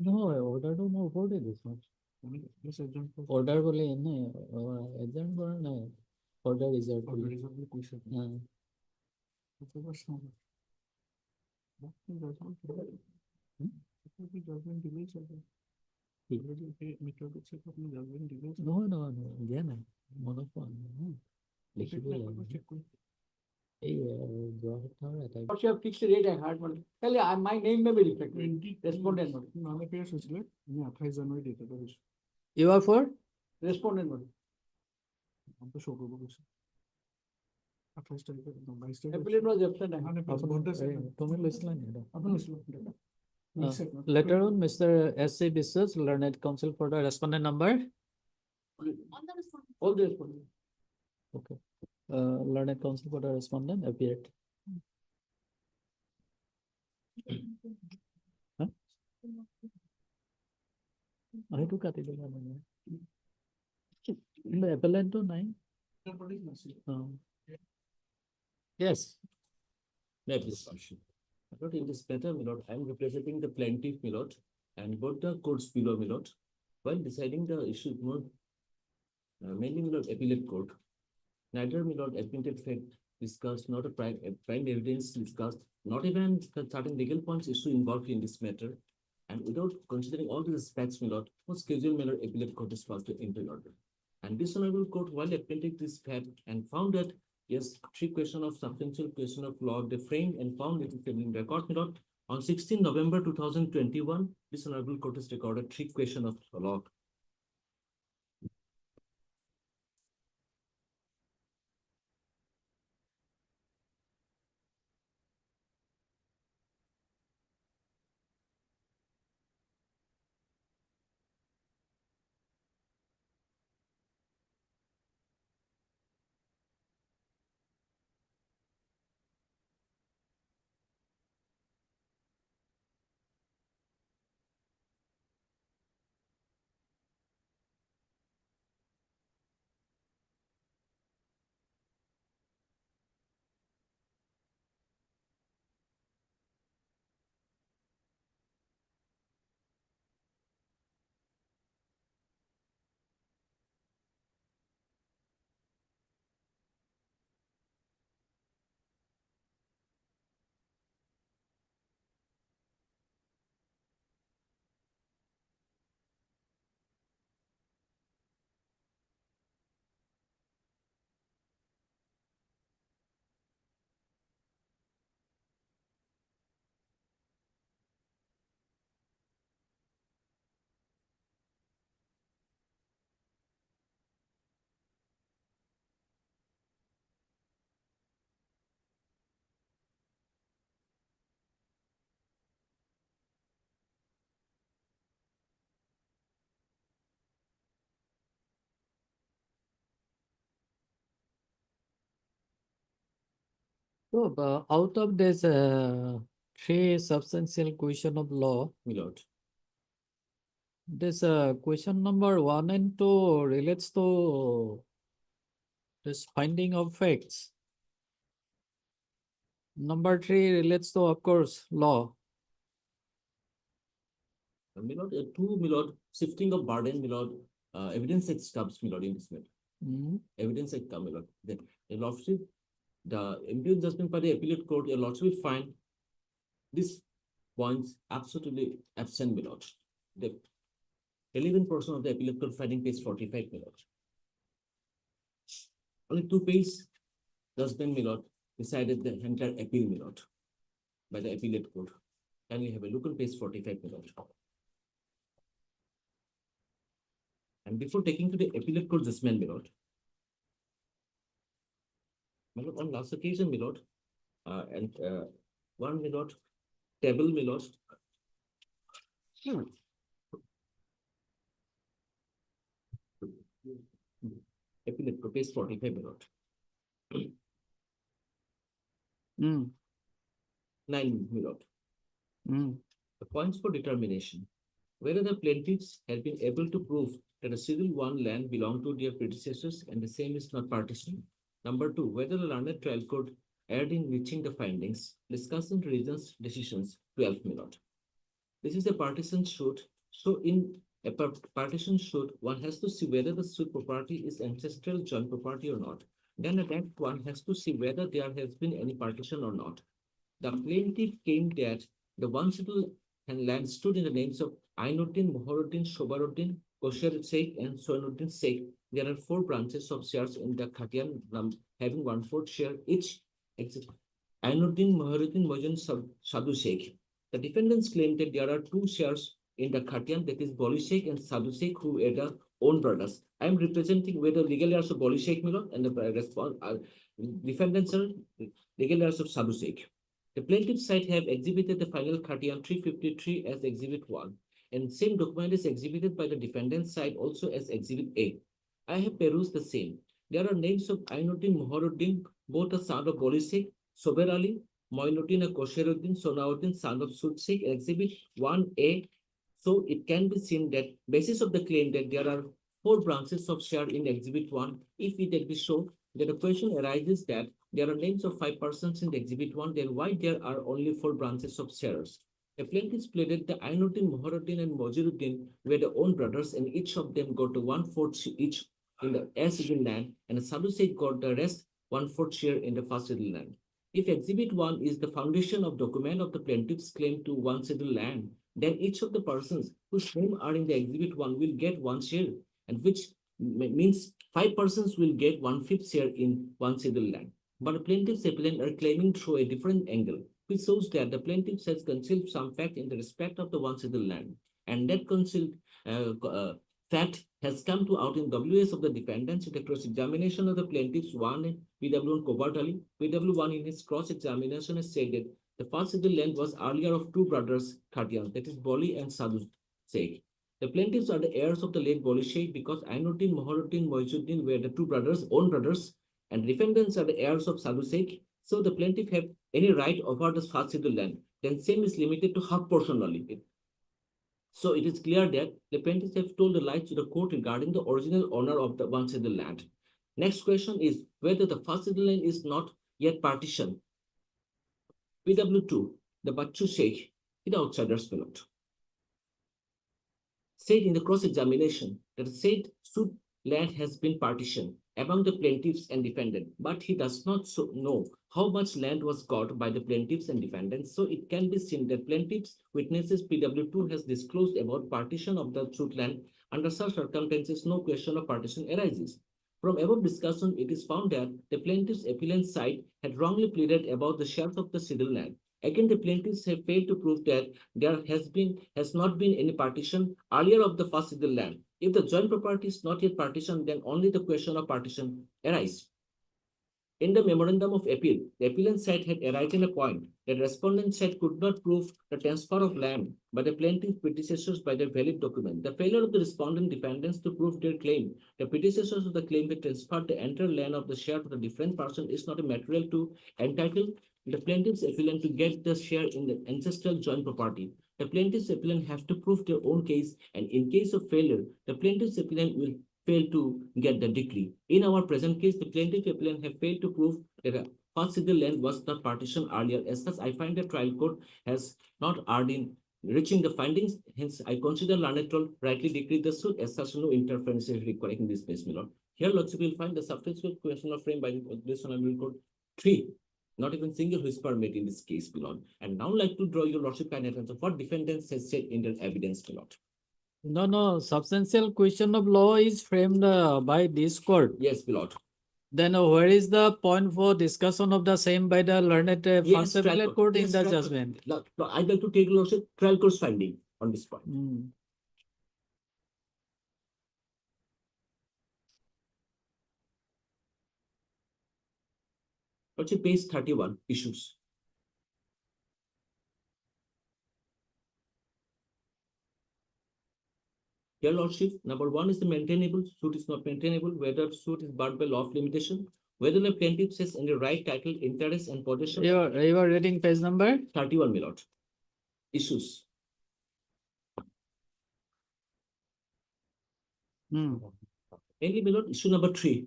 Speaker 1: No, order to move forward this much. Order bole na agent bole na order result. No, again, monophone.
Speaker 4: What's your fixed rate I heard one? Tell you, my name may be reflected. Respondent one.
Speaker 1: You are for?
Speaker 4: Respondent one. Appellant was absent.
Speaker 1: Later on, Mr. S.C. Biswas, Learned Counsel for the respondent number.
Speaker 4: All the respondent.
Speaker 1: Okay. Learned Counsel for the respondent appeared. Huh? I took a the appellant to 9. Yes.
Speaker 3: But in this matter, my lord, I am representing the plaintiff, my lord, and both the courts below, my lord, while deciding the issue, mainly, my lord, appellate court. Neither, my lord, admitted fact discussed, not a prime evidence discussed, not even certain legal points issue involved in this matter, and without considering all these aspects, my lord, was scheduled, my lord, appellate court is passed to enter order. And this honorable court, while appending this fact and found that yes, 3 question of substantial question of law, they framed and found it in record, my lord. On 16 November 2021, this honorable court has recorded 3 question of law.
Speaker 1: So, out of this 3 substantial question of law,
Speaker 3: My lord.
Speaker 1: this question number 1 and 2 relates to this finding of facts. Number 3 relates to, of course, law.
Speaker 3: My lord, 2, my lord, shifting of burden, my lord, evidence X comes, my lord, in this matter. Evidence X come, my lord. Then the lordship, the imperial judgment by the appellate court, your lordship will find this points absolutely absent, my lord. The 11% of the appellate court finding page 45, my lord. Only 2 pages judgment, my lord, decided the entire appeal, my lord, by the appellate court. Kindly have a look on page 45, my lord. And before taking to the appellate court judgment, my lord, on last occasion, my lord, one, my lord, table, my lord. Appellate court, page 45, my lord. 9, my lord. The points for determination. Whether the plaintiffs have been able to prove that a Schedule 1 land belonged to their predecessors and the same is not partitioned. Number 2, whether the learned trial court erred in reaching the findings. Discussing reasons, decisions, 12, my lord. This is a partition suit. So in a partition suit, one has to see whether the suit property is ancestral joint property or not. Then at that one has to see whether there has been any partition or not. The plaintiff claimed that the one schedule and land stood in the names of Ainuddin, Mohoruddin, Shobaruddin, Kosher Sheikh, and Soinuddin Sheikh. There are 4 branches of shares in the Khatian having 1/4 share each. Ainuddin, Mohoruddin, Mojan, Sadhu Sheikh. The defendants claim that there are 2 shares in the Khatian, that is Boli Sheikh and Sadhu Sheikh, who are the own brothers. I am representing with the legal heirs of Boli Sheikh, and the defendants are legal heirs of Sadhu Sheikh. The plaintiff side have exhibited the final Khatian 353 as Exhibit 1, and same document is exhibited by the defendant side also as Exhibit A. I have perused the same. There are names of Ainuddin, Mohoruddin, both a son of Boli Sheikh, Sober Ali, Moinuddin, and Kosheruddin, Sonauddin, son of Sud Sheikh, Exhibit 1A. So it can be seen that basis of the claim that there are 4 branches of share in Exhibit 1, if it be shown, then the question arises that there are names of 5 persons in the Exhibit 1, then why there are only 4 branches of shares? The plaintiffs pleaded the Ainuddin, Mohoruddin, and Mojiruddin were their own brothers, and each of them got 1/4 each in the as-schedule land, and the Sadhu Sheikh got the rest 1/4 share in the first-schedule land. If Exhibit 1 is the foundation of document of the plaintiff's claim to 1 schedule land, then each of the persons whose name are in the Exhibit 1 will get 1 share, and which means 5 persons will get 1/5 share in 1 schedule land. But the plaintiffs appellant are claiming through a different angle, which shows that the plaintiff has concealed some fact in the respect of the 1 schedule land, and that concealed fact has come to out in WS of the defendants in the cross-examination of the plaintiffs 1 and PW1 covertly. PW1 in his cross-examination has said that the first schedule land was earlier of 2 brothers Khatians, that is Boli and Sadhu Sheikh. The plaintiffs are the heirs of the late Boli Sheikh because Ainuddin, Mohoruddin, Moizuddin were the 2 brothers, own brothers, and defendants are the heirs of Sadhu Sheikh. So the plaintiff have any right over the first schedule land, then same is limited to half portion only. So it is clear that the plaintiffs have told the lies to the court regarding the original owner of the 1 schedule land. Next question is whether the first schedule land is not yet partitioned. PW2, the Bachu Sheikh, the outsiders ballot, said in the cross-examination that the said suit land has been partitioned among the plaintiffs and defendant, but he does not know how much land was got by the plaintiffs and defendants. So it can be seen that plaintiffs witnesses PW2 has disclosed about partition of the suit land. Under such circumstances, no question of partition arises. From above discussion, it is found that the plaintiff's appellant side had wrongly pleaded about the shares of the schedule land. Again, the plaintiffs have failed to prove that there has not been any partition earlier of the first schedule land. If the joint property is not yet partitioned, then only the question of partition arises. In the memorandum of appeal, the appellant side had arisen a point that respondent side could not prove the transfer of land by the plaintiff's predecessors by their valid document. The failure of the respondent defendants to prove their claim, the predecessors of the claim had transferred the entire land of the share to the different person is not a material to entitle the plaintiff's appellant to get the share in the ancestral joint property. The plaintiff's appellant have to prove their own case, and in case of failure, the plaintiff's appellant will fail to get the decree. In our present case, the plaintiff appellant have failed to prove that the first schedule land was not partitioned earlier. As such, I find the trial court has not erred in
Speaker 19: reaching the findings. Hence, I consider learned rightly decreed the suit as such no interference is required in this case, my lord. Here, Lordship will find the substantial question of frame by this one I will code 3. Not even single whisper made in this case, my lord. And now like to draw your lordship kind attention what defendants has said in their evidence, my lord.
Speaker 1: No, substantial question of law is framed by this court.
Speaker 19: Yes, my lord.
Speaker 1: Then where is the point for discussion of the same by the learned first appellate court in the judgment?
Speaker 19: I'd like to take lordship trial court's finding on this point. Lordship, page 31, issues. Your lordship, number 1 is the maintainable, suit is not maintainable, whether suit is barred by law of limitation, whether the plaintiff says in the right title, interest and possession.
Speaker 1: You are reading page number?
Speaker 19: 31, my lord. Issues. Mainly, my lord, issue number 3.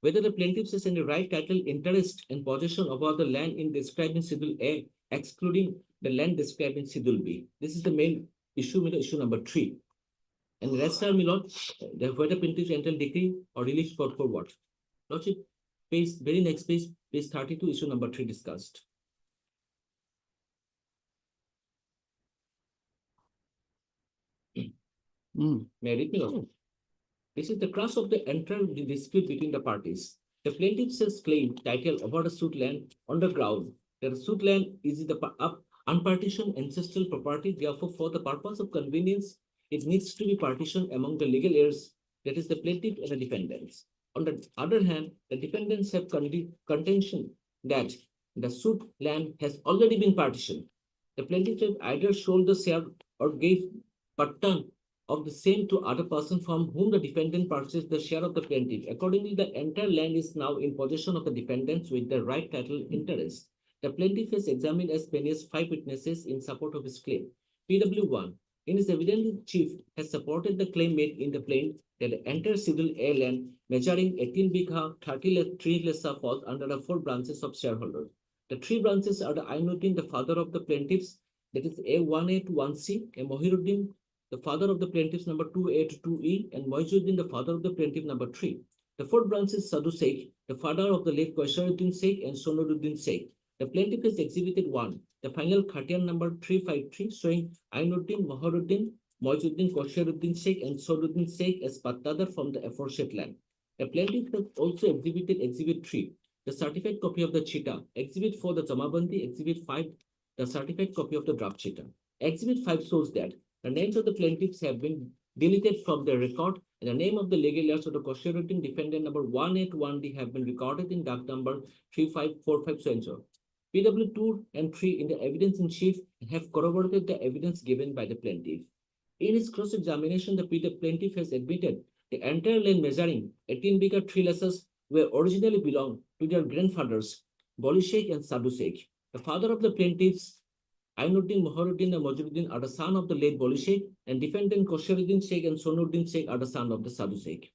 Speaker 19: Whether the plaintiff says in the right title, interest and possession over the land in described in Schedule A, excluding the land described in Schedule B. This is the main issue, my lord, issue number 3. And the rest are, my lord, whether plaintiff enter decree or relief court for what? Lordship, page, very next page, page 32, issue number 3 discussed. May I read, my lord? This is the crux of the entire dispute between the parties. The plaintiff says claim title over the suit land on the ground that the suit land is the unpartitioned ancestral property. Therefore, for the purpose of convenience, it needs to be partitioned among the legal heirs, that is the plaintiff and the defendants. On the other hand, the defendants have contention that the suit land has already been partitioned. The plaintiff have either sold the share or gave pattern of the same to other person from whom the defendant purchased the share of the plaintiff. Accordingly, the entire land is now in possession of the defendants with the right title interest. The plaintiff has examined as many as 5 witnesses in support of his claim. PW1, in his evidence in chief, has supported the claim made in the plaint that the entire Schedule A land measuring 18 bigha 33 lessa falls under the 4 branches of shareholders. The 3 branches are the Ainuddin, the father of the plaintiffs, that is A1A to 1C, and Mohiruddin, the father of the plaintiffs number 2A to 2E, and Moizuddin, the father of the plaintiff number 3. The 4th branch is Sadhu Sheikh, the father of the late Qaisharuddin Sheikh and Sonuruddin Sheikh. The plaintiff has exhibited 1, the final Khatian number 353, showing Ainuddin, Mohiruddin, Moizuddin, Qaisharuddin Sheikh, and Sonuruddin Sheikh as Pattadar from the aforesaid land. The plaintiff has also exhibited Exhibit 3, the certified copy of the Chita, Exhibit 4, the Jamabandi, Exhibit 5, the certified copy of the draft Chita. Exhibit 5 shows that the names of the plaintiffs have been deleted from the record, and the name of the legal heirs of the Qaisharuddin defendant number 181D have been recorded in doc number 3545 so and so. PW2 and 3 in the evidence in chief have corroborated the evidence given by the plaintiff. In his cross-examination, the plaintiff has admitted the entire land measuring 18 bigha 3 lessas were originally belonged to their grandfathers, Boli Sheikh and Sadhu Sheikh. The father of the plaintiffs, Ainuddin, Mohiruddin, and Moizuddin are the son of the late Boli Sheikh, and defendant Qaisharuddin Sheikh and Sonuruddin Sheikh are the son of the Sadhu Sheikh.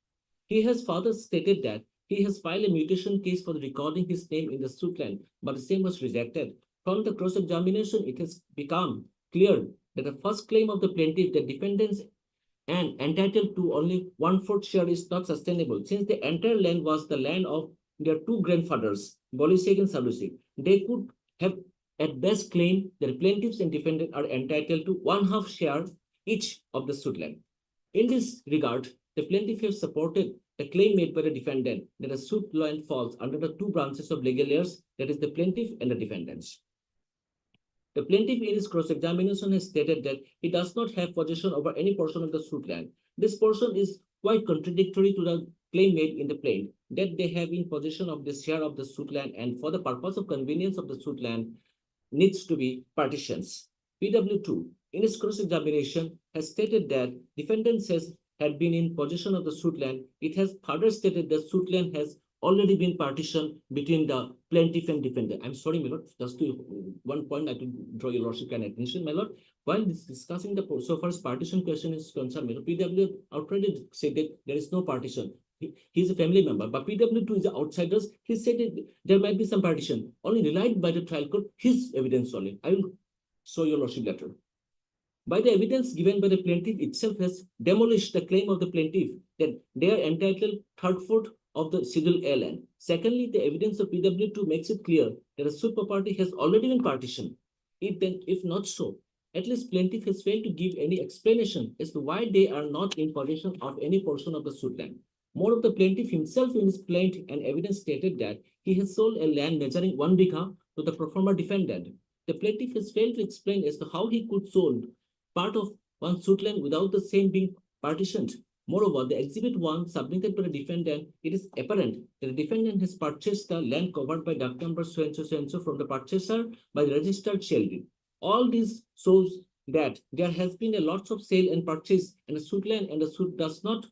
Speaker 19: He has further stated that he has filed a mutation case for recording his name in the suit land, but the same was rejected. From the cross-examination, it has become clear that the first claim of the plaintiff, the defendants and entitled to only 1/4 share, is not sustainable, since the entire land was the land of their 2 grandfathers, Boli Sheikh and Sadhu Sheikh. They could have at best claim that plaintiffs and defendants are entitled to 1/2 share each of the suit land. In this regard, the plaintiff has supported the claim made by the defendant that the suit land falls under the 2 branches of legal heirs, that is the plaintiff and the defendants. The plaintiff in his cross-examination has stated that he does not have possession over any portion of the suit land. This portion is quite contradictory to the claim made in the plaint that they have in possession of the share of the suit land, and for the purpose of convenience of the suit land needs to be partitions. PW2 in his cross-examination has stated that defendant says had been in possession of the suit land. It has further stated that suit land has already been partitioned between the plaintiff and defendant. I'm sorry, my lord, just to one point I have to draw your lordship and attention, my lord. While discussing the so far as partition question is concerned, my lord, PW outright said that there is no partition. He's a family member, but PW2 is the outsiders. He said that there might be some partition, only relied by the trial court, his evidence only. I will show your lordship letter. by the evidence given by the plaintiff itself has demolished the claim of the plaintiff that they are entitled third-fourth of the Schedule A land. Secondly, the evidence of PW2 makes it clear that the suit property has already been partitioned. If not so, at least plaintiff has failed to give any explanation as to why they are not in possession of any portion of the suit land. More of the plaintiff himself in his plaint and evidence stated that he has sold a land measuring 1 bigha to the pro forma defendant. The plaintiff has failed to explain as to how he could sold part of one suit land without the same being partitioned. Moreover, the Exhibit 1 submitted by the defendant, it is apparent that the defendant has purchased the land covered by duct number so-and-so from the purchaser by the registered shell deed. All this shows that there has been a lots of sale and purchase and a suit land, and the suit does not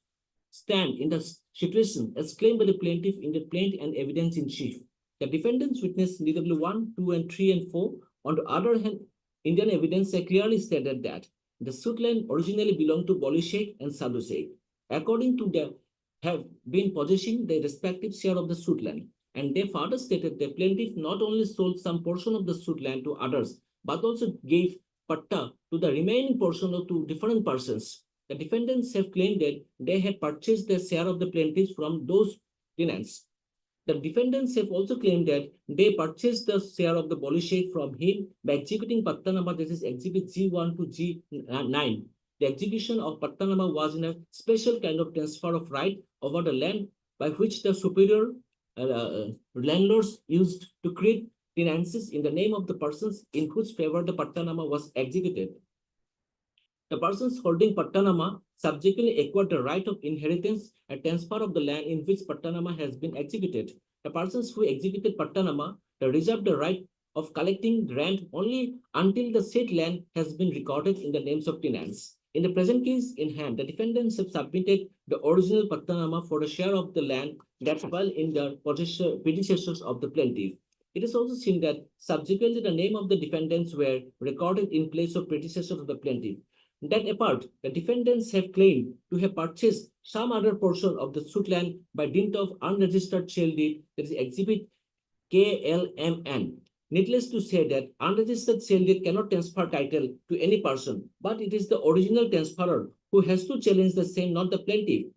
Speaker 19: stand in the situation as claimed by the plaintiff in the plaint and evidence in chief. The defendant's witness DW1, 2, and 3, and 4. On the other hand, Indian evidence clearly stated that the suit land originally belonged to Boli Sheikh and Sadhu Sheikh. According to them, have been possessing the respective share of the suit land. And they further stated the plaintiff not only sold some portion of the suit land to others, but also gave patta to the remaining portion to different persons. The defendants have claimed that they had purchased their share of the plaintiffs from those tenants. The defendants have also claimed that they purchased the share of the Boli Sheikh from him by executing patta number, this is Exhibit G1 to G9. The execution of patta number was in a special kind of transfer of right over the land by which the superior landlords used to create tenancies in the name of the persons in whose favor the patta number was executed. The persons holding pattanama subsequently acquired the right of inheritance and transfer of the land in which pattanama has been executed. The persons who executed pattanama reserved the right of collecting rent only until the said land has been recorded in the names of tenants. In the present case in hand, the defendants have submitted the original pattanama for a share of the land that fell in the predecessors of the plaintiff. It is also seen that subsequently the name of the defendants were recorded in place of predecessors of the plaintiff. That apart, the defendants have claimed to have purchased some other portion of the suit land by dint of unregistered shell deed, that is Exhibit KLMN. Needless to say that unregistered shell deed cannot transfer title to any person, but it is the original transferor who has to challenge the same, not the plaintiff.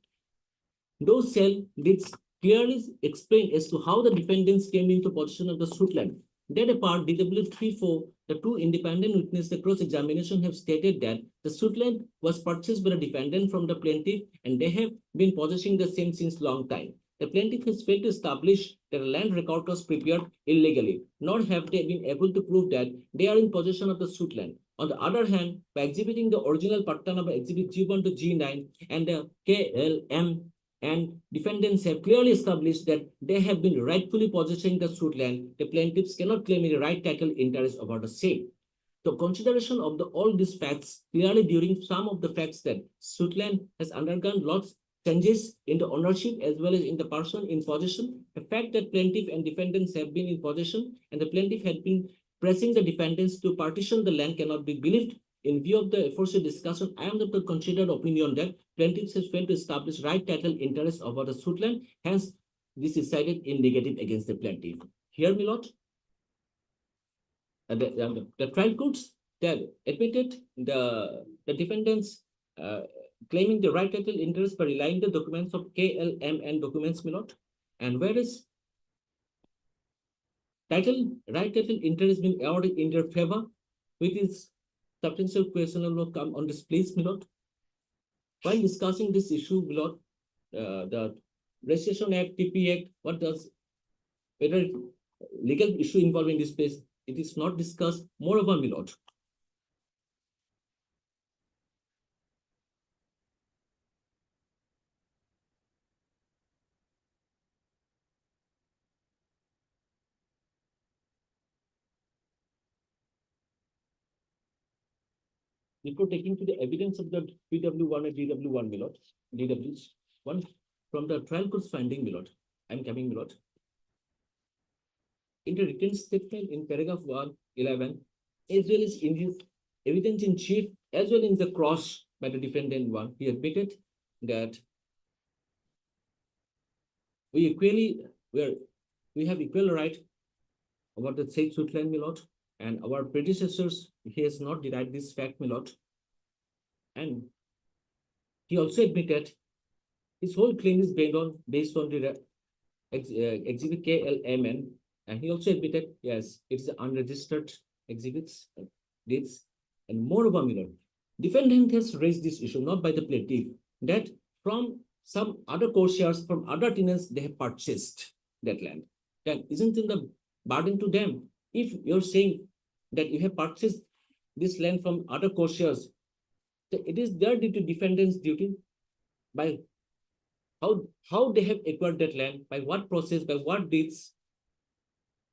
Speaker 19: Those shell deeds clearly explain as to how the defendants came into possession of the suit land. That apart, DW34, the two independent witnesses, the cross-examination have stated that the suit land was purchased by the defendant from the plaintiff and they have been possessing the same since long time. The plaintiff has failed to establish that a land record was prepared illegally, nor have they been able to prove that they are in possession of the suit land. On the other hand, by exhibiting the original patta number Exhibit G1 to G9 and the KLM, and defendants have clearly established that they have been rightfully possessing the suit land, the plaintiffs cannot claim any right title interest over the same. The consideration of all these facts clearly during some of the facts that suit land has undergone lots changes in the ownership as well as in the person in possession. The fact that plaintiff and defendants have been in possession and the plaintiff had been pressing the defendants to partition the land cannot be believed. In view of the aforesaid discussion, I am of the considered opinion that plaintiffs has failed to establish right title interest over the suit land. Hence, this is cited in negative against the plaintiff. Here, my lord, the trial courts that admitted the defendants claiming the right title interest by relying the documents of KLM and documents, my lord. And whereas right title interest being awarded in their favor, which is substantial question of law come on this place, my lord. While discussing this issue, my lord, the Registration Act, TP Act, what does, whether legal issue involving this place, it is not discussed. Moreover, my lord, before taking to the evidence of the PW1 and DW1, my lord, DW1, from the trial court's finding, my lord, I am coming, my lord. In the written statement in paragraph 111, as well as in his evidence in chief, as well in the cross by the defendant one, he admitted that we have equal right over the said suit land, my lord, and our predecessors, he has not denied this fact, my lord. And he also admitted his whole claim is based on the exhibit KLMN, and he also admitted, yes, it's unregistered exhibits, dates, and moreover, Miller, defendant has raised this issue not by the plaintiff, that from some other courtiers, from other tenants, they have purchased that land. Then isn't it the burden to them? If you're saying that you have purchased this land from other courtiers, it is their duty, defendant's duty, by how they have acquired that land, by what process, by what deeds,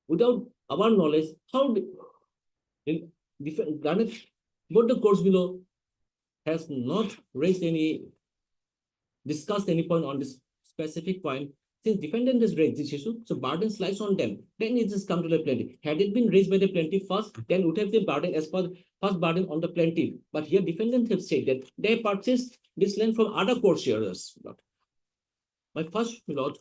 Speaker 19: without our knowledge, how both the courts below has not discussed any point on this specific point. Since defendant has raised this issue, so burden lies on them. Then it just come to the plaintiff. Had it been raised by the plaintiff first, then would have been burden as per first burden on the plaintiff. But here defendant have said that they purchased this land from other courtiers. My first, my lord,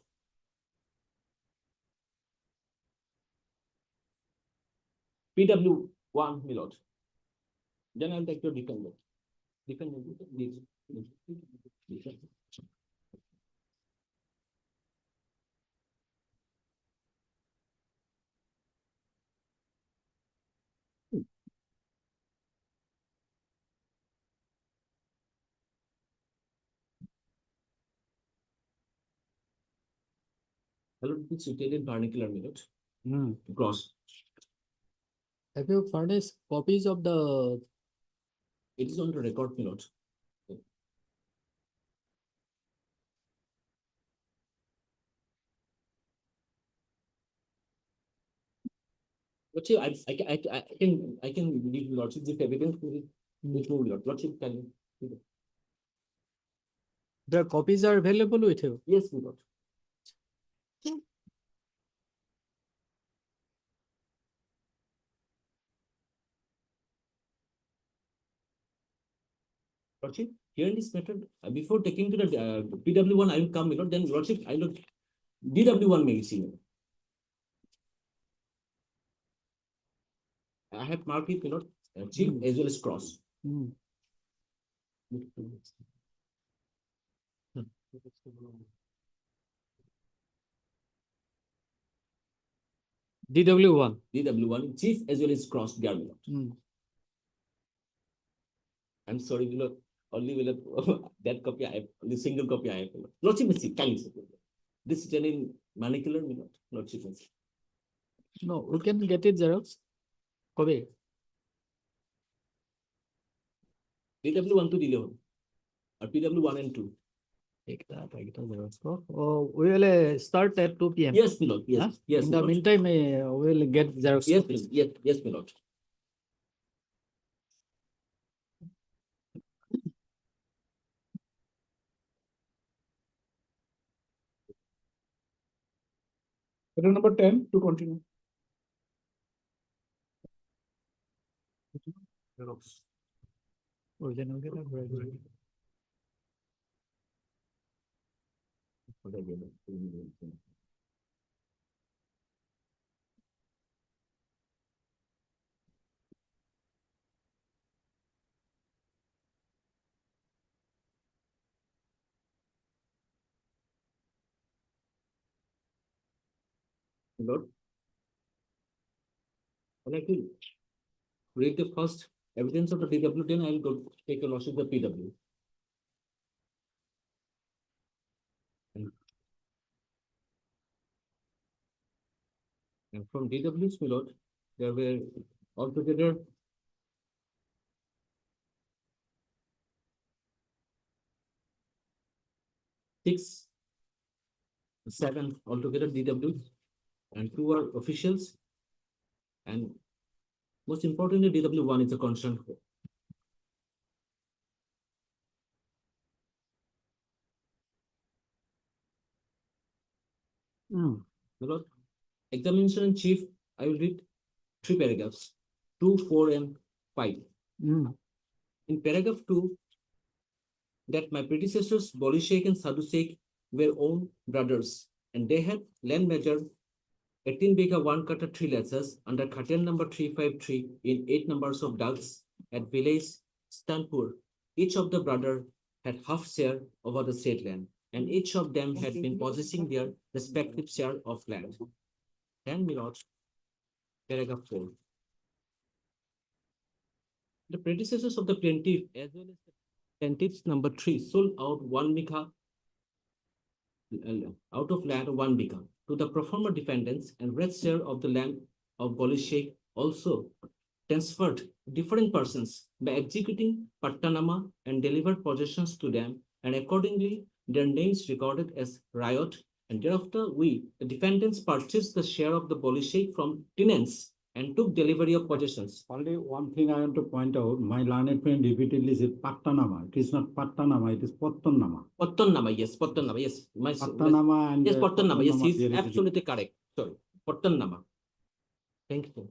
Speaker 19: PW1, my lord. Then I'll take your defendant. Hello, it's stated vernacular, my lord. Cross.
Speaker 1: Have you furnished copies of the?
Speaker 19: It is on the record, my lord. But see, I can give lordship this evidence with no lordship can.
Speaker 1: The copies are available with you?
Speaker 19: Yes, my lord. Lordship, here in this matter, before taking to the PW1, I will come, my lord. Then lordship, I will DW1 may be seen. I have marked it, my lord, chief as well as cross.
Speaker 1: DW1.
Speaker 19: DW1, chief as well as cross, dear my lord. I'm sorry, my lord. Only will that copy I have, the single copy I have. Lordship, can you this is in vernacular, my lord. Lordship.
Speaker 1: No, we can get it Xerox. Copy.
Speaker 19: DW1 to DW1 or PW1 and 2.
Speaker 1: Take that, I get a Xerox. Oh, we will start at 2 p.m.
Speaker 19: Yes, my lord. Yes,
Speaker 1: Huh?
Speaker 19: yes.
Speaker 1: In the meantime, we will get Xerox.
Speaker 19: Yes,
Speaker 1: copies.
Speaker 19: yes, yes, my lord.
Speaker 20: Letter number 10 to continue.
Speaker 1: Xerox. Original get a graduate.
Speaker 19: My lord. When I will read the first evidence of the DW, then I will go take a lordship of the PW. And from DW's, my lord, there were altogether 7 altogether DWs, and 2 are officials, and most importantly, DW1 is a concerned. My lord, examination in chief, I will read 3 paragraphs, 2, 4, and 5. In paragraph 2, that my predecessors Boli Sheikh and Sadhu Sheikh were own brothers, and they had land measured 18 bigha 1 cutter 3 lasses under Khatian number 353 in 8 numbers of ducks at village Stanpur Each of the brother had half share over the said land, and each of them had been possessing their respective share of land. Then, my lord, paragraph 4. The predecessors of the plaintiff, as well as the plaintiff's number 3, sold out 1 bikha out of land 1 bikha to the pro forma defendants, and rest share of the land of Boli Sheikh also transferred different persons by executing pattanama and delivered possessions to them, and accordingly their names recorded as riot. And thereafter we, the defendants, purchased the share of the Boli Sheikh from tenants and took delivery of possessions.
Speaker 10: Only one thing I want to point out, my learned friend repeatedly said Pattanama. It is not Pattanama, it is Pottannama.
Speaker 19: Pottannama, yes, Pottannama, yes.
Speaker 10: Pattanama and
Speaker 19: yes, Pottannama, yes,
Speaker 10: Pottannama,
Speaker 19: he's
Speaker 10: there is a
Speaker 19: absolutely correct. Sorry, Pottannama. Thank you.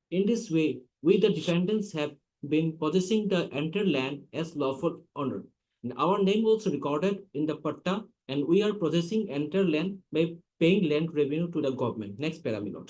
Speaker 19: In this way, we the defendants have been possessing the entire land as lawful owner. And our name also recorded in the patta, and we are possessing entire land by paying land revenue to the government. Next paragraph.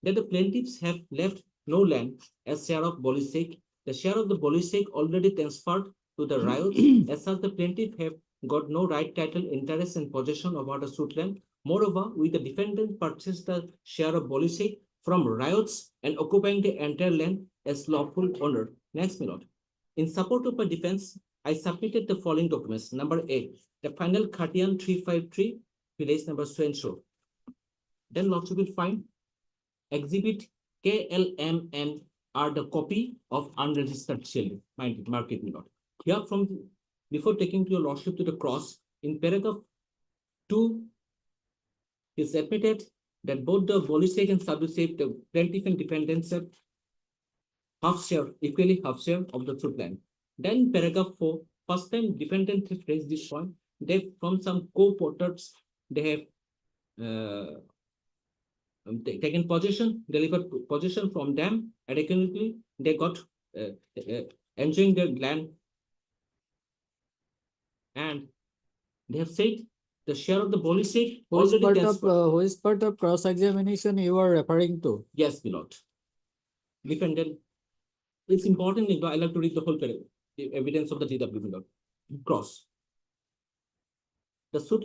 Speaker 19: That the plaintiffs have left no land as share of Boli Sheikh. The share of the Boli Sheikh already transferred to the riots. As such, the plaintiff have got no right, title, interest, and possession over the suit land. Moreover, we the defendant purchased the share of Boli Sheikh from riots and occupying the entire land as lawful owner. Next, my lord. In support of my defense, I submitted the following documents. Number 8, the final Khatian 353, village number so and so. Then lordship will find exhibit KLMN are the copy of unregistered shell. Mind it, mark it, my lord. Here from, before taking to your lordship to the cross, in paragraph 2, is admitted that both the Boli Sheikh and substitute, the plaintiff and defendants have half share, equally half share of the suit land. Then paragraph 4, first time defendant have raised this point. They from some co-porters, they have taken possession, delivered possession from them, and economically they got enjoying their land, and they have said the share of the Boli Sheikh
Speaker 1: Who is part of cross-examination you are referring to?
Speaker 19: Yes, my lord. Defendant, it's important. I like to read the whole paragraph. The evidence of the TW, my lord. Cross. The suit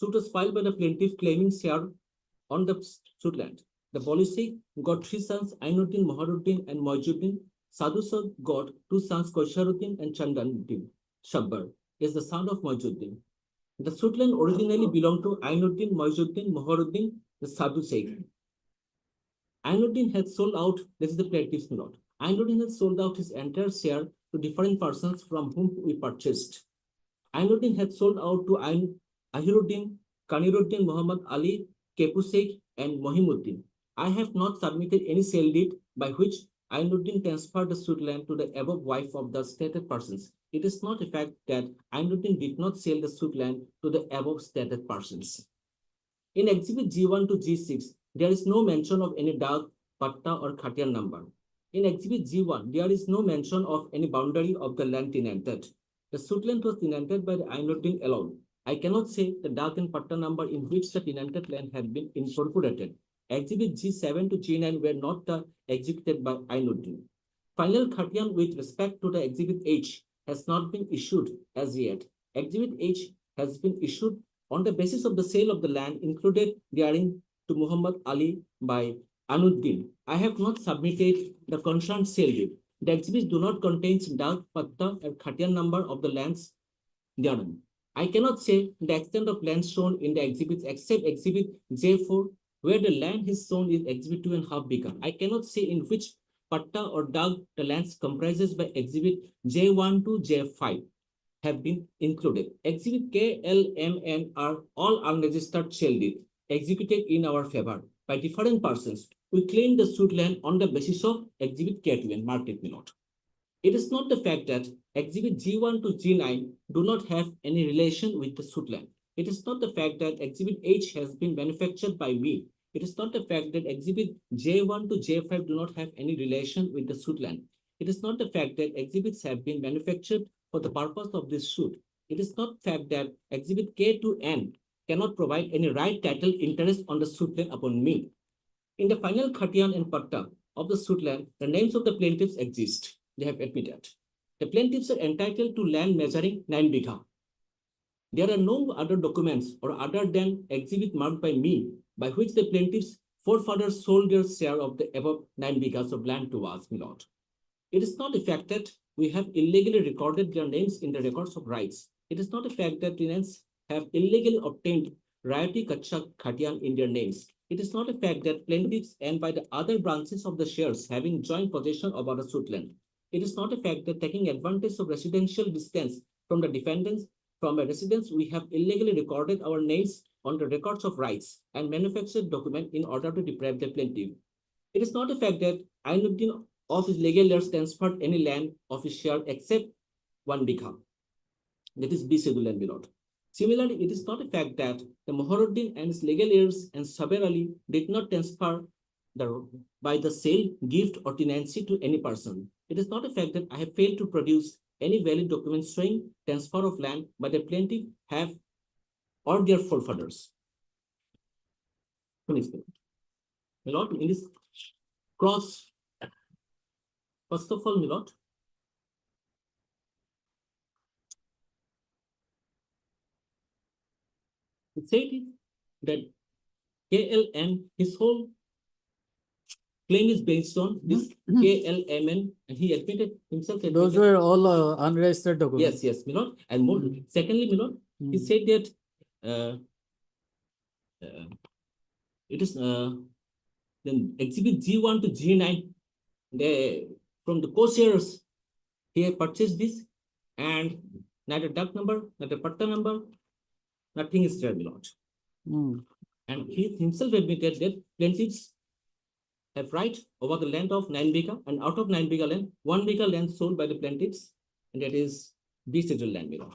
Speaker 19: was filed by the plaintiff claiming share on the suit land. The Boli Sheikh got 3 sons, Ainuddin, Moharuddin, and Moizuddin. Sadhu got 2 sons, Koisharuddin and Chandanuddin. Shabbar is the son of Moizuddin. The suit land originally belonged to Ainuddin, Moizuddin, Moharuddin, the Sadhu Sheikh. Ainuddin had sold out, this is the plaintiff's note. Ainuddin had sold out his entire share to different persons from whom we purchased. Ainuddin had sold out to Ahiruddin, Kaniruddin, Muhammad Ali, Kepu Sheikh, and Mohimuddin. I have not submitted any sale deed by which Ainuddin transferred the suit land to the above wife of the stated persons. It is not a fact that Ainuddin did not sell the suit land to the above stated persons. In exhibit G1 to G6, there is no mention of any dag, patta, or khatian number. In exhibit G1, there is no mention of any boundary of the land tenanted. The suit land was tenanted by the Ainuddin alone. I cannot say the dag and patta number in which the tenanted land have been incorporated. Exhibit G7 to G9 were not executed by Ainuddin. Final khatian with respect to the exhibit H has not been issued as yet. Exhibit H has been issued on the basis of the sale of the land included therein to Muhammad Ali by Ainuddin. I have not submitted the concerned sale deed. The exhibits do not contain dag, patta, and khatian number of the lands therein. I cannot say the extent of land shown in the exhibits except exhibit J4, where the land is shown is exhibit 2.5 bikha. I cannot say in which patta or dag the lands comprises by exhibit J1 to J5 have been included. Exhibit K, L, M, N are all unregistered shell deed executed in our favor by different persons. We claim the suit land on the basis of exhibit K2 and mark it note. It is not the fact that exhibit G1 to G9 do not have any relation with the suit land. It is not the fact that exhibit H has been manufactured by me. It is not the fact that exhibit J1 to J5 do not have any relation with the suit land. It is not the fact that exhibits have been manufactured for the purpose of this suit. It is not the fact that exhibit K to N cannot provide any right, title, interest on the suit land upon me. In the final khatian and patta of the suit land, the names of the plaintiffs exist. They have admitted. The plaintiffs are entitled to land measuring 9 bigha. There are no other documents or other than exhibit marked by me by which the plaintiffs' forefathers sold their share of the above 9 bighas of land to us, my lord. It is not a fact that we have illegally recorded their names in the records of rights. It is not a fact that tenants have illegally obtained Rayati Kacha Khatian in their names. It is not a fact that plaintiffs and by the other branches of the shares having joint possession of other suit land. It is not a fact that taking advantage of residential distance from the defendants from a residence, we have illegally recorded our names on the records of rights and manufactured document in order to deprive the plaintiff. It is not a fact that Ainuddin of his legal heirs transferred any land of his share except 1 bigha. That is B schedule land, my lord. Similarly, it is not a fact that the Moharuddin and his legal heirs and Saber Ali did not transfer by the sale, gift, or tenancy to any person. It is not a fact that I have failed to produce any valid documents showing transfer of land by the plaintiff have or their forefathers. My lord, in this cross, first of all, my lord, it said that KLM, his whole claim is based on this KLMN, and he admitted himself.
Speaker 1: Those were all unregistered documents.
Speaker 19: Yes, my lord. And more, secondly, my lord, he said that it is then exhibit G1 to G9, from the co-sharers, he had purchased this, and neither duck number, neither patta number, nothing is there, my lord. And he himself admitted that plaintiffs have right over the land of 9 bigha, and out of 9 bigha land, 1 bigha land sold by the plaintiffs, and that is B schedule land, my lord.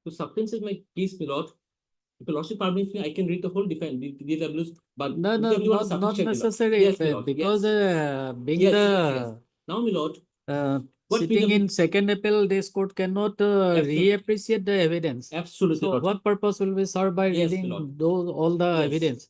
Speaker 19: To substantiate my case, my lord, if the lordship permits me, I can read the whole DWs, but
Speaker 1: No, not necessary,
Speaker 19: yes, my lord.
Speaker 1: because being
Speaker 19: Yes. Now, my lord,
Speaker 1: sitting in second appeal, this court cannot reappreciate the evidence.
Speaker 19: Absolutely.
Speaker 1: So what purpose will be served by reading all the evidence?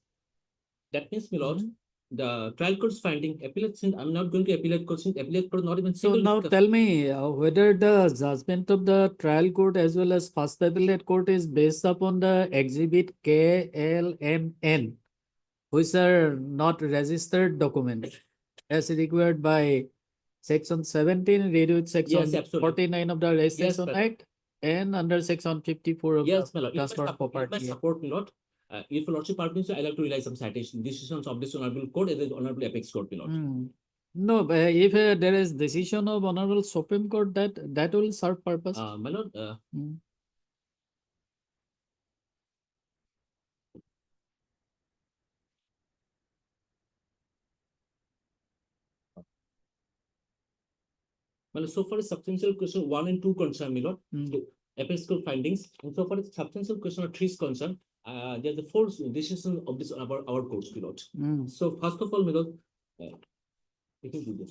Speaker 19: That means, my lord, the trial court's finding, appellate, I'm not going to appellate question, appellate court not even
Speaker 1: So now tell me whether the judgment of the trial court as well as first appellate court is based upon the exhibit KLMN, which are not registered documents as required by Section 17 read with Section 49 of the Registration Act and under Section 54 of the Transfer of Property.
Speaker 19: Support, my lord. If lordship permits, I like to rely some citation decisions of this honorable court and the honorable apex court, my lord.
Speaker 1: No, but if there is decision of honorable Supreme Court, that will serve purpose.
Speaker 19: My lord. Well, so far as substantial question 1 and 2 concern, my lord, the apex court findings, and so far as substantial question 3 is concerned, there are the 4 decisions of this our courts, my lord. So first of all, my lord, we take the video.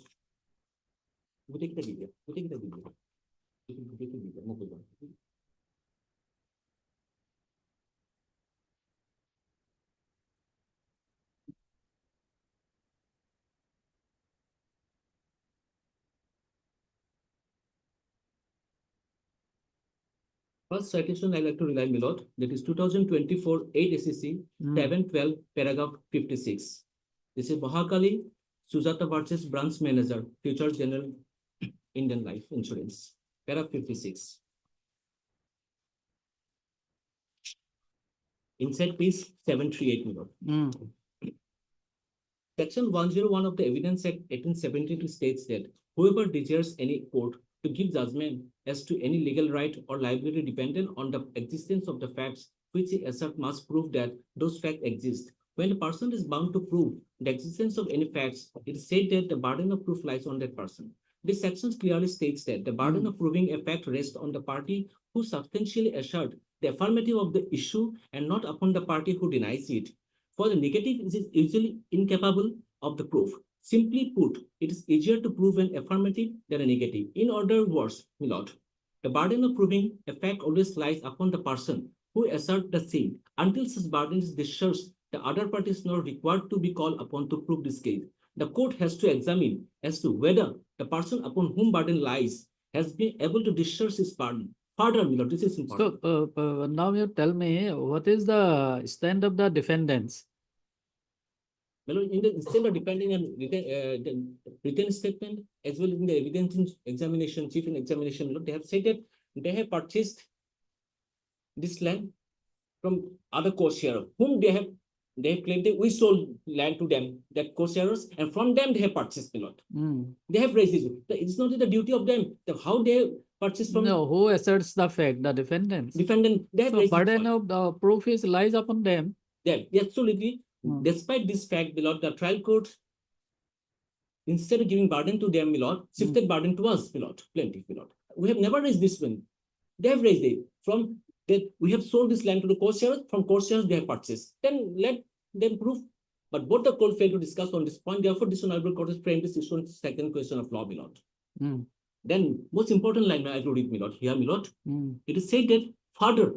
Speaker 19: First citation I like to rely, my lord, that is 2024 8 SEC 712 paragraph 56. This is Mahakali Sujata versus branch manager, Future General Indian Life Insurance, paragraph 56. Inside piece 738, my lord. Section 101 of the Evidence Act 1872 states that whoever desires any court to give judgment as to any legal right or liability dependent on the existence of the facts which he asserts must prove that those facts exist. When a person is bound to prove the existence of any facts, it is said that the burden of proof lies on that person. This section clearly states that the burden of proving a fact rests on the party who substantially assert the affirmative of the issue and not upon the party who denies it. For the negative, it is usually incapable of the proof. Simply put, it is easier to prove an affirmative than a negative. In other words, my lord, the burden of proving a fact always lies upon the person who asserts the same until such burden is discharged the other party is not required to be called upon to prove this case. The court has to examine as to whether the person upon whom burden lies has been able to discharge his burden. Further, my lord, this is important.
Speaker 1: So now you tell me what is the stand of the defendants?
Speaker 19: My lord, in the instead of depending on written statement as well as in the evidence examination, chief in examination, my lord, they have said that they have purchased this land from other co-sharers whom they have claimed that we sold land to them, that co-sharers, and from them they have purchased, my lord. They have raised this. It's not the duty of them. How they purchase from
Speaker 1: No, who asserts the fact? The defendants.
Speaker 19: defendant. They have
Speaker 1: So
Speaker 19: raised this
Speaker 1: burden
Speaker 19: point.
Speaker 1: of the proof is lies upon them.
Speaker 19: Yeah, absolutely. Despite this fact, my lord, the trial court, instead of giving burden to them, my lord, shifted burden to us, my lord, plaintiff, my lord. We have never raised this one. They have raised it. From that we have sold this land to the co-sharers, from co-sharers they have purchased. Then let them prove. But both the court failed to discuss on this point. Therefore, this honorable court has framed this issue on the second question of law, my lord. Then, most important line I will read, my lord. Here, my lord. It is said that further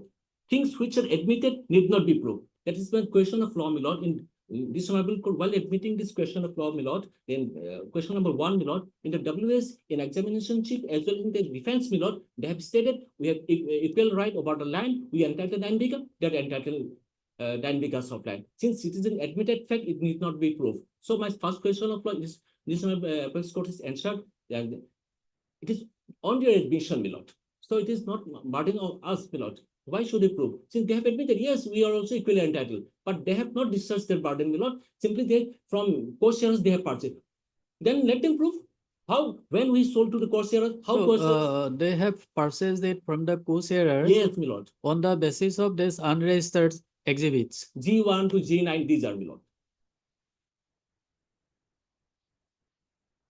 Speaker 19: things which are admitted need not be proved. That is one question of law, my lord. In this honorable court, while admitting this question of law, my lord, then question number 1, my lord, in the WS, in examination chief, as well in the defense, my lord, they have stated we have equal right over the land. We entitled 9 acres, that entitled 9 acres of land. Since it is an admitted fact, it need not be proved. So my first question of law is this honorable court is answered. And it is on your admission, my lord. So it is not burden of us, my lord. Why should they prove? Since they have admitted, yes, we are also equally entitled, but they have not discharged their burden, my lord. Simply they from co-sharers they have purchased. Then let them prove how when we sold to the co-sharers, how co-sharers.
Speaker 1: They have purchased it from the co-sharers.
Speaker 19: Yes, my lord.
Speaker 1: On the basis of this unregistered exhibits.
Speaker 19: G1 to G9, these are, my lord.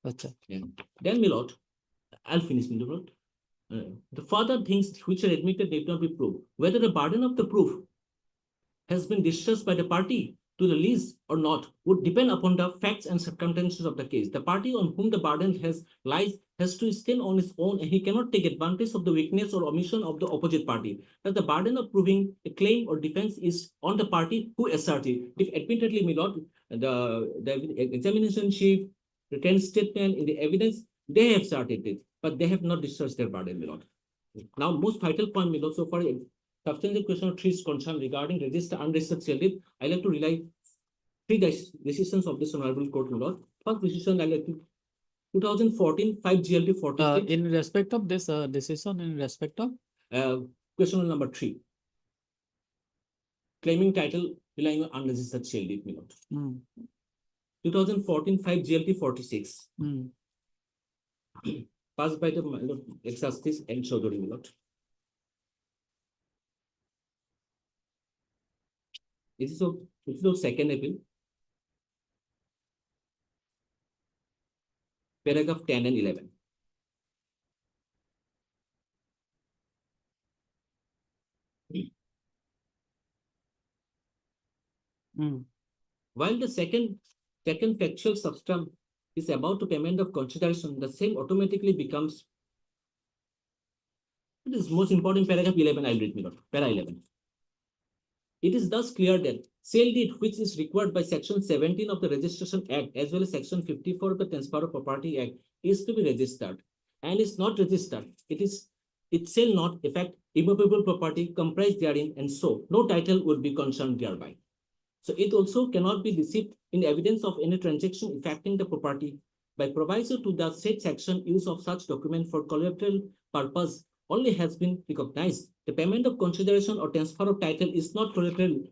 Speaker 1: Achha.
Speaker 19: Yeah. Then, my lord, I'll finish, my lord. The further things which are admitted need not be proved. Whether the burden of the proof has been discharged by the party to the lease or not would depend upon the facts and circumstances of the case. The party on whom the burden lies has to stand on its own, and he cannot take advantage of the weakness or omission of the opposite party. That the burden of proving a claim or defense is on the party who asserts it. If admittedly, my lord, the examination chief, written statement in the evidence, they have started it, but they have not discharged their burden, my lord. Now, most vital point, my lord, so far, substantial question of 3 is concerned regarding registered, unregistered sale deed. I like to rely 3 decisions of this honorable court, my lord. First decision, I like to 2014 5 GLT 46.
Speaker 1: In respect of this decision, in respect of
Speaker 19: question number 3, claiming title relying on unregistered sale deed, my lord. 2014 5 GLT 46. Passed by the ex-justice and Chaudhary, my lord. It is of second appeal. Paragraph 10 and 11. While the second factual substance is about to payment of consideration, the same automatically becomes. It is most important paragraph 11. I'll read, my lord. Para 11. It is thus clear that sale deed, which is required by Section 17 of the Registration Act as well as Section 54 of the Transfer of Property Act, is to be registered, and is not registered. It shall not affect immovable property comprised therein, and so no title would be concerned thereby. So it also cannot be received in evidence of any transaction affecting the property by proviso to the said section. Use of such document for collateral purpose only has been recognized. The payment of consideration or transfer of title is not collateral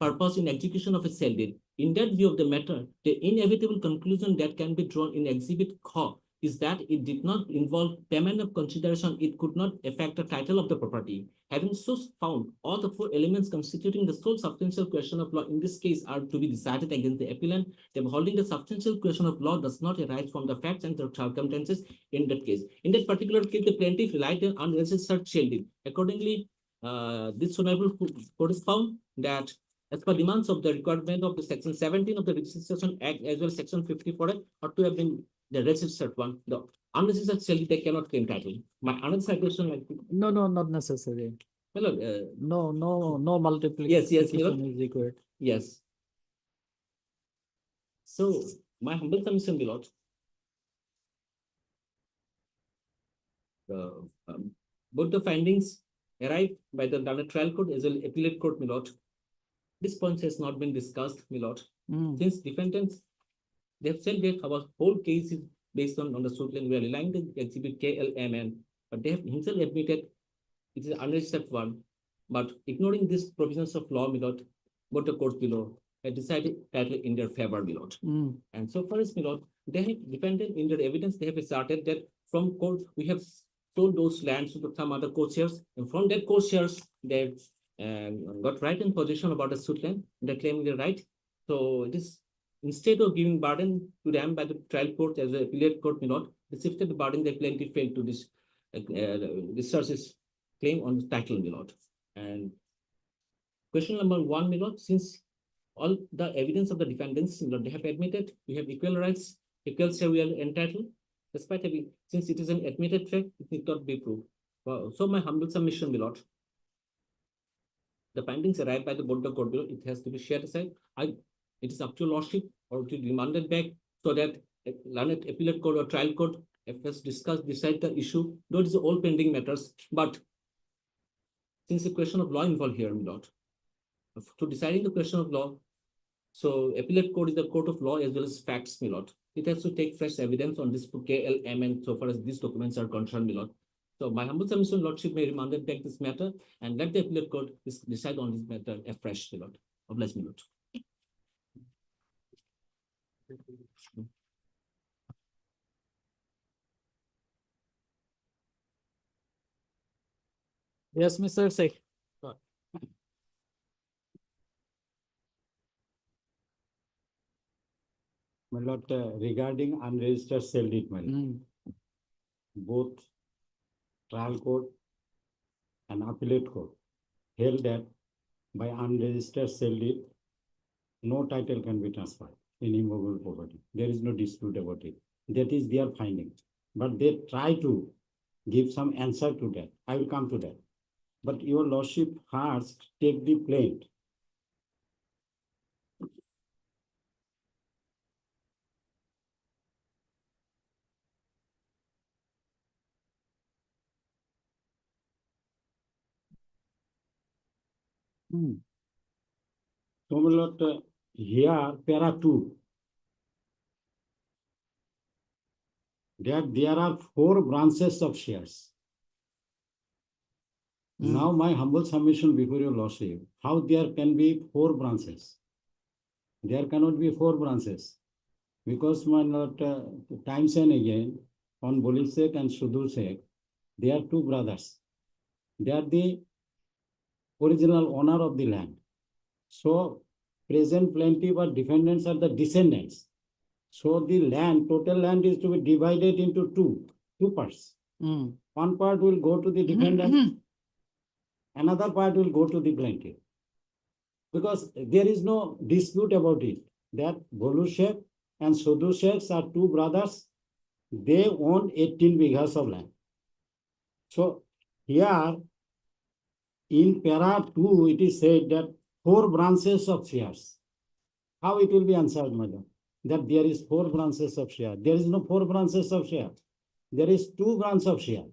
Speaker 19: purpose in execution of a sale deed. In that view of the matter, the inevitable conclusion that can be drawn in Exhibit Kh is that it did not involve payment of consideration. It could not affect the title of the property. Having so found, all the 4 elements constituting the sole substantial question of law in this case are to be decided against the appellant. Them holding the substantial question of law does not arise from the facts and the circumstances in that case. In that particular case, the plaintiff relied on unregistered sale deed. Accordingly, this honorable court is found that as per demands of the requirement of the Section 17 of the Registration Act as well as Section 54 ought to have been the registered one. The unregistered sale deed, they cannot claim title. My another citation, like
Speaker 1: no, not necessary.
Speaker 19: Well,
Speaker 1: no multiplication
Speaker 19: yes,
Speaker 1: is required.
Speaker 19: Yes. So my humble submission, my lord. Both the findings arrived by the trial court as well appellate court, my lord. This point has not been discussed, my lord. Since defendants, they have said that our whole case is based on the suit line. We are relying the exhibit KLMN, but they have himself admitted it is unregistered one. But ignoring these provisions of law, my lord, both the courts below had decided title in their favor, my lord. And so far as, my lord, they have defended in their evidence, they have asserted that from court we have sold those lands to some other co-shares, and from that co-shares they've got right in possession about the suit land, they're claiming the right. So it is, instead of giving burden to them by the trial court as the appellate court, my lord, they shifted the burden, they plaintiff failed to this discharge his claim on the title, my lord. And question number one, my lord, since all the evidence of the defendants, my lord, they have admitted we have equal rights, equal share we are entitled, despite having, since it is an admitted fact, it need not be proved. So my humble submission, my lord, the findings arrived by the board of court below, it has to be shared aside. It is up to lordship or to remanded back so that learned appellate court or trial court, if has discussed, decide the issue, though it is all pending matters, but since the question of law involved here, my lord, to deciding the question of law, so appellate court is the court of law as well as facts, my lord. It has to take fresh evidence on this KLMN so far as these documents are concerned, my lord. So my humble submission, lordship may remand back this matter and let the appellate court decide on this matter afresh, my lord. God bless, my lord.
Speaker 1: Yes, Mr. Sheikh.
Speaker 10: My lord, regarding unregistered sale deed, my lord, both trial court and appellate court held that by unregistered sale deed, no title can be transferred in immovable property. There is no dispute about it. That is their finding. But they try to give some answer to that. I will come to that. But your lordship first take the plaint. So, my lord, here, para 2, that there are 4 branches of shares. Now, my humble submission before your lordship, how there can be 4 branches? There cannot be 4 branches. Because, my lord, times and again, on Bolisek and Sudusek, they are 2 brothers. They are the original owner of the land. So, present plaintiff or defendants are the descendants. So, the land, total land is to be divided into two parts. One part will go to the defendant, another part will go to the plaintiff. Because there is no dispute about it, that Bolusek and Sudusek are 2 brothers. They own 18 bighas of land. So, here, in para 2, it is said that 4 branches of shares. How it will be answered, madam? That there is 4 branches of share. There is no 4 branches of share. There is 2 branches of share.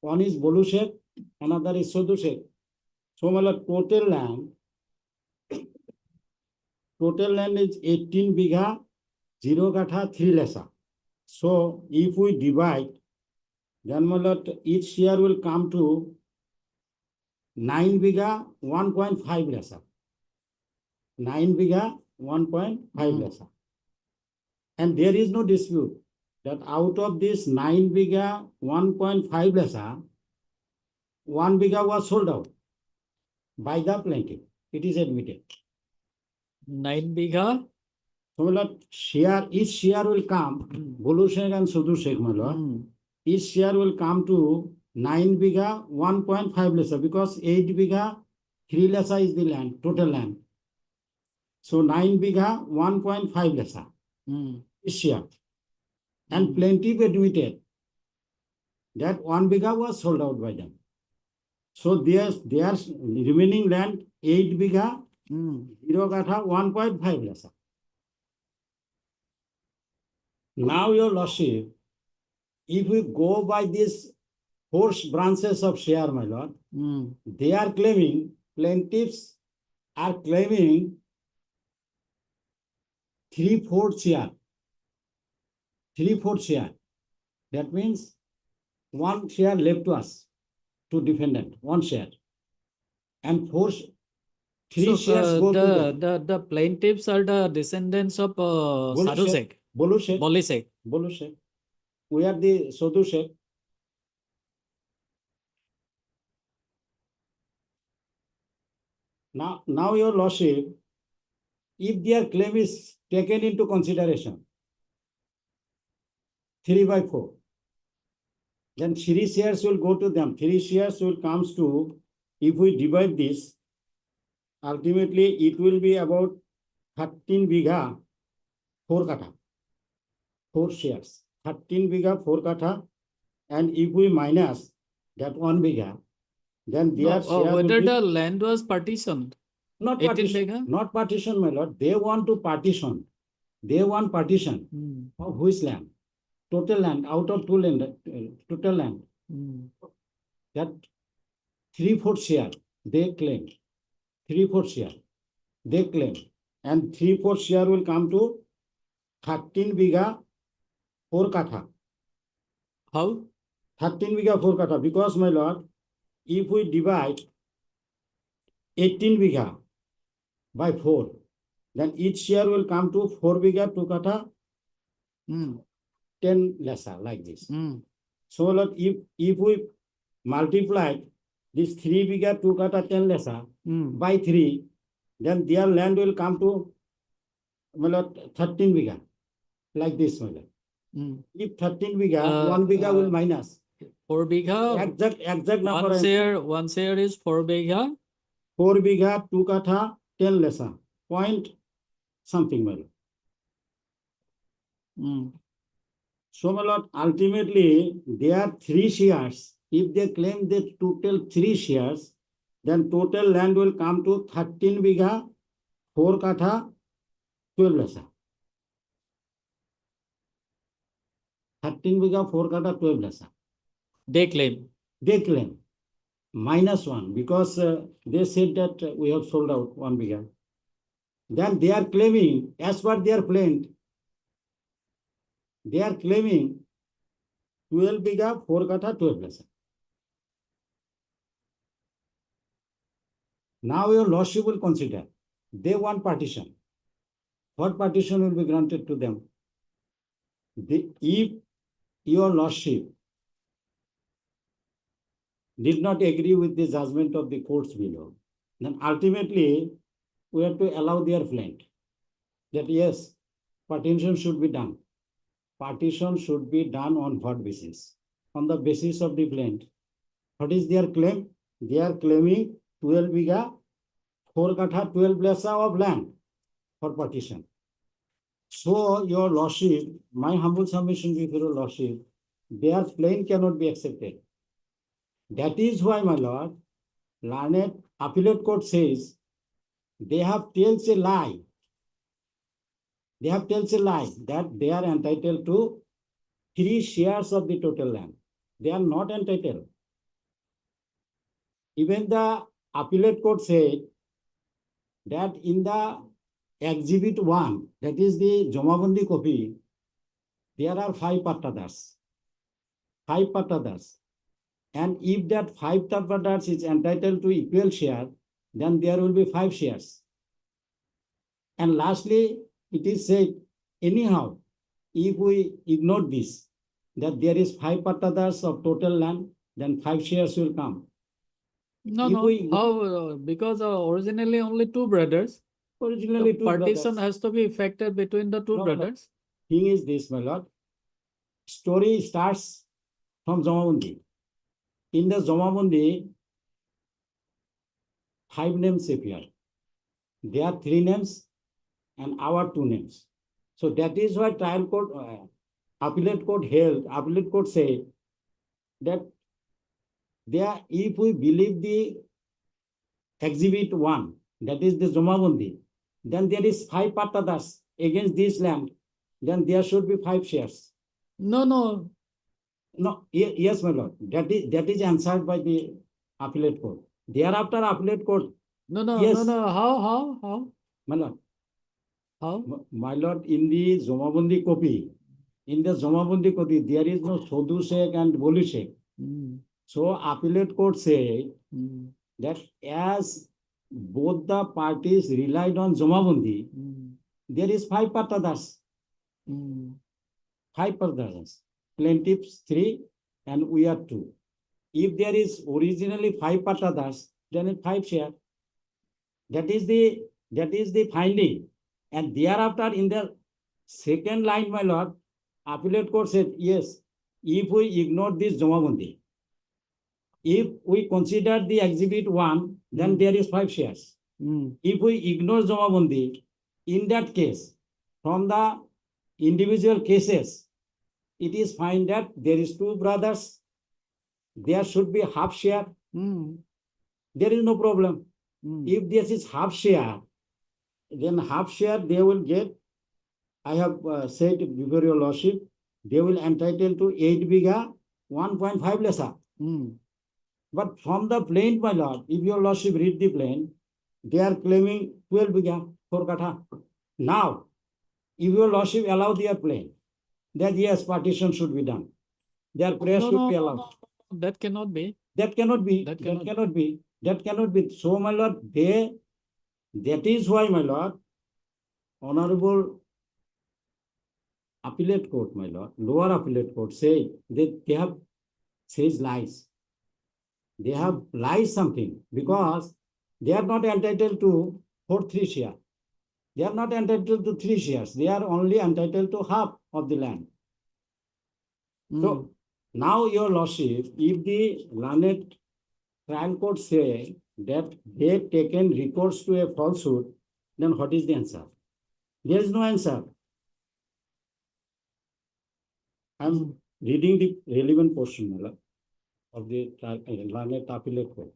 Speaker 10: One is Bolusek, another is Sudusek. So, madam, total land is 18 bigha, 0 gatha, 3 lesa. So, if we divide, then madam, each share will come to 9 bigha, 1.5 lesa. 9 bigha, 1.5 lesa. And there is no dispute that out of this 9 bigha, 1.5 lesa, 1 bigha was sold out by the plaintiff. It is admitted.
Speaker 1: 9 bigha?
Speaker 10: So, share, each share will come, Bolusek and Sudusek, my lord. Each share will come to 9 bigha, 1.5 lesa, because 8 bigha, 3 lesa is the land, total land. So 9 bigha, 1.5 lesa. Each share. And plaintiff admitted that 1 bigha was sold out by them. So their remaining land, 8 bigha, 0 gatha, 1.5 lesa. Now, your lordship, if we go by these four branches of share, my lord, they are claiming, plaintiffs are claiming 3/4 share. 3/4 share. That means one share left to us, to defendant, one share. And three shares go to
Speaker 1: the plaintiffs are the descendants of Sadhu
Speaker 10: Bolusek.
Speaker 1: Bolisek.
Speaker 10: We are the Sadhu. Now, your lordship, if their claim is taken into consideration, 3/4, then 3 shares will go to them. 3 shares will comes to, if we divide this, ultimately it will be about 13 bigha 4 kata. 4 shares. 13 bigha 4 kata. And if we minus that 1 bigha, then their share
Speaker 1: Whether
Speaker 10: will be,
Speaker 1: the land was partitioned.
Speaker 10: not
Speaker 1: 18
Speaker 10: partition,
Speaker 1: bigha?
Speaker 10: not partition, my lord. They want to partition. They want partition of which land? Total land, out of total land. That 3/4 share they claim. 3/4 share they claim. And 3/4 share will come to 13 bigha 4 kata.
Speaker 1: How?
Speaker 10: 13 bigha 4 kata. Because, my lord, if we divide 18 bigha by 4, then each share will come to 4 bigha 2 kata, 10 lesser, like this. So, Lord, if we multiply this 3 bigha 2 kata 10 lesser by 3, then their land will come to, my lord, 13 bigha, like this, my lord. If 13 bigha, 1 bigha will minus.
Speaker 1: 4 bigha.
Speaker 10: Exact number.
Speaker 1: One share is 4 bigha.
Speaker 10: 4 bigha 2 kata 10 lesser. Point something, my lord. So, my lord, ultimately, there are 3 shares. If they claim the total 3 shares, then total land will come to 13 bigha, 4 kata, 12 lesser. 13 bigha, 4 kata, 12 lesser.
Speaker 1: They claim.
Speaker 10: They claim. Minus 1, because they said that we have sold out 1 bigha. Then they are claiming, as per their plaint, they are claiming 12 bigha, 4 kata, 12 lesser. Now, your lordship will consider, they want partition. What partition will be granted to them? If your lordship did not agree with the judgment of the courts below, then ultimately we have to allow their plaint that yes, partition should be done. Partition should be done on what basis? On the basis of the plaint. What is their claim? They are claiming 12 bigha, 4 kata, 12 lesser of land for partition. So, your lordship, my humble submission before your lordship, their plaint cannot be accepted. That is why, my lord, learned appellate court says they have tells a lie. They have tells a lie that they are entitled to 3 shares of the total land. They are not entitled. Even the appellate court said that in the exhibit 1, that is the Jamabandi copy, there are 5 patadars. 5 patadars. And if that 5 patadars is entitled to equal share, then there will be 5 shares. And lastly, it is said, anyhow, if we ignore this, that there is 5 patadars of total land, then 5 shares will come.
Speaker 1: No. Because originally only 2 brothers.
Speaker 10: Originally
Speaker 1: the
Speaker 10: 2
Speaker 1: partition
Speaker 10: brothers.
Speaker 1: has to be effected between the 2 brothers.
Speaker 10: Thing is this, my lord. Story starts from Jamabandi. In the Jamabandi, 5 names appear. There are 3 names and our 2 names. So that is why trial court, appellate court said that there, if we believe the exhibit 1, that is the Jamabandi, then there is 5 patadars against this land. then there should be 5 shares.
Speaker 1: No, no.
Speaker 10: No, yes, my lord. That is answered by the appellate court. Thereafter, appellate court.
Speaker 1: No, no,
Speaker 10: Yes.
Speaker 1: no, no. How?
Speaker 10: My lord.
Speaker 1: How?
Speaker 10: My lord, in the Zomabundi copy, there is no Sodu Sheikh and Bolu Sheikh. So appellate court say that as both the parties relied on Zomabundi, there is 5 patadars. 5 patadars. Plaintiffs 3 and we are 2. If there is originally 5 patadars, then it's 5 share. That is the finding. And thereafter, in the second line, my lord, appellate court said, yes, if we ignore this Zomabundi, if we consider the exhibit 1, then there is 5 shares. If we ignore Zomabundi, in that case, from the individual cases, it is found that there is 2 brothers, there should be half share. There is no problem. If this is half share, then half share they will get. I have said before your lordship, they will entitle to 8 biga, 1.5 lesser. But from the plain, my lord, if your lordship read the plain, they are claiming 12 biga, 4 katha. Now, if your lordship allow their plain, that yes, partition should be done. Their prayer should be allowed.
Speaker 1: That cannot be.
Speaker 10: That cannot be. That cannot be. So, my lord, that is why, my lord, Honorable Appellate Court, my lord, lower Appellate Court say that they have says lies. They have lies something because they are not entitled to 4/3 share. They are not entitled to 3 shares. They are only entitled to half of the land. So now, your lordship, if the learned trial court say that they taken recourse to a falsehood, then what is the answer? There is no answer. I am reading the relevant portion of the learned appellate court.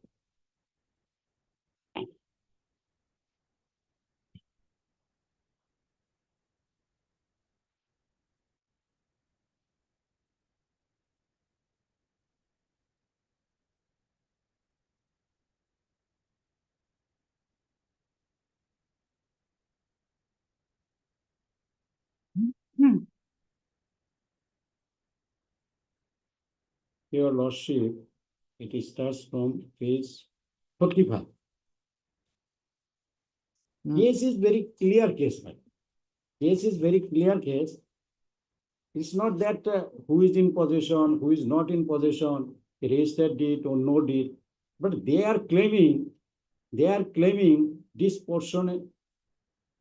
Speaker 10: Your lordship, it starts from page 45. Case is very clear case, man. Case is very clear case. It's not that who is in possession, who is not in possession, registered deed or no deed, but they are claiming disproportionate,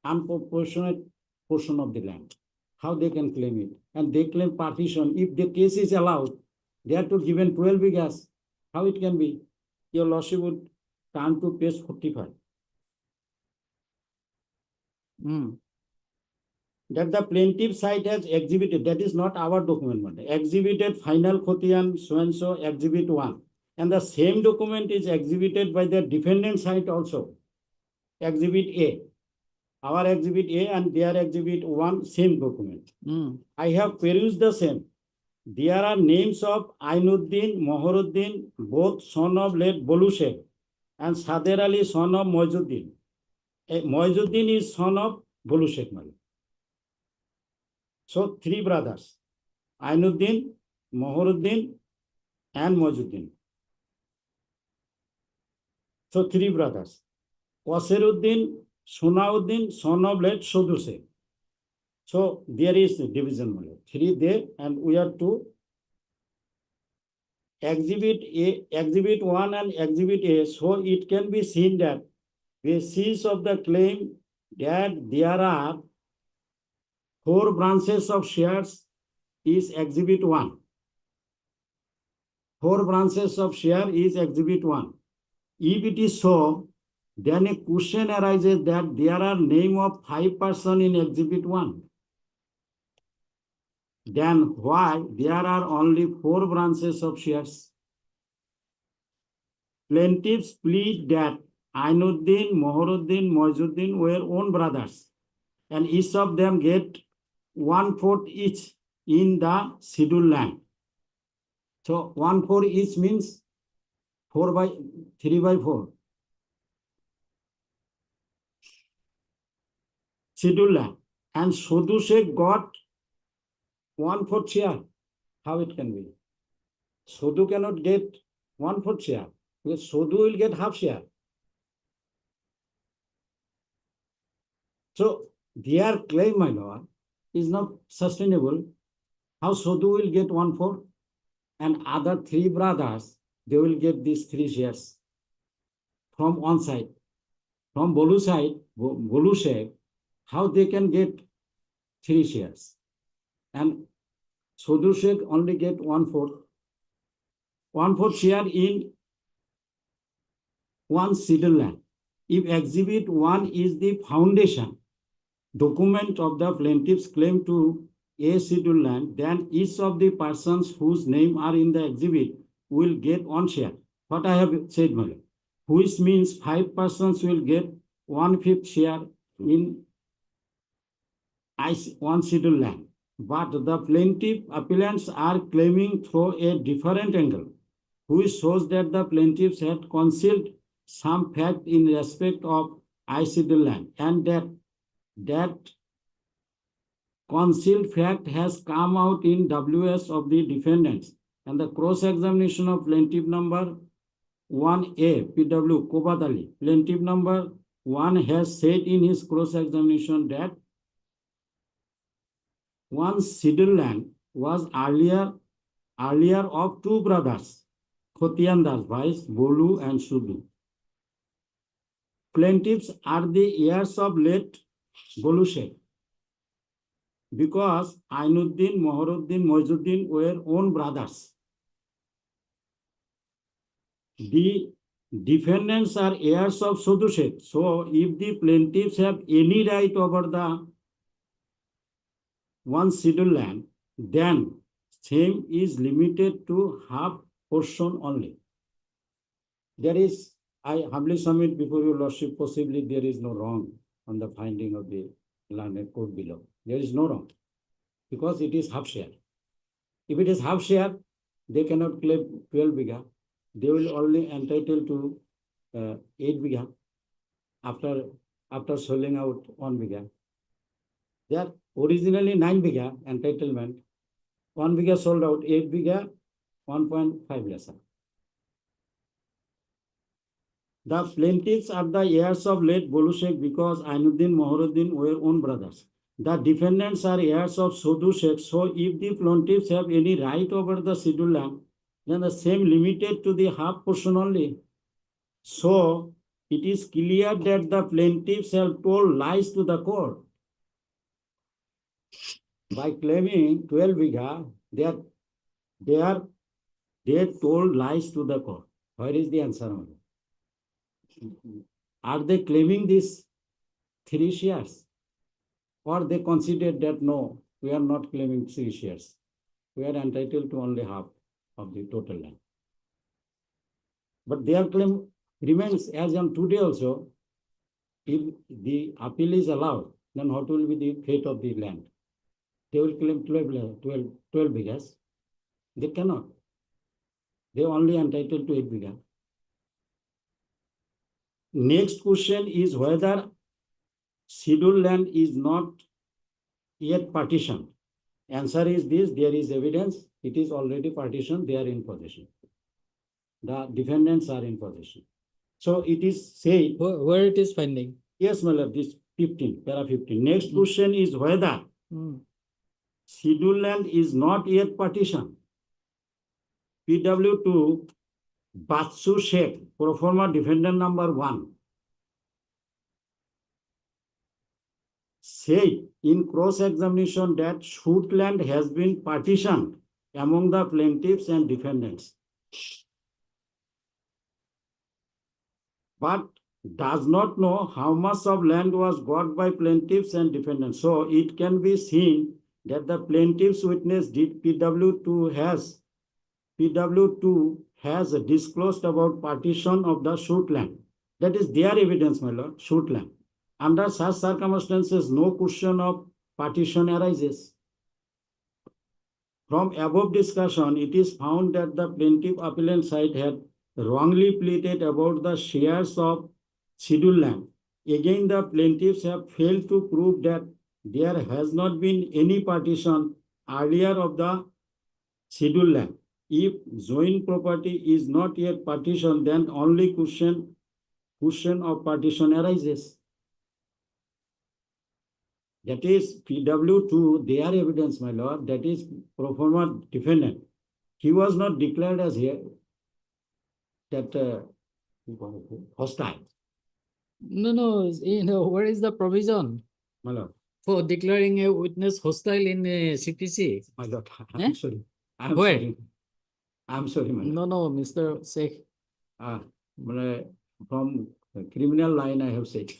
Speaker 10: unproportionate portion of the land. How they can claim it? And they claim partition. If the case is allowed, they are to given 12 bigas. How it can be? Your lordship would turn to page 45. That the plaintiff side has exhibited, that is not our document, but exhibited final Khotian so-and-so exhibit 1. And the same document is exhibited by the defendant side also. Exhibit A. Our exhibit A and their exhibit 1, same document. I have perused the same. There are names of Ainuddin, Mohoruddin, both son of late Bolu Sheikh, and Sader Ali, son of Moizuddin. Moizuddin is son of Bolu Sheikh. So 3 brothers, Ainuddin, Mohoruddin, and Moizuddin. So 3 brothers. Wasiruddin, Sunauddin, son of late Sodu Sheikh. So there is division. 3 there, and we are 2. Exhibit 1 and exhibit A. So it can be seen that basis of the claim that there are 4 branches of shares is exhibit 1. 4 branches of share is exhibit 1. If it is so, then a question arises that there are name of 5 persons in exhibit 1. Then why there are only 4 branches of shares? Plaintiffs plead that Ainuddin, Mohoruddin, Moizuddin were own brothers, and each of them get 1/4 each in the scheduled land. So 1/4 each means 3/4. Scheduled land. And Sodhu Sheikh got 1/4 share. How it can be? Sodhu cannot get 1/4 share, because Sodhu will get half share. So their claim, my lord, is not sustainable. How Sodhu will get 1/4 and other 3 brothers, they will get these 3 shares from one side. From Bolu side, Bolu Sheikh, how they can get 3 shares? And Sodhu Sheikh only get 1/4. 1/4 share in one scheduled land. If Exhibit 1 is the foundation document of the plaintiff's claim to a scheduled land, then each of the persons whose name are in the exhibit will get 1 share. What I have said, Mother, which means 5 persons will get 1/5 share in one scheduled land. But the plaintiff appellants are claiming through a different angle, which shows that the plaintiffs had concealed some fact in respect of scheduled land, and that concealed fact has come out in WS of the defendants. And the cross-examination of plaintiff number 1A, PW Kobadali, plaintiff number 1 has said in his cross-examination that one scheduled land was earlier of 2 brothers, Khotian Das Bhais, Bolu and Sudhu. Plaintiffs are the heirs of late Bolu Sheikh, because Ainuddin, Moharuddin, Moizuddin were own brothers. The defendants are heirs of Sodhu Sheikh. So if the plaintiffs have any right over the one scheduled land, then same is limited to half portion only. There is, I humbly submit before your lordship, possibly there is no wrong on the finding of the learned court below. There is no wrong, because it is half share. If it is half share, they cannot claim 12 bigha. They will only entitled to 8 bigha after selling out 1 bigha. They are originally 9 bigha entitlement. 1 bigha sold out, 8 bigha, 1.5 lesser. The plaintiffs are the heirs of late Bolu Sheikh because Ainuddin, Moharuddin were own brothers. The defendants are heirs of Sodhu Sheikh. So if the plaintiffs have any right over the scheduled land, then the same limited to the half portion only. So it is clear that the plaintiffs have told lies to the court. By claiming 12 bigha, they told lies to the court. Where is the answer? Are they claiming these 3 shares? Or they considered that no, we are not claiming 3 shares. We are entitled to only half of the total land. But their claim remains as on today also. If the appeal is allowed, then what will be the fate of the land? They will claim 12 bighas. They cannot. They are only entitled to 8 bigha. Next question is whether scheduled land is not yet partitioned. Answer is this: there is evidence. It is already partitioned. They are in possession. The defendants are in possession. So it is said.
Speaker 1: Where it is finding?
Speaker 10: Yes, my lord, this 15, para 15. Next question is whether scheduled land is not yet partitioned. PW2 Batsu Sheikh, pro forma defendant number 1, said in cross-examination that shoot land has been partitioned among the plaintiffs and defendants, but does not know how much of land was got by plaintiffs and defendants. So it can be seen that the plaintiff's witness PW2 has disclosed about partition of the shoot land. That is their evidence, my lord, shoot land. Under such circumstances, no question of partition arises. From above discussion, it is found that the plaintiff appellant side had wrongly pleaded about the shares of scheduled land. Again, the plaintiffs have failed to prove that there has not been any partition earlier of the scheduled land. If joint property is not yet partitioned, then only question of partition arises. That is PW2, their evidence, my lord, that is pro forma defendant. He was not declared as here that hostile.
Speaker 1: No, where is the provision
Speaker 10: My lord,
Speaker 1: for declaring a witness hostile in CPC?
Speaker 10: my lord,
Speaker 1: Eh?
Speaker 10: I'm sorry. I'm
Speaker 1: Where?
Speaker 10: sorry. I'm sorry, my lord.
Speaker 1: No, Mr. Sheikh.
Speaker 10: From the criminal line, I have said.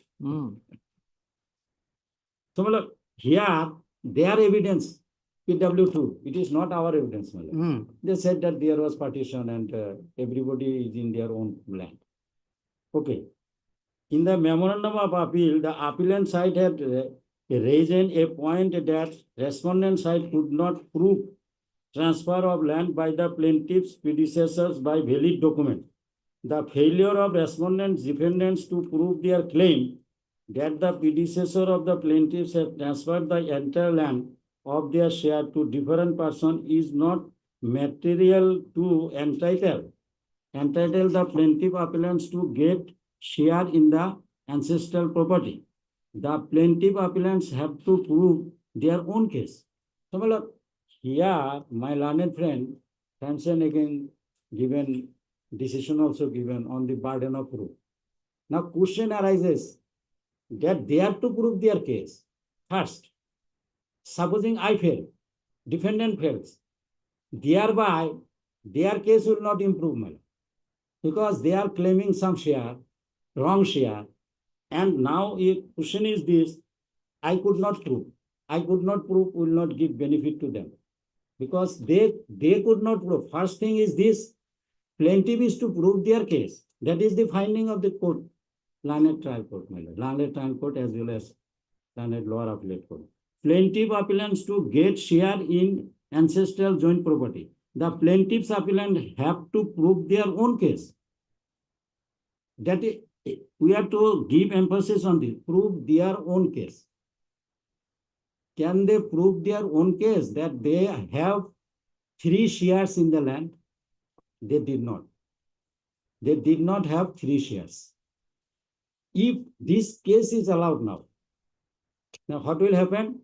Speaker 10: So, my lord, here, their evidence, PW2, it is not our evidence, my lord. They said that there was partition and everybody is in their own land. Okay. In the memorandum of appeal, the appellant side had raised a point that respondent side could not prove transfer of land by the plaintiff's predecessors by valid document. The failure of respondents defendants to prove their claim that the predecessor of the plaintiffs have transferred the entire land of their share to different person is not material to entitle the plaintiff appellants to get share in the ancestral property. The plaintiff appellants have to prove their own case. So, my lord, here, my learned friend, Hansen again given decision also given on the burden of proof. Now, question arises that they have to prove their case first. Supposing I fail, defendant fails, thereby their case will not improve, my lord, because they are claiming some share, wrong share, and now if question is this, I could not prove. I could not prove, will not give benefit to them because they could not prove. First thing is this, plaintiff is to prove their case. That is the finding of the court, learned trial court, my lord, learned trial court as well as learned lower appellate court. Plaintiff appellants to get share in ancestral joint property. The plaintiff's appellant have to prove their own case. That is, we have to give emphasis on this, prove their own case. Can they prove their own case that they have 3 shares in the land? They did not. They did not have 3 shares. If this case is allowed now what will happen?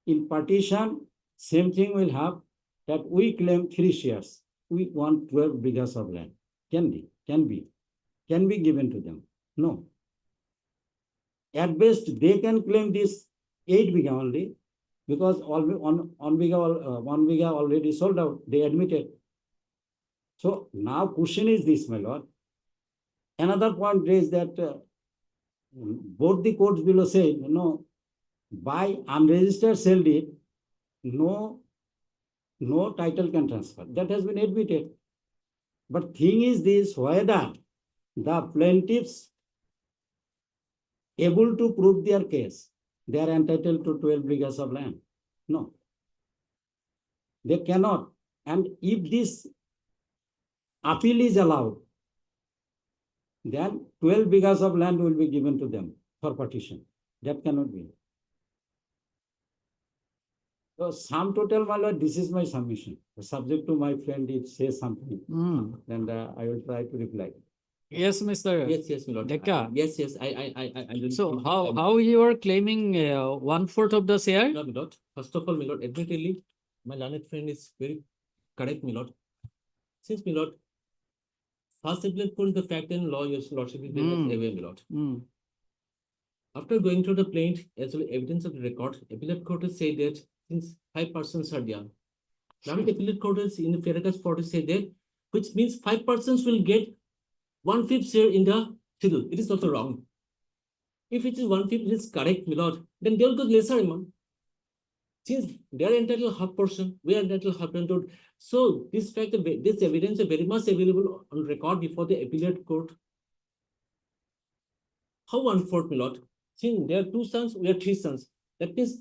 Speaker 10: In partition, same thing will have that we claim 3 shares. We want 12 bighas of land. Can be given to them. No. At best, they can claim this 8 bigha only because one bigha already sold out. They admitted. So now question is this, my lord. Another point is that both the courts below say, no, by unregistered sale deed, no title can transfer. That has been admitted. But thing is this, whether the plaintiffs able to prove their case, they are entitled to 12 bighas of land. No. They cannot. And if this appeal is allowed, then 12 bighas of land will be given to them for partition. That cannot be. So sum total, my lord, this is my submission. Subject to my friend if says something, then I will try to reply.
Speaker 1: Yes, Mr.
Speaker 19: Yes, my lord.
Speaker 1: Dekka.
Speaker 19: Yes, I
Speaker 1: So how you are claiming 1/4 of the share?
Speaker 19: No, my lord. First of all, my lord, admittedly, my learned friend is very correct, my lord. Since, my lord, first appellate court is the fact and law, your lordship is away, my lord. After going through the plaint as well as evidence of the record, appellate court has said that since 5 persons are there, learned appellate court is in the paragraph 40 say that, which means 5 persons will get 1/5 share in the schedule. It is also wrong. If it is 1/5, it is correct, my lord, then they will go lesser amount. Since they are entitled half portion, we are entitled half portion. So this fact, this evidence is very much available on record before the appellate court. How 1/4, my lord? Since there are 2 sons, we are 3 sons. That means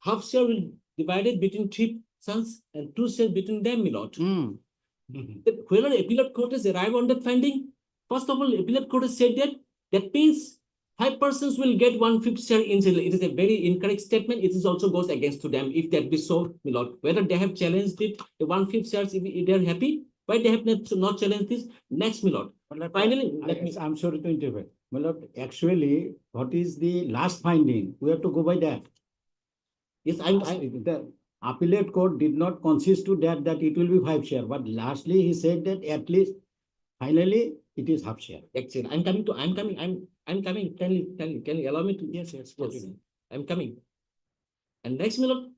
Speaker 19: half share will divided between 3 sons and 2 shares between them, my lord. That whether appellate court has arrived on that finding, first of all, appellate court has said that that means 5 persons will get 1/5 share in sale. It is a very incorrect statement. It is also goes against to them if that be so, my lord. Whether they have challenged it, the 1/5 shares, if they are happy, why they have not challenged this? Next, my lord. Finally,
Speaker 10: I'm sorry to interrupt. My lord, actually, what is the last finding? We have to go by that.
Speaker 19: Yes,
Speaker 10: the appellate court did not consist to that it will be 5 share, but lastly he said that at least finally it is half share.
Speaker 19: Excellent. I'm coming. Can you allow me to?
Speaker 10: Yes.
Speaker 19: I'm coming. And next, my lord,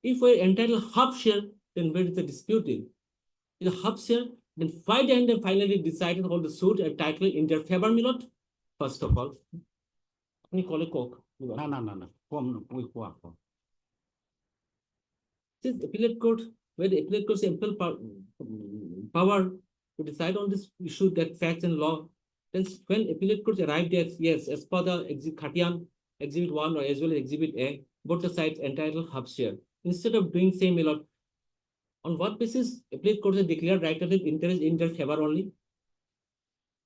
Speaker 19: if we're entitled half share, then where is the dispute? In a half share, then and they finally decided all the suit and title in their favor, my lord. First of all, you call a coke.
Speaker 10: No.
Speaker 19: Since appellate court, where the appellate court's ample power to decide on this issue, that facts and law, then when appellate courts arrived at, yes, as per the Exhibit 1 or as well as Exhibit A, both the sides entitled half share. Instead of doing same, my lord, on what basis appellate courts have declared right of interest in their favor only?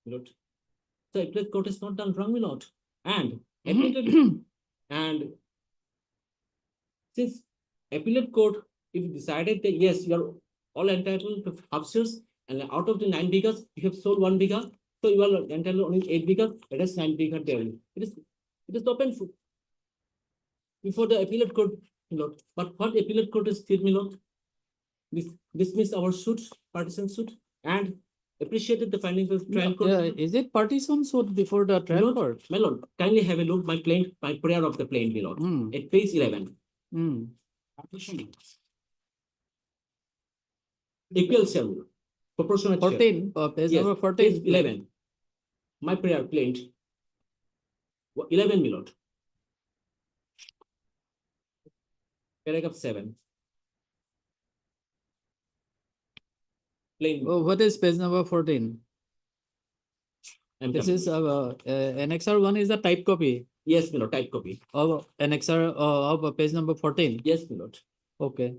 Speaker 19: My lord. So appellate court has not done wrong, my lord. And and since appellate court, if decided that yes, you are all entitled to half shares, and out of the 9 bigas, you have sold 1 biga, so you are entitled only 8 bigas, it is 9 biga there. It is open before the appellate court, my lord. But what appellate court has said, my lord, dismiss our suit, partition suit, and appreciated the findings of trial court.
Speaker 1: Is it partition suit before the trial court?
Speaker 19: My lord, kindly have a look my prayer of the plaint, my lord, at page 11. Equal share, proportionate
Speaker 1: 14, page number 14.
Speaker 19: Page 11. My prayer plaint. 11, my lord. Paragraph 7. Plain.
Speaker 1: What is page number 14? This is annexer 1 is the type copy.
Speaker 19: Yes, my lord, type copy.
Speaker 1: Of annexer of page number 14.
Speaker 19: Yes, my lord.
Speaker 1: Okay.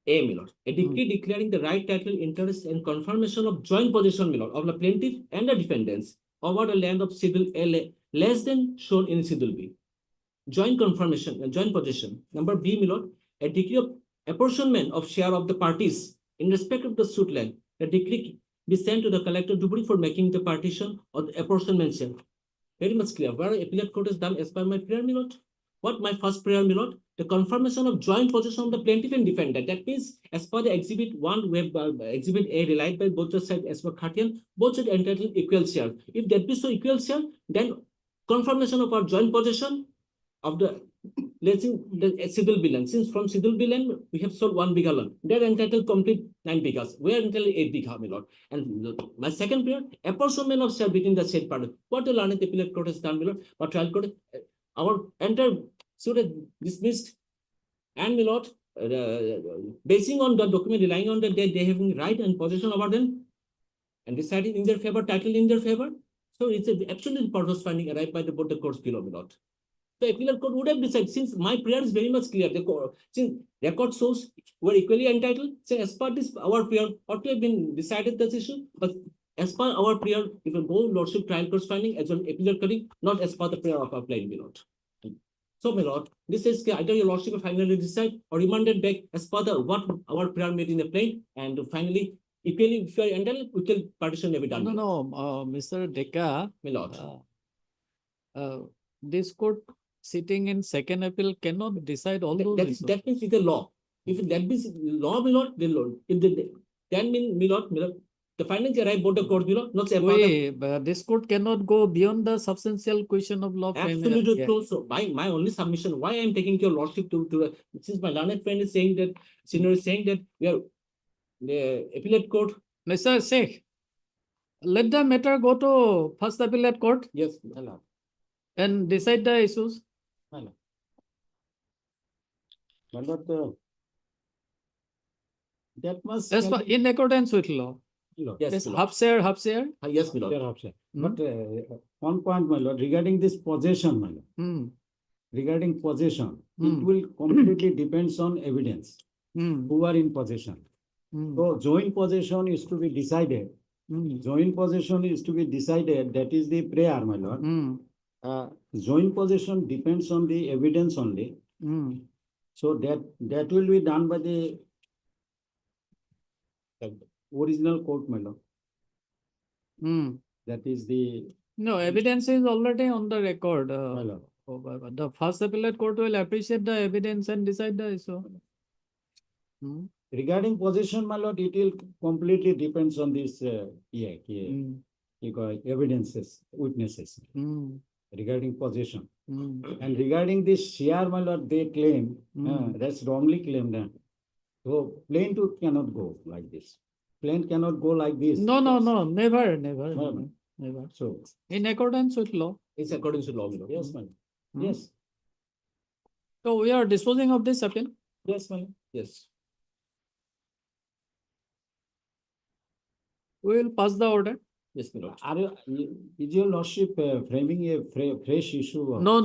Speaker 19: A, my lord, a decree declaring the right, title, interest, and confirmation of joint possession, my lord, of the plaintiff and the defendants over the land of Schedule A less than shown in Schedule B. Joint confirmation and joint possession. Number B, my lord, a decree of apportionment of share of the parties in respect of the suit land. The decree be sent to the collector Dubri for making the partition or the apportionment share. Very much clear. Where appellate court is done as per my prayer, my lord. What my first prayer, my lord? The confirmation of joint possession of the plaintiff and defendant. That means, as per the Exhibit 1, we have Exhibit A relied by both the sides as per Khatian, both should entitle equal share. If that be so equal share, then confirmation of our joint possession of the, let's say, the Schedule B land. Since from Schedule B land, we have sold 1 biga land. They are entitled complete 9 bigas. We are entitled 8 biga, my lord. And my second prayer, apportionment of share between the said parties. What the learned appellate court has done, my lord, but trial court, our entire suit is dismissed, and my lord, basing on the document, relying on that they having right and possession over them, and decided in their favor, title in their favor. So it's an absolute purpose finding arrived by both the courts below, my lord. The appellate court would have decided, since my prayer is very much clear, the court, since record shows were equally entitled, so as per this, our prayer ought to have been decided this issue, but as per our prayer, if you go lordship trial court's finding as an appellate court, not as per the prayer of our plain, my lord. So, my lord, this is either your lordship will finally decide or remanded back as per the what our prayer made in the plain, and finally, equally, if you are entitled, equal partition may be done.
Speaker 1: No, Mr. Deka,
Speaker 19: my lord,
Speaker 1: this court sitting in second appeal cannot decide all those issues.
Speaker 19: That means it's a law. If that means law, my lord, then lord. If that means, my lord, the findings arrive both the court below, not
Speaker 1: but this court cannot go beyond the substantial question of law.
Speaker 19: Absolutely true. So my only submission, why I am taking your lordship to since my learned friend is saying that, senior is saying that we are the appellate court.
Speaker 1: Mr. Sheikh, let the matter go to first appellate court.
Speaker 19: Yes, my lord.
Speaker 1: And decide the issues.
Speaker 10: My lord, that must
Speaker 1: in accordance with law.
Speaker 19: Yes,
Speaker 1: half share.
Speaker 19: Yes, my lord.
Speaker 4: But one point, my lord, regarding this possession, my lord. Regarding possession, it will completely depends on evidence. Who are in possession. So joint possession is to be decided. Joint possession is to be decided. That is the prayer, my lord. Joint possession depends on the evidence only. So that will be done by the original court, my lord. That is the
Speaker 1: No, evidence is already on the record.
Speaker 4: my lord.
Speaker 1: The first appellate court will appreciate the evidence and decide the issue.
Speaker 4: Regarding possession, my lord, it will completely depends on this evidences, witnesses. Regarding possession. And regarding this share, my lord, they claim that's wrongly claimed. So plaintiff cannot go like this. Plaintiff cannot go like this.
Speaker 1: No, never.
Speaker 4: So
Speaker 1: In accordance with law.
Speaker 19: It's according to law.
Speaker 4: yes, madam. Yes.
Speaker 1: So we are disposing of this appeal.
Speaker 4: Yes, madam.
Speaker 19: Yes.
Speaker 1: We will pass the order.
Speaker 19: Yes, my lord.
Speaker 4: Is your lordship framing a fresh issue?
Speaker 1: No.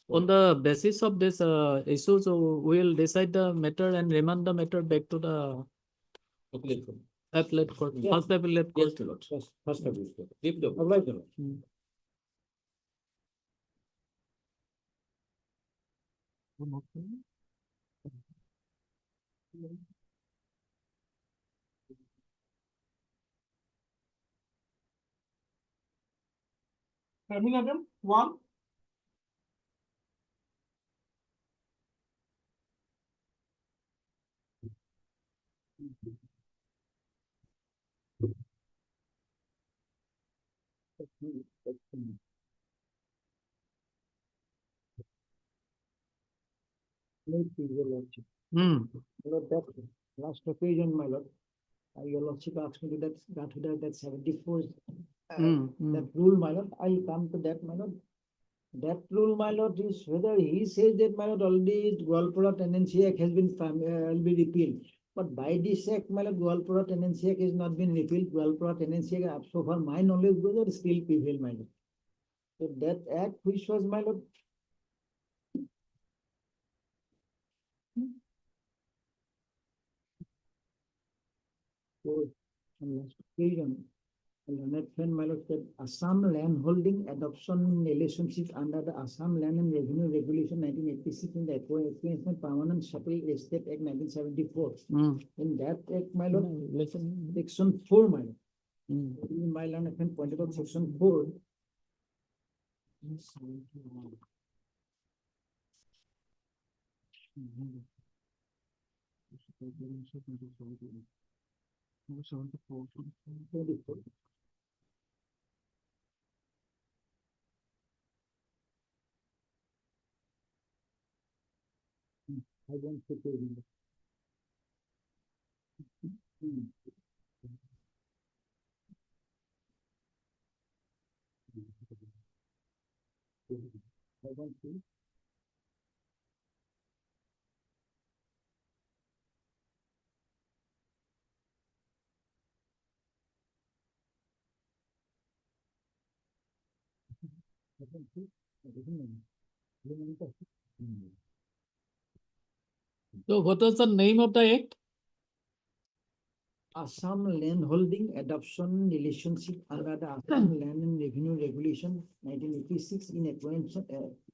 Speaker 1: On the basis of this issue, so we will decide the matter and remand the matter back to the appellate court.
Speaker 4: Yeah.
Speaker 1: First appellate court.
Speaker 19: Yes, my lord.
Speaker 4: First of all.
Speaker 19: Leave the
Speaker 4: Oblige, my lord.
Speaker 20: Terminatum, one.
Speaker 4: Lord, that last occasion, my lord, your lordship asked me to that 74. That rule, my lord, I'll come to that, my lord. That rule, my lord, is whether he says that, my lord, already Gwalpura Tenancy Act has been will be repealed. But by this act, my lord, Gwalpura Tenancy Act has not been repealed. Gwalpura Tenancy Act, so far my knowledge goes, still prevail, my lord. So that act, which was, my lord, so on last occasion, learned friend, my lord, said Assam land holding adoption relationship under the Assam Land and Revenue Regulation 1986 in the Acquisition Permanent Shuttle Estate Act 1974. In that act, my lord, section 4, my lord. My learned friend pointed out section 4. I don't think it is. I don't see. I don't see.
Speaker 1: So what was the name of the act?
Speaker 4: Assam Land Holding Adoption Relationship under the Assam Land and Revenue Regulation 1986 in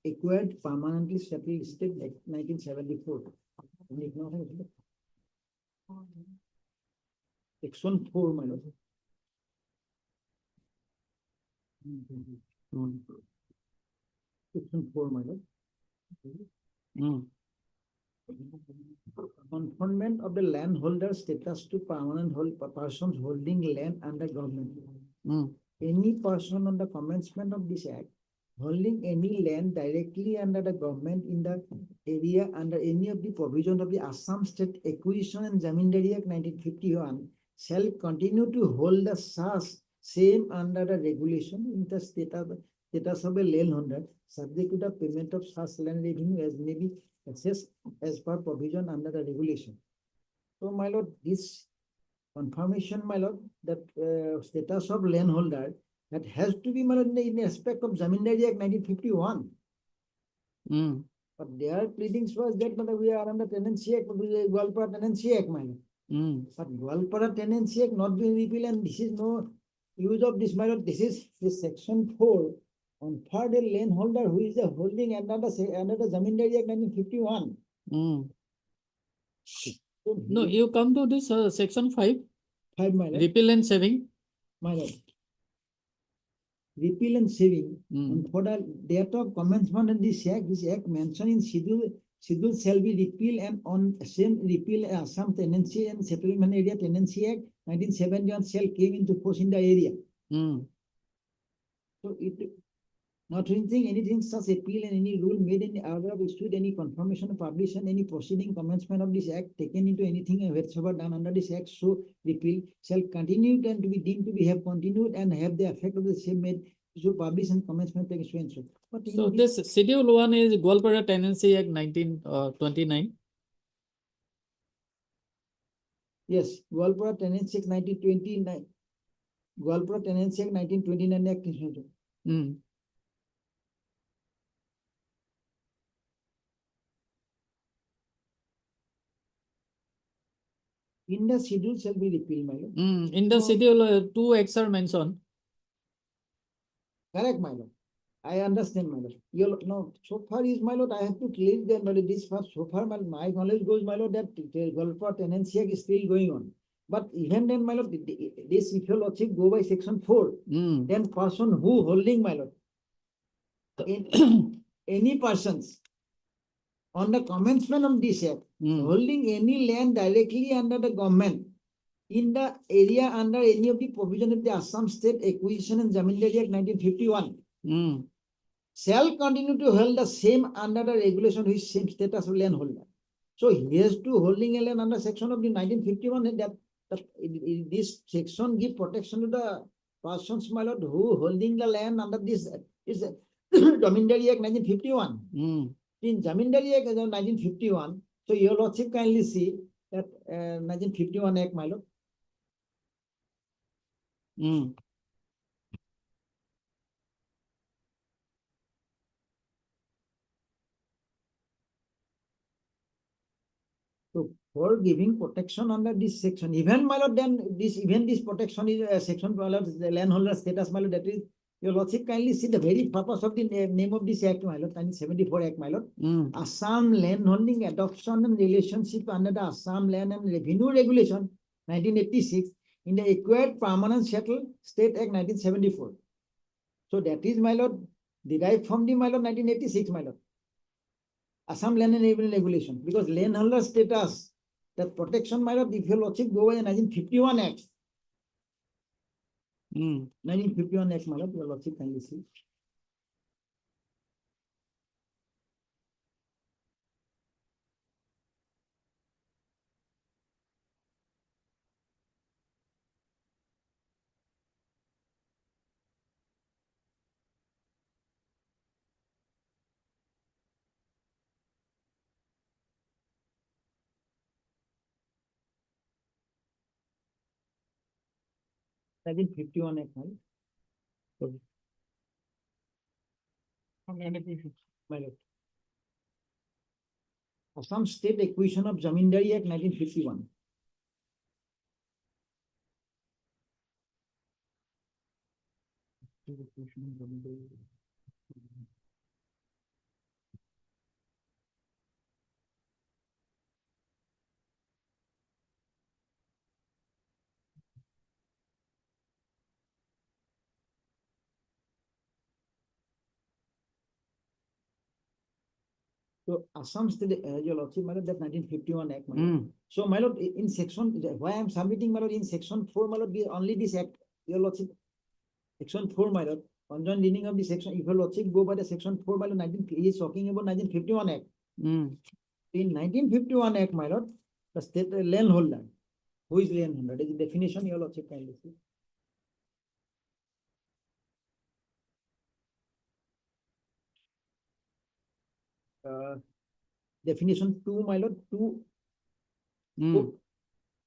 Speaker 4: acquired permanently settled state Act 1974. Section 4, my lord. Section 4, my lord. Conferment of the landholder status to permanent persons holding land under government. Any person on the commencement of this act holding any land directly under the government in the area under any of the provisions of the Assam State Acquisition and Zamindari Act 1951 shall continue to hold the same under the regulation in the status of a landholder subject to the payment of such land revenue as may be assessed as per provision under the regulation. So, my lord, this
Speaker 11: confirmation, my lord, that status of landholder, that has to be, my lord, in the aspect of Zamindari Act 1951. But their pleadings was that, my lord, we are under Tenancy Act, Gwalpara Tenancy Act, my lord. But Gwalpara Tenancy Act not being repealed, and this is no use of this, my lord. This is this section 4 on third a landholder who is the holding under the Zamindari Act 1951. So
Speaker 1: No, you come to this section 5,
Speaker 11: 5, my lord.
Speaker 1: repeal and saving.
Speaker 11: My lord. Repeal and saving. And for the date of commencement of this act mentioned in schedule shall be repealed, and on same repeal some Tenancy and Settlement Area Tenancy Act 1971 shall came into force in the area. So it not anything such appeal and any rule made in order of issued any confirmation, publication, any proceeding commencement of this act taken into anything whatsoever done under this act, so repeal shall continue and to be deemed to be have continued and have the effect of the same made so publish and commencement take so and so. But
Speaker 1: So this schedule 1 is Gwalpara Tenancy Act 1929.
Speaker 11: Yes, Gwalpara Tenancy Act 1929. Gwalpara Tenancy Act 1929 Act. In the schedule shall be repealed, my lord.
Speaker 1: In the schedule, 2 acts are mentioned.
Speaker 11: Correct, my lord. I understand, my lord. No, so far is, my lord, I have to clear them, but this far, so far, my knowledge goes, my lord, that Gwalpara Tenancy Act is still going on. But even then, my lord, this, if your lordship go by section 4, then person who holding, my lord, any persons on the commencement of this act, holding any land directly under the government in the area under any of the provision of the Assam State Acquisition and Zamindari Act 1951, shall continue to hold the same under the regulation which same status of landholder. So he has to holding a land under section of the 1951, and that this section give protection to the persons, my lord, who holding the land under this is Zamindari Act 1951. In Zamindari Act 1951, so your lordship kindly see that 1951 Act, my lord. So for giving protection under this section, even, my lord, then this protection is section, my lord, the landholder status, my lord, that is, your lordship kindly see the very purpose of the name of this act, my lord, 1974 Act, my lord. Assam Landholding Adoption and Relationship under the Assam Land and Revenue Regulation 1986 in the Acquired Permanent Settled State Act 1974. So that is, my lord, derived from the, my lord, 1986, my lord. Assam Land and Revenue Regulation, because landholder status, that protection, my lord, if your lordship go by the 1951 Act. 1951 Act, my lord, your lordship kindly see. I think 51 Act, my lord. Assam State Acquisition of Zamindari Act 1951. So Assam State, your lordship, my lord, that 1951 Act, my lord. So, my lord, in section, why I am submitting, my lord, in section 4, my lord, only this act, your lordship, section 4, my lord, conjoined reading of the section, if your lordship go by the section 4, my lord, he is talking about 1951 Act. In 1951 Act, my lord, the state landholder, who is landholder, that is the definition, your lordship kindly see. Definition 2, my lord, 2.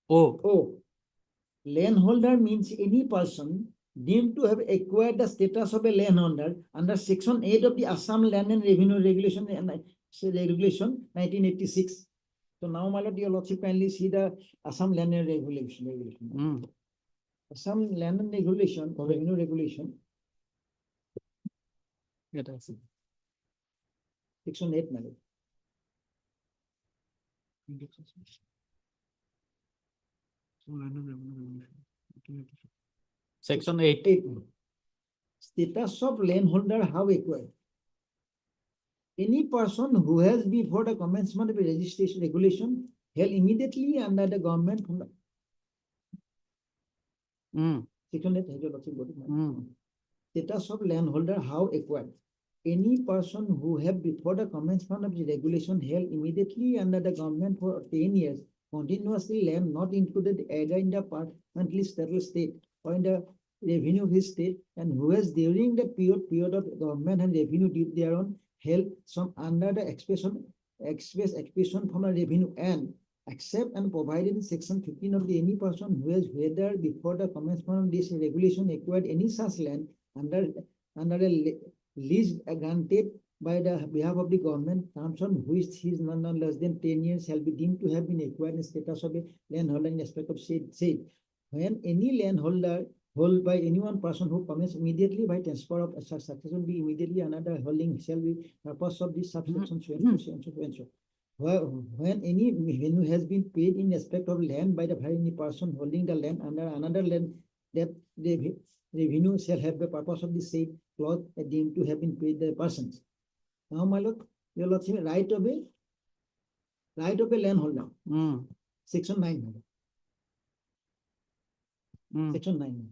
Speaker 11: O.
Speaker 21: Landholder means any person deemed to have acquired the status of a landholder under Section 8 of the Assam Land and Revenue Regulation and Regulation 1986. So now, my lord, your lordship kindly see the Assam Land and Regulation. Assam Land and Regulation, Revenue Regulation. Section 8, my lord.
Speaker 1: Section 8.
Speaker 21: Status of landholder how acquired. Any person who has before the commencement of a registration regulation held immediately under the government from the Section 8, status of landholder how acquired. Any person who have before the commencement of the regulation held immediately under the government for 10 years continuously land not included either in the permanently settled state or in the revenue of his state, and who has during the period of government and revenue due thereon held some under the express expression from a revenue, and except and provided in Section 15 of the any person who has whether before the commencement of this regulation acquired any such land under a lease granted by the behalf of the government, terms on which he is none less than 10 years shall be deemed to have been acquired in status of a landholder in respect of said. When any landholder held by any one person who commences immediately by transfer of a succession be immediately another holding shall be purpose of this subsection so. When any revenue has been paid in respect of land by the any person holding the land under another land, that the revenue shall have the purpose of the said clause deemed to have been paid the persons. Now, my lord, your lordship, right of a landholder. Section 9. Section 9.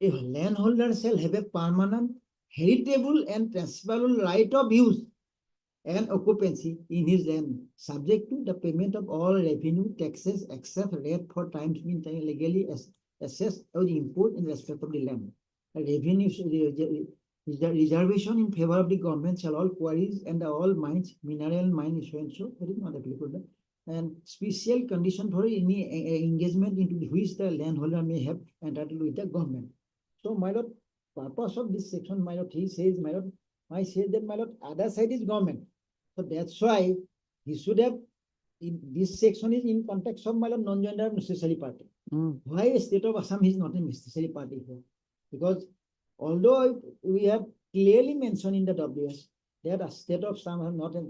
Speaker 21: A landholder shall have a permanent, heritable, and transferable right of use and occupancy in his land, subject to the payment of all revenue taxes except rate for times being legally assessed or import in respect of the land. A revenue reservation in favor of the government shall all quarries and all mines, mineral mine so and so, that is not applicable. And special condition for any engagement into which the landholder may have entitled with the government. So, my lord, purpose of this section, my lord, he says, my lord, I say that, my lord, other side is government. So that's why he should have, this section is in context of, my lord, non-gender necessary party. Why state of Assam is not a necessary party here? Because although we have clearly mentioned in the WS that a state of Assam have not a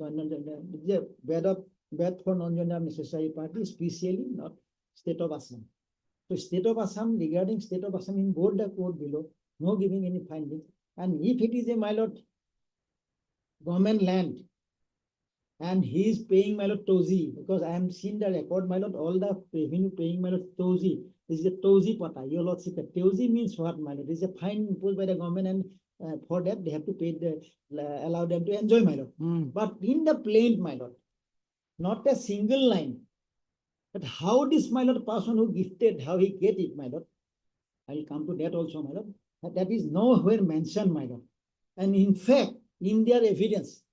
Speaker 21: bad for non-gender necessary party, especially not state of Assam. So state of Assam, regarding state of Assam in both the court below, no giving any finding. And if it is a, my lord, government land, and he is paying, my lord, Tozi, because I am seen the record, my lord, all the revenue paying, my lord, Tozi. This is a Tozi pata, your lordship. Tozi means what, my lord? This is a fine imposed by the government, and for that they have to pay allow them to enjoy, my lord. But in the plaint, my lord, not a single line. But how this, my lord, person who gifted, how he get it, my lord? I will come to that also, my lord. That is nowhere mentioned, my lord. And in fact, in their evidence,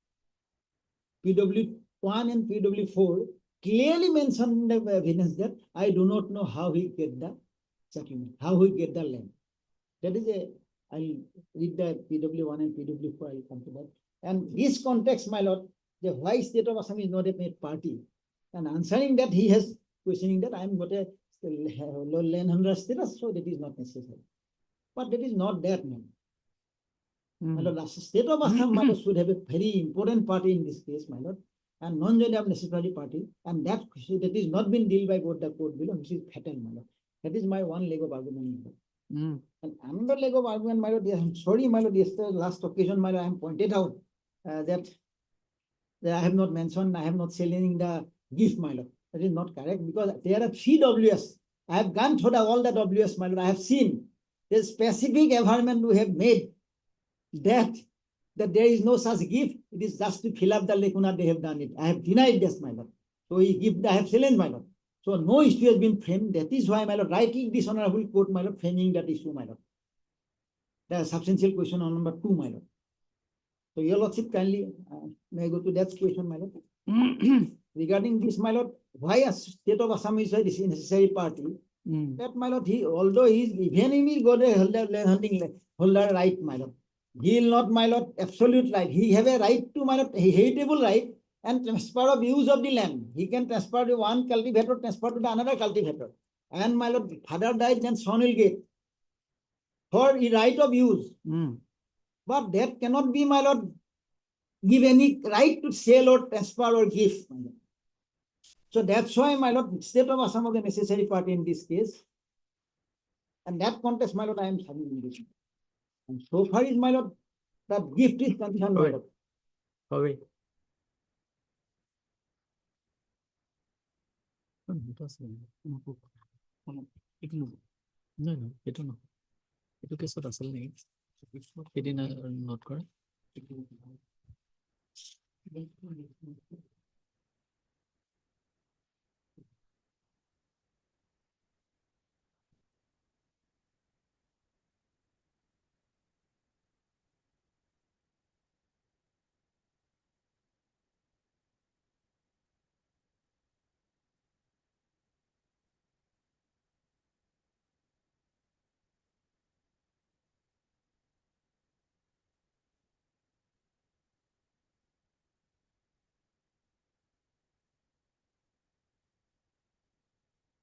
Speaker 21: PW1 and PW4 clearly mentioned in the evidence that I do not know how he get the settlement, how he get the land. That is I'll read the PW1 and PW4, I will come to that. And this context, my lord, the why state of Assam is not a made party. And answering that, he has questioning that I am got a landholder status, so that is not necessary. But that is not that, man. My lord, the state of Assam, my lord, should have a very important party in this case, my lord, and non-gender necessary party, and that is not been dealt by both the court below, which is fatal, my lord. That is my one leg of argument. And another leg of argument, my lord, I'm sorry, my lord, yesterday, last occasion, my lord, I am pointed out that I have not mentioned, I have not selling the gift, my lord. That is not correct, because there are 3 WS. I have gone through all the WS, my lord. I have seen the specific environment we have made that there is no such gift. It is just to fill up the lacuna, they have done it. I have denied this, my lord. So I have challenged, my lord. So no issue has been framed. That is why, my lord, rightly this honorable court, my lord, framing that issue, my lord. The substantial question on number 2, my lord. So your lordship kindly may I go to that question, my lord. Regarding this, my lord, why a state of Assam is a necessary party? That my lord, although he's even if he got a holder right, my lord, he will not, my lord, absolute right. He have a right to, my lord, heritable right and transfer of use of the land. He can transfer to one cultivator, transfer to the another cultivator. And my lord, father dies, then son will get for the right of use. But that cannot be, my lord, give any right to sell or transfer or give. So that's why, my lord, state of Assam was the necessary party in this case. And that contest, my lord, I am submitting this. And so far is, my lord, the gift is concerned, my lord.
Speaker 1: Okay. No, itu no. Itu kesot asal nahi. Itu not kore.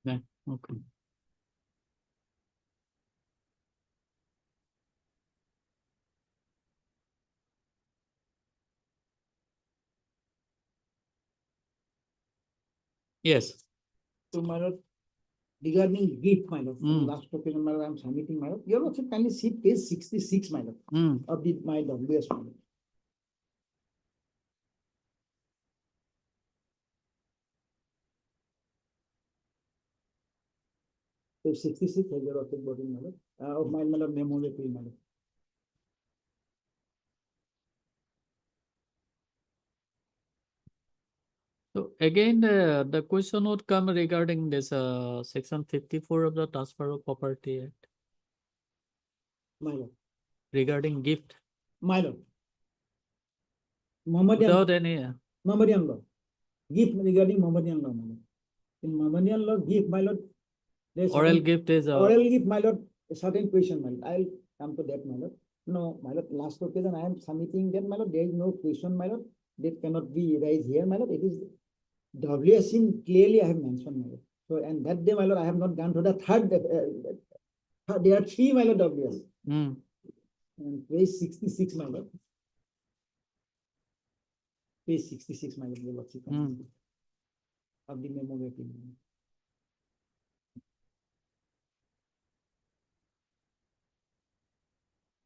Speaker 1: Yeah, okay. Yes.
Speaker 21: So, my lord, regarding gift, my lord, last occasion, my lord, I am submitting, my lord. You also kindly see page 66, my lord, of the my WS, my lord. Page 66 has your office body, my lord, of my lord memo, my lord.
Speaker 1: So again, the question would come regarding this section 54 of the Transfer of Property Act.
Speaker 21: My lord.
Speaker 1: Regarding gift.
Speaker 21: My lord. Mohammedan,
Speaker 1: Without any.
Speaker 21: Mohammedan law. Gift regarding Mohammedan law, my lord. In Mohammedan law, gift, my lord.
Speaker 1: Oral gift is
Speaker 21: oral gift, my lord, a certain question, my lord. I'll come to that, my lord. No, my lord, last occasion I am submitting that, my lord. There is no question, my lord. That cannot be raised here, my lord. It is WS in clearly I have mentioned, my lord. So, and that day, my lord, I have not gone to the third. There are three, my lord, WS. And page 66, my lord. Page 66, my lord, of the memo making.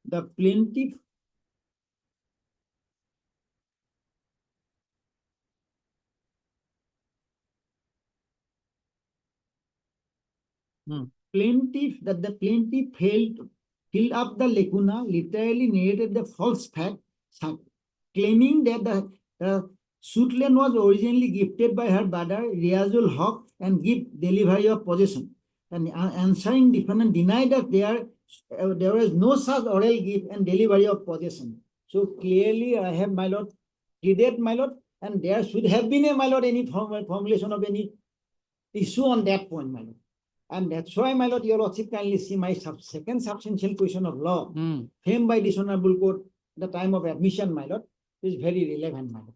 Speaker 21: The plaintiff that the plaintiff failed to fill up the lacuna, literally narrated the false fact, claiming that the suit land was originally gifted by her brother Riazul Haq and gift delivery of possession. And answering defendant denied that there was no such oral gift and delivery of possession. So clearly I have, my lord, pleaded, my lord, and there should have been a, my lord, any formulation of any issue on that point, my lord. And that's why, my lord, your lordship kindly see my second substantial question of law, framed by this honorable court at the time of admission, my lord, is very relevant, my lord.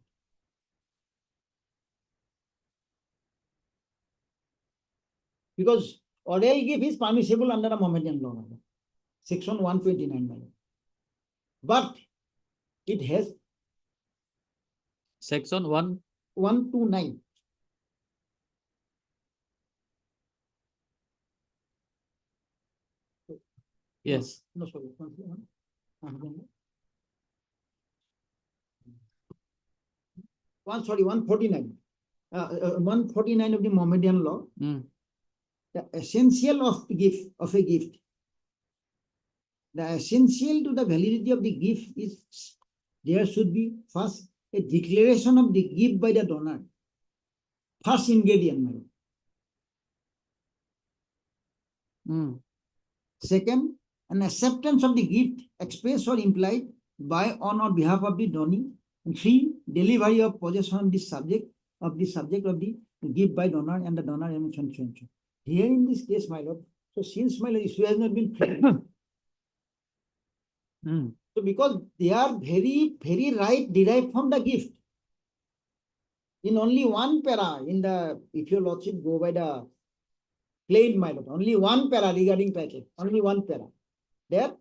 Speaker 21: Because oral gift is permissible under the Mohammedan law, my lord. Section 129, my lord. But it has
Speaker 1: Section
Speaker 21: 129.
Speaker 1: Yes.
Speaker 21: No, sorry. 149. 149 of the Mohammedan law. The essential of the gift, of a gift. The essential to the validity of the gift is there should be first a declaration of the gift by the donor. First ingredient, my lord. Second, an acceptance of the gift expressed or implied by on or behalf of the donee. And three, delivery of possession of the subject of the gift by donor and the donor mentioned. here in this case, my lord, so since my lord, issue has not been framed, so because they are very right derived from the gift. In only one para, in the, if your lordship go by the plain, my lord, only one para regarding title, only one para. That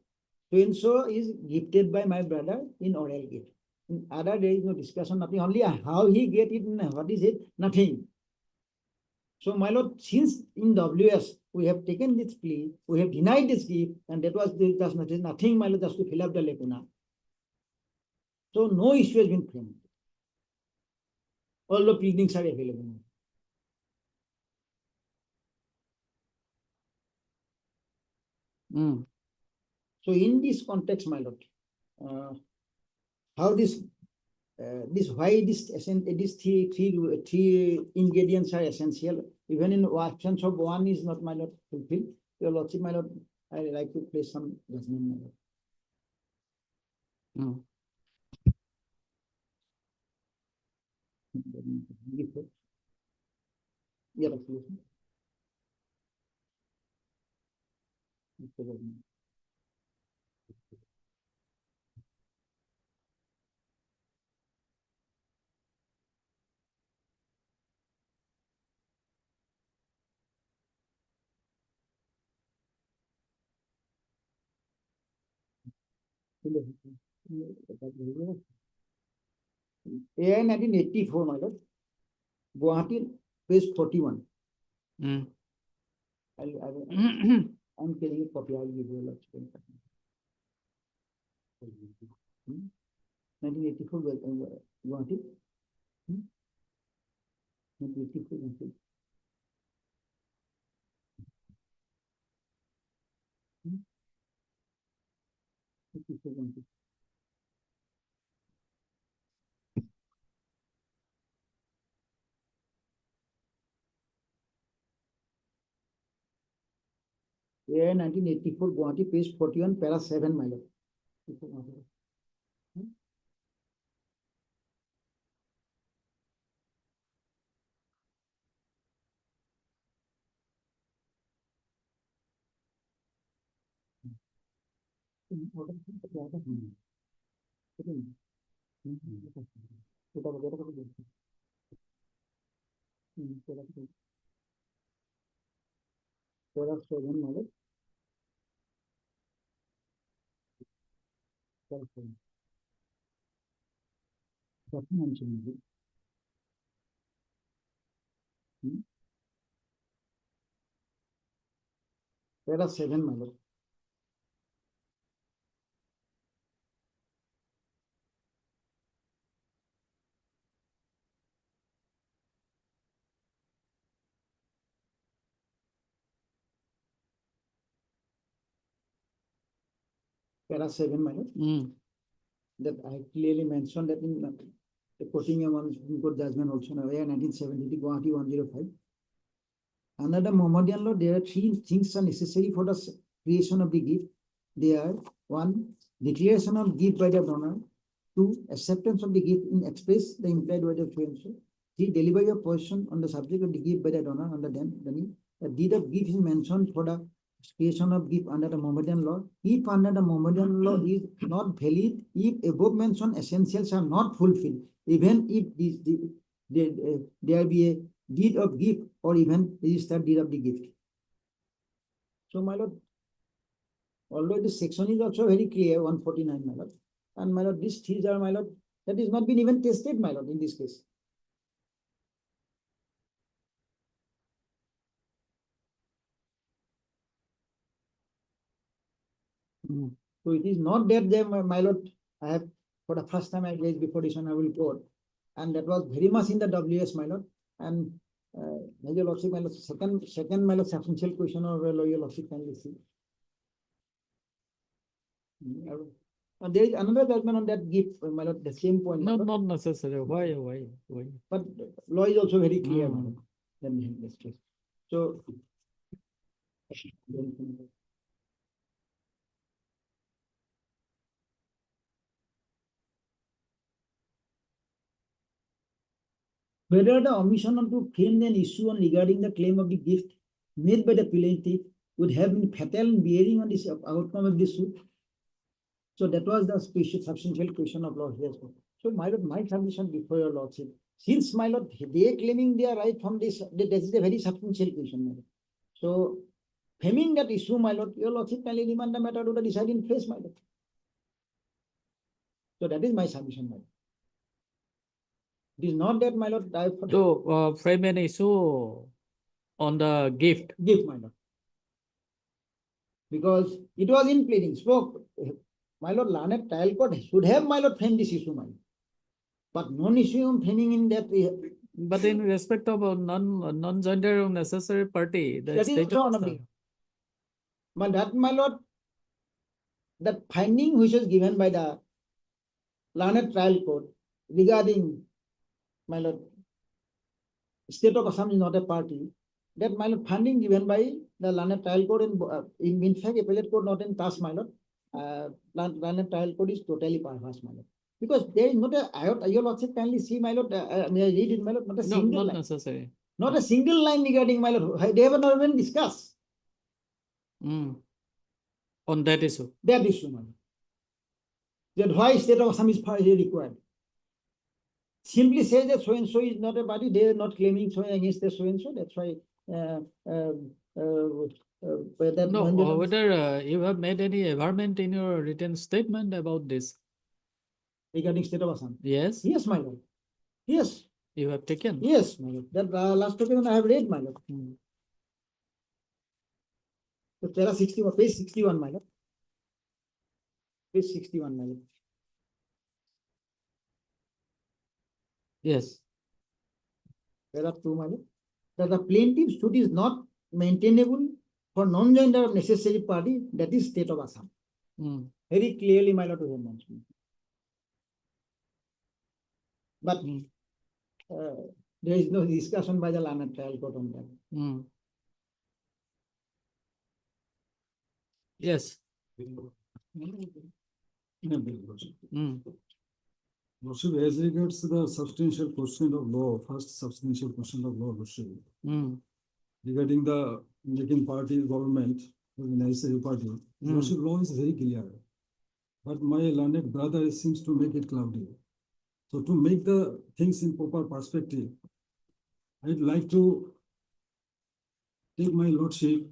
Speaker 21: so is gifted by my brother in oral gift. In other, there is no discussion, nothing, only how he get it, what is it, nothing. So, my lord, since in WS we have taken this plea, we have denied this gift, and that was nothing, my lord, just to fill up the lacuna. So, no issue has been framed. All the pleadings are available. So, in this context, my lord, how this why this three ingredients are essential, even in absence of one is not, my lord, fulfilled. Your lordship, my lord, I would like to place some judgment, my lord. Yeah, absolutely. AI 1984, my lord. Guwahati, page 41. I'm telling you copy, I'll give you a lot. 1984, Guwahati. 1984, Guwahati. AI 1984, Guwahati, page 41, para 7, my lord. Para 7, my lord. Para 7, my lord. That I clearly mentioned that in the quoting a one Supreme Court judgment also, 1970, Guwahati 105. Under the Mohammedan law, there are three things are necessary for the creation of the gift. They are: 1, declaration of gift by the donor; 2, acceptance of the gift in express the implied by the fiancé; 3, delivery of possession on the subject of the gift by the donor under them. The deed of gift is mentioned for the creation of gift under the Mohammedan law. If under the Mohammedan law is not valid, if above mentioned essentials are not fulfilled, even if there be a deed of gift or even registered deed of the gift. So, my lord, although this section is also very clear, 149, my lord, and my lord, these things are, my lord, that is not been even tested, my lord, in this case. So it is not that they, my lord, I have, for the first time I raised before this honorable court, and that was very much in the WS, my lord, and your lordship, my lord, second, my lord, substantial question of your lordship can see. There is another judgment on that gift, my lord, the same point.
Speaker 1: No, not necessary. Why?
Speaker 21: But law is also very clear, my lord. Then we have this case. So, whether the omission to frame an issue on regarding the claim of the gift made by the plaintiff would have been fatal and bearing on this outcome of this suit. So that was the substantial question of law here. So my lord, my submission before your lordship, since my lord, they claiming their right from this, that is a very substantial question, my lord. So framing that issue, my lord, your lordship can remand the matter to the deciding phase, my lord. So that is my submission, my lord. It is not that, my lord,
Speaker 1: So frame an issue on the gift.
Speaker 21: Gift, my lord. Because it was in pleading, spoke. My lord, learned trial court should have, my lord, framed this issue, my lord. But non-issue framing in that.
Speaker 1: But in respect of a non-gender necessary party, the
Speaker 21: That is
Speaker 1: state
Speaker 21: also
Speaker 1: of
Speaker 21: one of but that, my lord, that finding which was given by the learned trial court regarding, my lord, state of Assam is not a party, that, my lord, funding given by the learned trial court in fact, appellate court not in task, my lord, learned trial court is totally perverse, my lord. Because there is not a, your lordship kindly see, my lord, may I read it, my lord, not a single
Speaker 1: not
Speaker 21: line.
Speaker 1: necessary.
Speaker 21: Not a single line regarding, my lord, they have not even discussed.
Speaker 1: On that issue.
Speaker 21: That issue, my lord. That why state of Assam is required. Simply say that so and so is not a party, they are not claiming so against the so and so, that's why
Speaker 1: whether you have made any averment in your written statement about this.
Speaker 21: Regarding state of Assam?
Speaker 1: Yes.
Speaker 21: Yes, my lord. Yes.
Speaker 1: You have taken?
Speaker 21: Yes, my lord. That last document I have read, my lord. So there are 61, page 61, my lord. Page 61, my lord.
Speaker 1: Yes.
Speaker 21: There are two, my lord. That the plaintiff suit is not maintainable for non-gender necessary party, that is state of Assam. Very clearly, my lord, to have mentioned. But there is no discussion by the learned trial court on that.
Speaker 1: Yes.
Speaker 12: Lordship, as regards the substantial question of law, first substantial question of law, Lordship, regarding the making party government the necessary party, Lordship, law is very clear. But my learned brother seems to make it cloudy. So to make the things in proper perspective, I'd like to take my lordship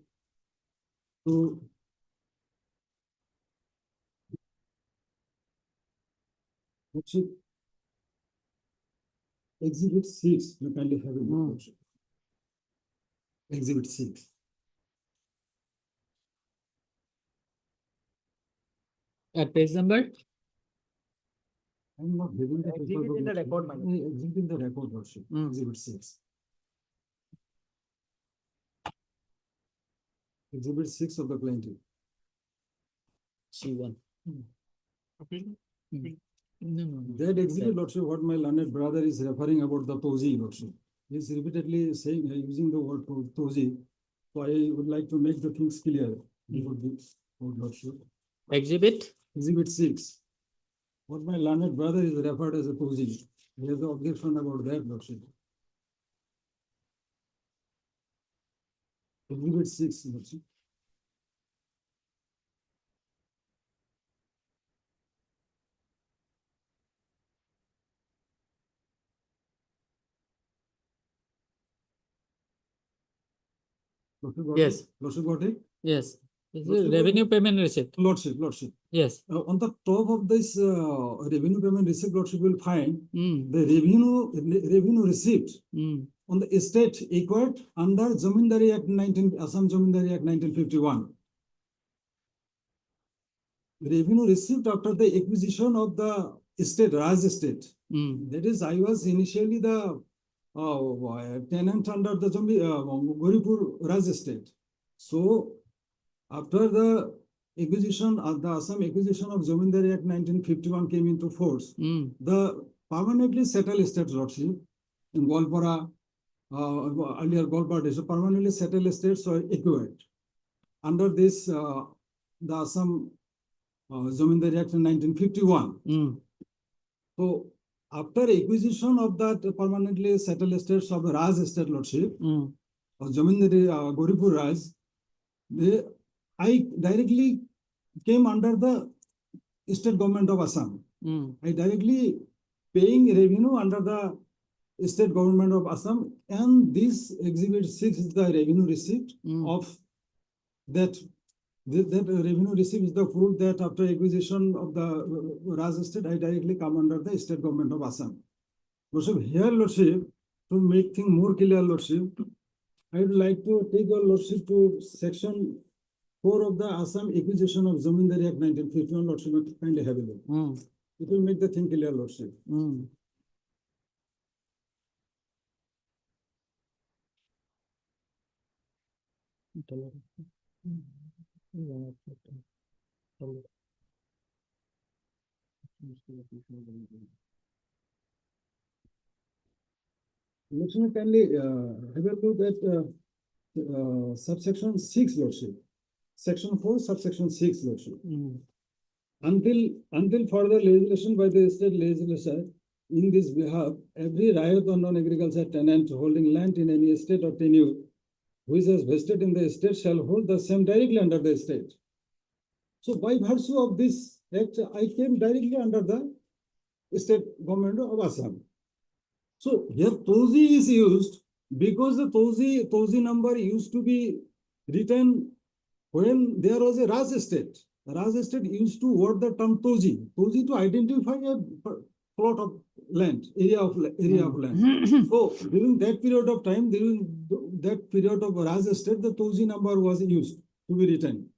Speaker 12: to lordship exhibit 6. You kindly have a look, lordship. Exhibit 6.
Speaker 1: At page number?
Speaker 12: I'm not having the
Speaker 21: Exhibit in the record, my lord.
Speaker 12: Exhibit in the record, lordship. Exhibit 6. Exhibit 6 of the plaintiff.
Speaker 1: C1.
Speaker 12: That exhibit, lordship, what my learned brother is referring about the Tozi, lordship. He is repeatedly saying, using the word Tozi. So I would like to make the things clear before this, lordship.
Speaker 1: Exhibit?
Speaker 12: Exhibit 6. What my learned brother is referred as a Tozi. He has an objection about that, lordship. Exhibit 6, lordship.
Speaker 1: Yes.
Speaker 12: Lordship, got it?
Speaker 1: Yes. Revenue payment receipt.
Speaker 12: Lordship.
Speaker 1: Yes.
Speaker 12: On the top of this revenue payment receipt, lordship will find the revenue receipt on the estate acquired under Zamindari Act Assam Zamindari Act 1951. Revenue received after the acquisition of the estate, Raj estate. That is, I was initially the tenant under the Goripur Raj estate. So after the acquisition of the Assam acquisition of Zamindari Act 1951 came into force, the permanently settled estate, lordship, in Golpara, earlier Golpara days, permanently settled estates were acquired under this the Assam Zamindari Act in 1951. So after acquisition of that permanently settled estates of the Raj estate, lordship, Jamindari Goripur Raj, I directly came under the state government of Assam. I directly paying revenue under the state government of Assam, and this exhibit 6 is the revenue receipt of that. That revenue receipt is the proof that after acquisition of the Raj estate, I directly come under the state government of Assam. Lordship, here, Lordship, to make things more clear, Lordship, I would like to take your Lordship to section 4 of the Assam Acquisition of Zamindari Act 1951, Lordship, kindly have a look. It will make the thing clear, Lordship. Lordship, kindly have a look at subsection 6, Lordship. Section 4, subsection 6, Lordship. Until further legislation by the state legislature in this behalf, every riot or non-agriculture tenant holding land in any estate or tenure which has vested in the estate shall hold the same directly under the estate. So by virtue of this act, I came directly under the state government of Assam. So here Tozi is used because the Tozi number used to be written when there was a Raj estate. Raj estate used to word the term Tozi to identify a plot of land, area of land. So during that period of time, during that period of Raj estate, the Tozi number was used to be written.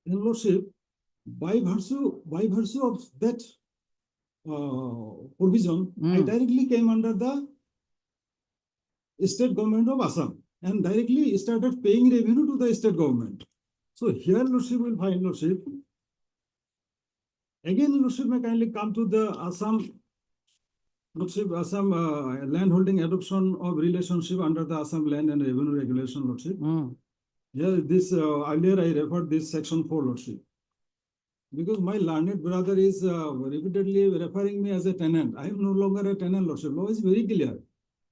Speaker 12: And Lordship, by virtue of that provision, I directly came under the state government of Assam and directly started paying revenue to the state government. So here, Lordship, will find, Lordship. Again, Lordship, may kindly come to the Assam, Lordship, Assam landholding adoption of relationship under the Assam Land and Revenue Regulation, Lordship. Here, this earlier I referred this section 4, Lordship. Because my learned brother is repeatedly referring me as a tenant. I am no longer a tenant, Lordship. Law is very clear.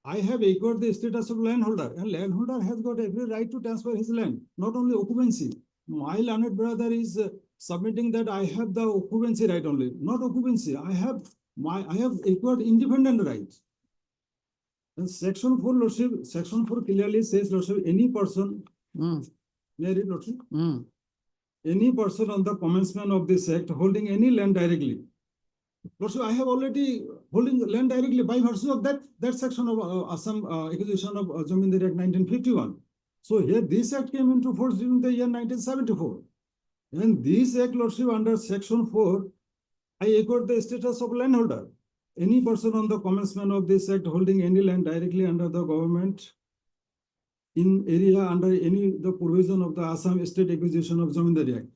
Speaker 12: I have acquired the status of landholder, and landholder has got every right to transfer his land, not only occupancy. My learned brother is submitting that I have the occupancy right only, not occupancy. I have acquired independent rights. And section 4, Lordship, section 4 clearly says, Lordship, any person, may I read, Lordship? Any person on the commencement of this act holding any land directly. Lordship, I have already holding land directly by virtue of that section of Assam Acquisition of Zamindari Act 1951. So here this act came into force during the year 1974. And this act, Lordship, under section 4, I acquired the status of landholder. Any person on the commencement of this act holding any land directly under the government in area under any the provision of the Assam State Acquisition of Zamindari Act.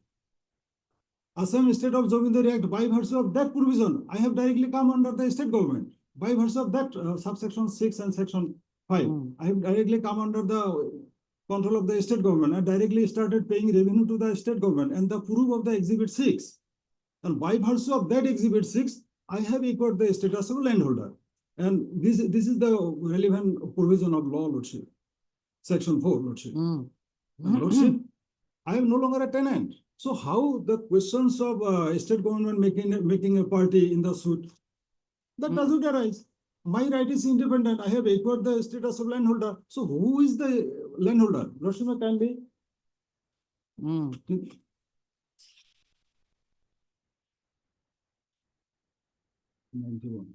Speaker 12: Assam State of Zamindari Act, by virtue of that provision, I have directly come under the state government. By virtue of that subsection 6 and section 5, I have directly come under the control of the state government. I directly started paying revenue to the state government and the proof of the exhibit 6. And by virtue of that exhibit 6, I have acquired the status of landholder. And this is the relevant provision of law, Lordship. Section 4, Lordship. Lordship, I am no longer a tenant. So how the questions of state government making a party in the suit, that doesn't arise. My right is independent. I have acquired the status of landholder. So who is the landholder? Lordship, can be. 91.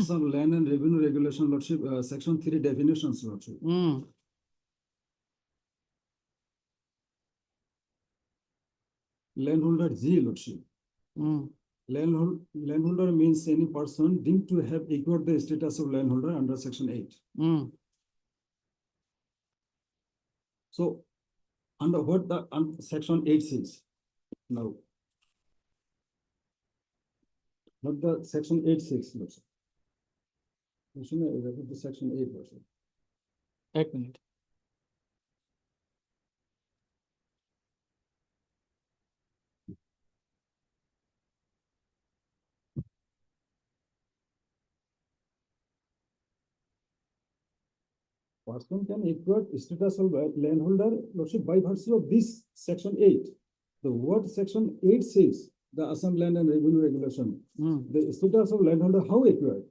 Speaker 12: Some land and revenue regulation, Lordship, section 3 definitions, Lordship. Landholder G, Lordship. Landholder means any person deemed to have acquired the status of landholder under section 8. So, under what the section 8 says now? What the section 8 says, Lordship? The section 8, Lordship.
Speaker 1: 1 minute.
Speaker 12: Person can acquire status of landholder, Lordship, by virtue of this section 8. The word section 8 says, the Assam Land and Revenue Regulation, the status of landholder, how acquired?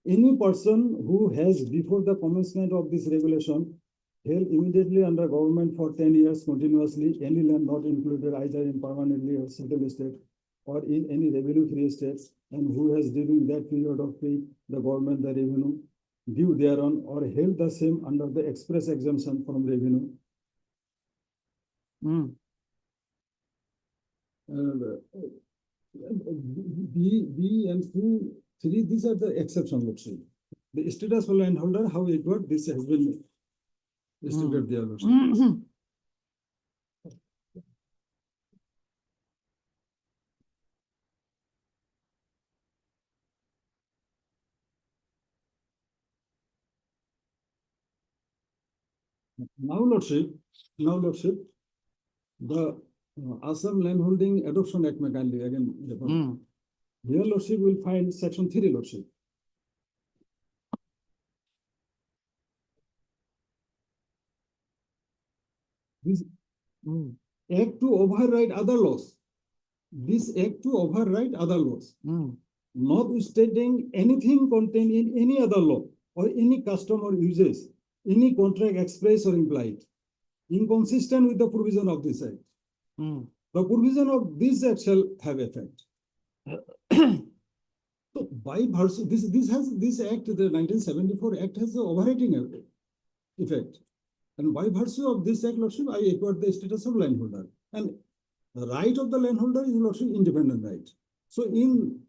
Speaker 12: Any person who has, before the commencement of this regulation, held immediately under government for 10 years continuously any land not included either in permanently or settled estate or in any revenue-free estates, and who has during that period of paid the government the revenue due thereon or held the same under the express exemption from revenue. B and 2, 3, these are the exceptions, Lordship. The status of landholder, how it got, this has been stated there, Lordship. Now, Lordship, the Assam Landholding Adoption Act mechanically again. Here, Lordship will find section 3, Lordship. This act to override other laws. This act to override other laws. Notwithstanding anything contained in any other law or any custom or uses, any contract express or implied, inconsistent with the provision of this act. The provision of this act shall have effect. So by virtue, this act, the 1974 Act has the overriding effect. And by virtue of this act, Lordship, I acquired the status of landholder. And the right of the landholder is, Lordship, independent right. So in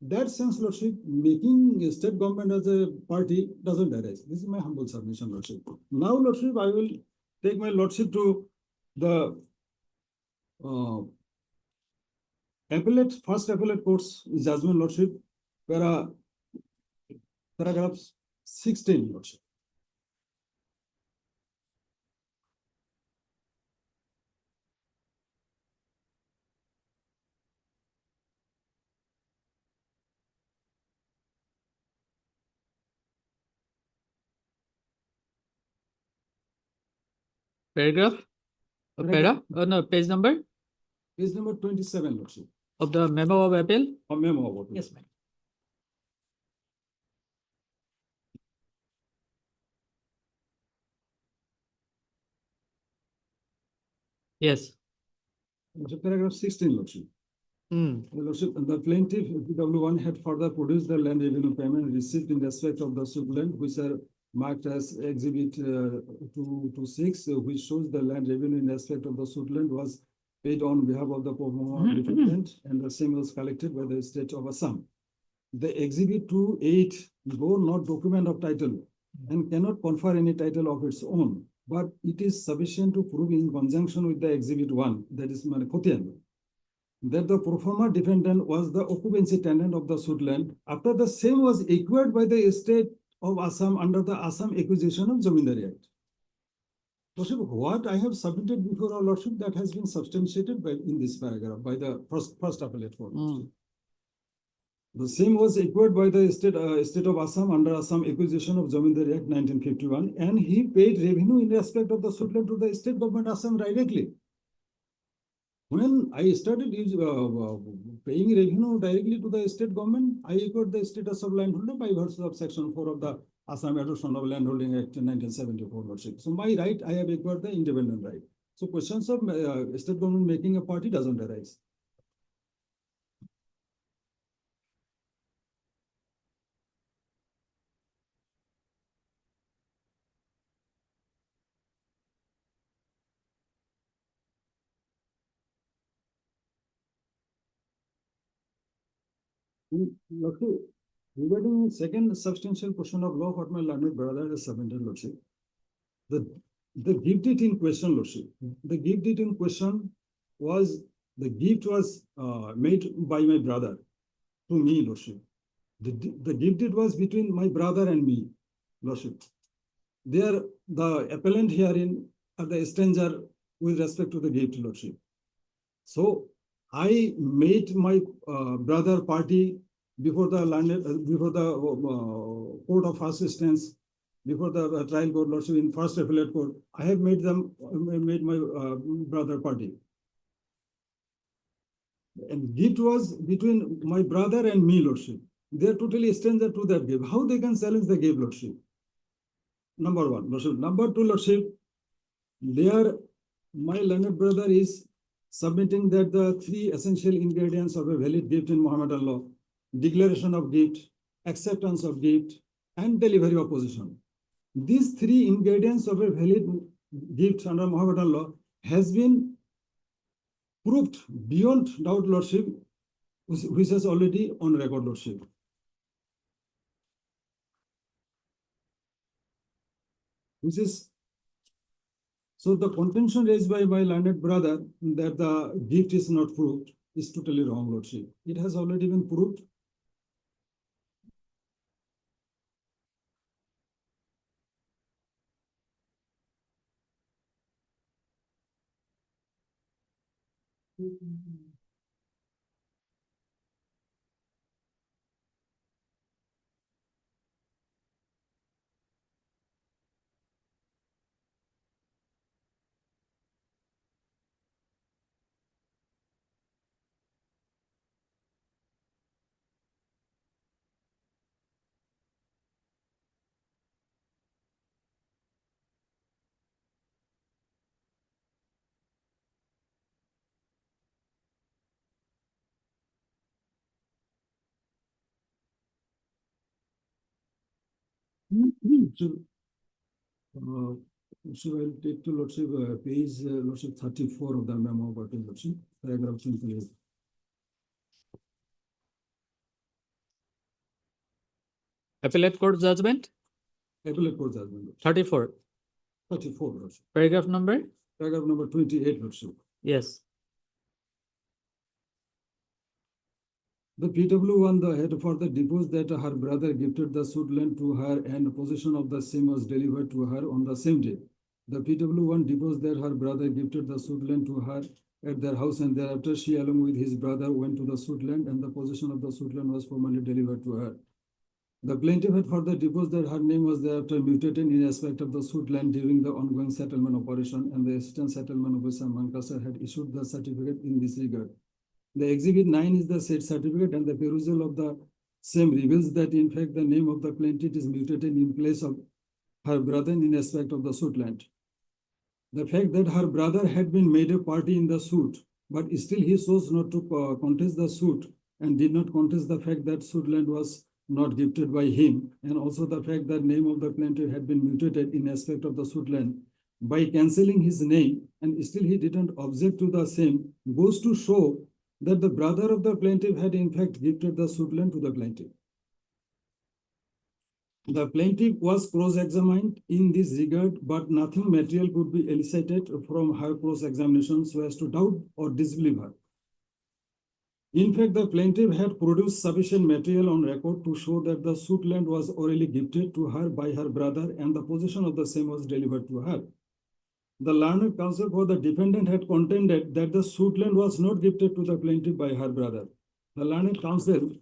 Speaker 12: that sense, Lordship, making state government as a party doesn't arise. This is my humble submission, Lordship. Now, Lordship, I will take my Lordship to the first appellate court's judgment, Lordship, paragraph 16, Lordship.
Speaker 1: Paragraph? No, page number?
Speaker 12: Page number 27, Lordship.
Speaker 1: Of the memo of appeal?
Speaker 12: Of memo of appeal.
Speaker 1: Yes, ma'am. Yes.
Speaker 12: Paragraph 16, Lordship. Lordship, the plaintiff, PW1, had further produced the land revenue payment received in respect of the suit land, which are marked as Exhibit 2 to 6, which shows the land revenue in respect of the suit land was paid on behalf of the defendant, and the same was collected by the state of Assam. The Exhibit 2(8) though not document of title and cannot confer any title of its own, but it is sufficient to prove in conjunction with the Exhibit 1, that is Khotian, that the pro forma defendant was the occupancy tenant of the suit land after the same was acquired by the state of Assam under the Assam Acquisition of Zamindari Act. Lordship, what I have submitted before our Lordship, that has been substantiated in this paragraph by the first appellate court. The same was acquired by the state of Assam under Assam Acquisition of Jamindari Act 1951, and he paid revenue in respect of the suit land to the state government Assam directly. When I started paying revenue directly to the state government, I acquired the status of landholder by virtue of Section 4 of the Assam Adoption of Landholding Act 1974. Lordship. So my right, I have acquired the independent right. So questions of state government making a party doesn't arise. Regarding second substantial question of law, what my learned brother has submitted, Lordship. The gift deed in question, Lordship. The gift deed in question was, the gift was made by my brother to me, Lordship. The gift deed was between my brother and me, Lordship. There, the appellant herein are the stranger with respect to the gift, Lordship. So I made my brother party before the court of first instance, before the trial court, Lordship, in first appellate court. I have made my brother party. And gift was between my brother and me, Lordship. They are totally stranger to that gift. How they can challenge the gift, Lordship? Number one, Lordship. Number two, Lordship, there my learned brother is submitting that the three essential ingredients of a valid gift in Mohammedan law: declaration of gift, acceptance of gift, and delivery of possession. These three ingredients of a valid gift under Mohammedan law has been proved beyond doubt, Lordship, which is already on record, Lordship. Which is, so the contention raised by my learned brother that the gift is not proved is totally wrong, Lordship. It has already been proved. So I'll take to Lordship page Lordship 34 of the memo about Lordship, paragraph 28.
Speaker 1: Appellate court judgment?
Speaker 12: Appellate court judgment. Lordship.
Speaker 1: 34.
Speaker 12: 34, Lordship.
Speaker 1: Paragraph number?
Speaker 12: Paragraph number 28, Lordship.
Speaker 1: Yes.
Speaker 12: The PW1, the head for the depots that her brother gifted the suit land to her and possession of the same was delivered to her on the same day. The PW1 deposed that her brother gifted the suit land to her at their house, and thereafter she along with his brother went to the suit land, and the possession of the suit land was formally delivered to her. The plaintiff had further deposed that her name was thereafter mutated in respect of the suit land during the ongoing settlement operation, and the assistant settlement officer Mankasar had issued the certificate in this regard. The Exhibit 9 is the said certificate, and the perusal of the same reveals that in fact the name of the plaintiff is mutated in place of her brother in respect of the suit land. The fact that her brother had been made a party in the suit, but still he chose not to contest the suit and did not contest the fact that suit land was not gifted by him, and also the fact that name of the plaintiff had been mutated in respect of the suit land by cancelling his name, and still he didn't object to the same, goes to show that the brother of the plaintiff had in fact gifted the suit land to the plaintiff. The plaintiff was cross-examined in this regard, but nothing material could be elicited from her cross-examination so as to doubt or disbelieve her. In fact, the plaintiff had produced sufficient material on record to show that the suit land was orally gifted to her by her brother, and the possession of the same was delivered to her. The learned counsel for the defendant had contended that the suit land was not gifted to the plaintiff by her brother. The learned counsel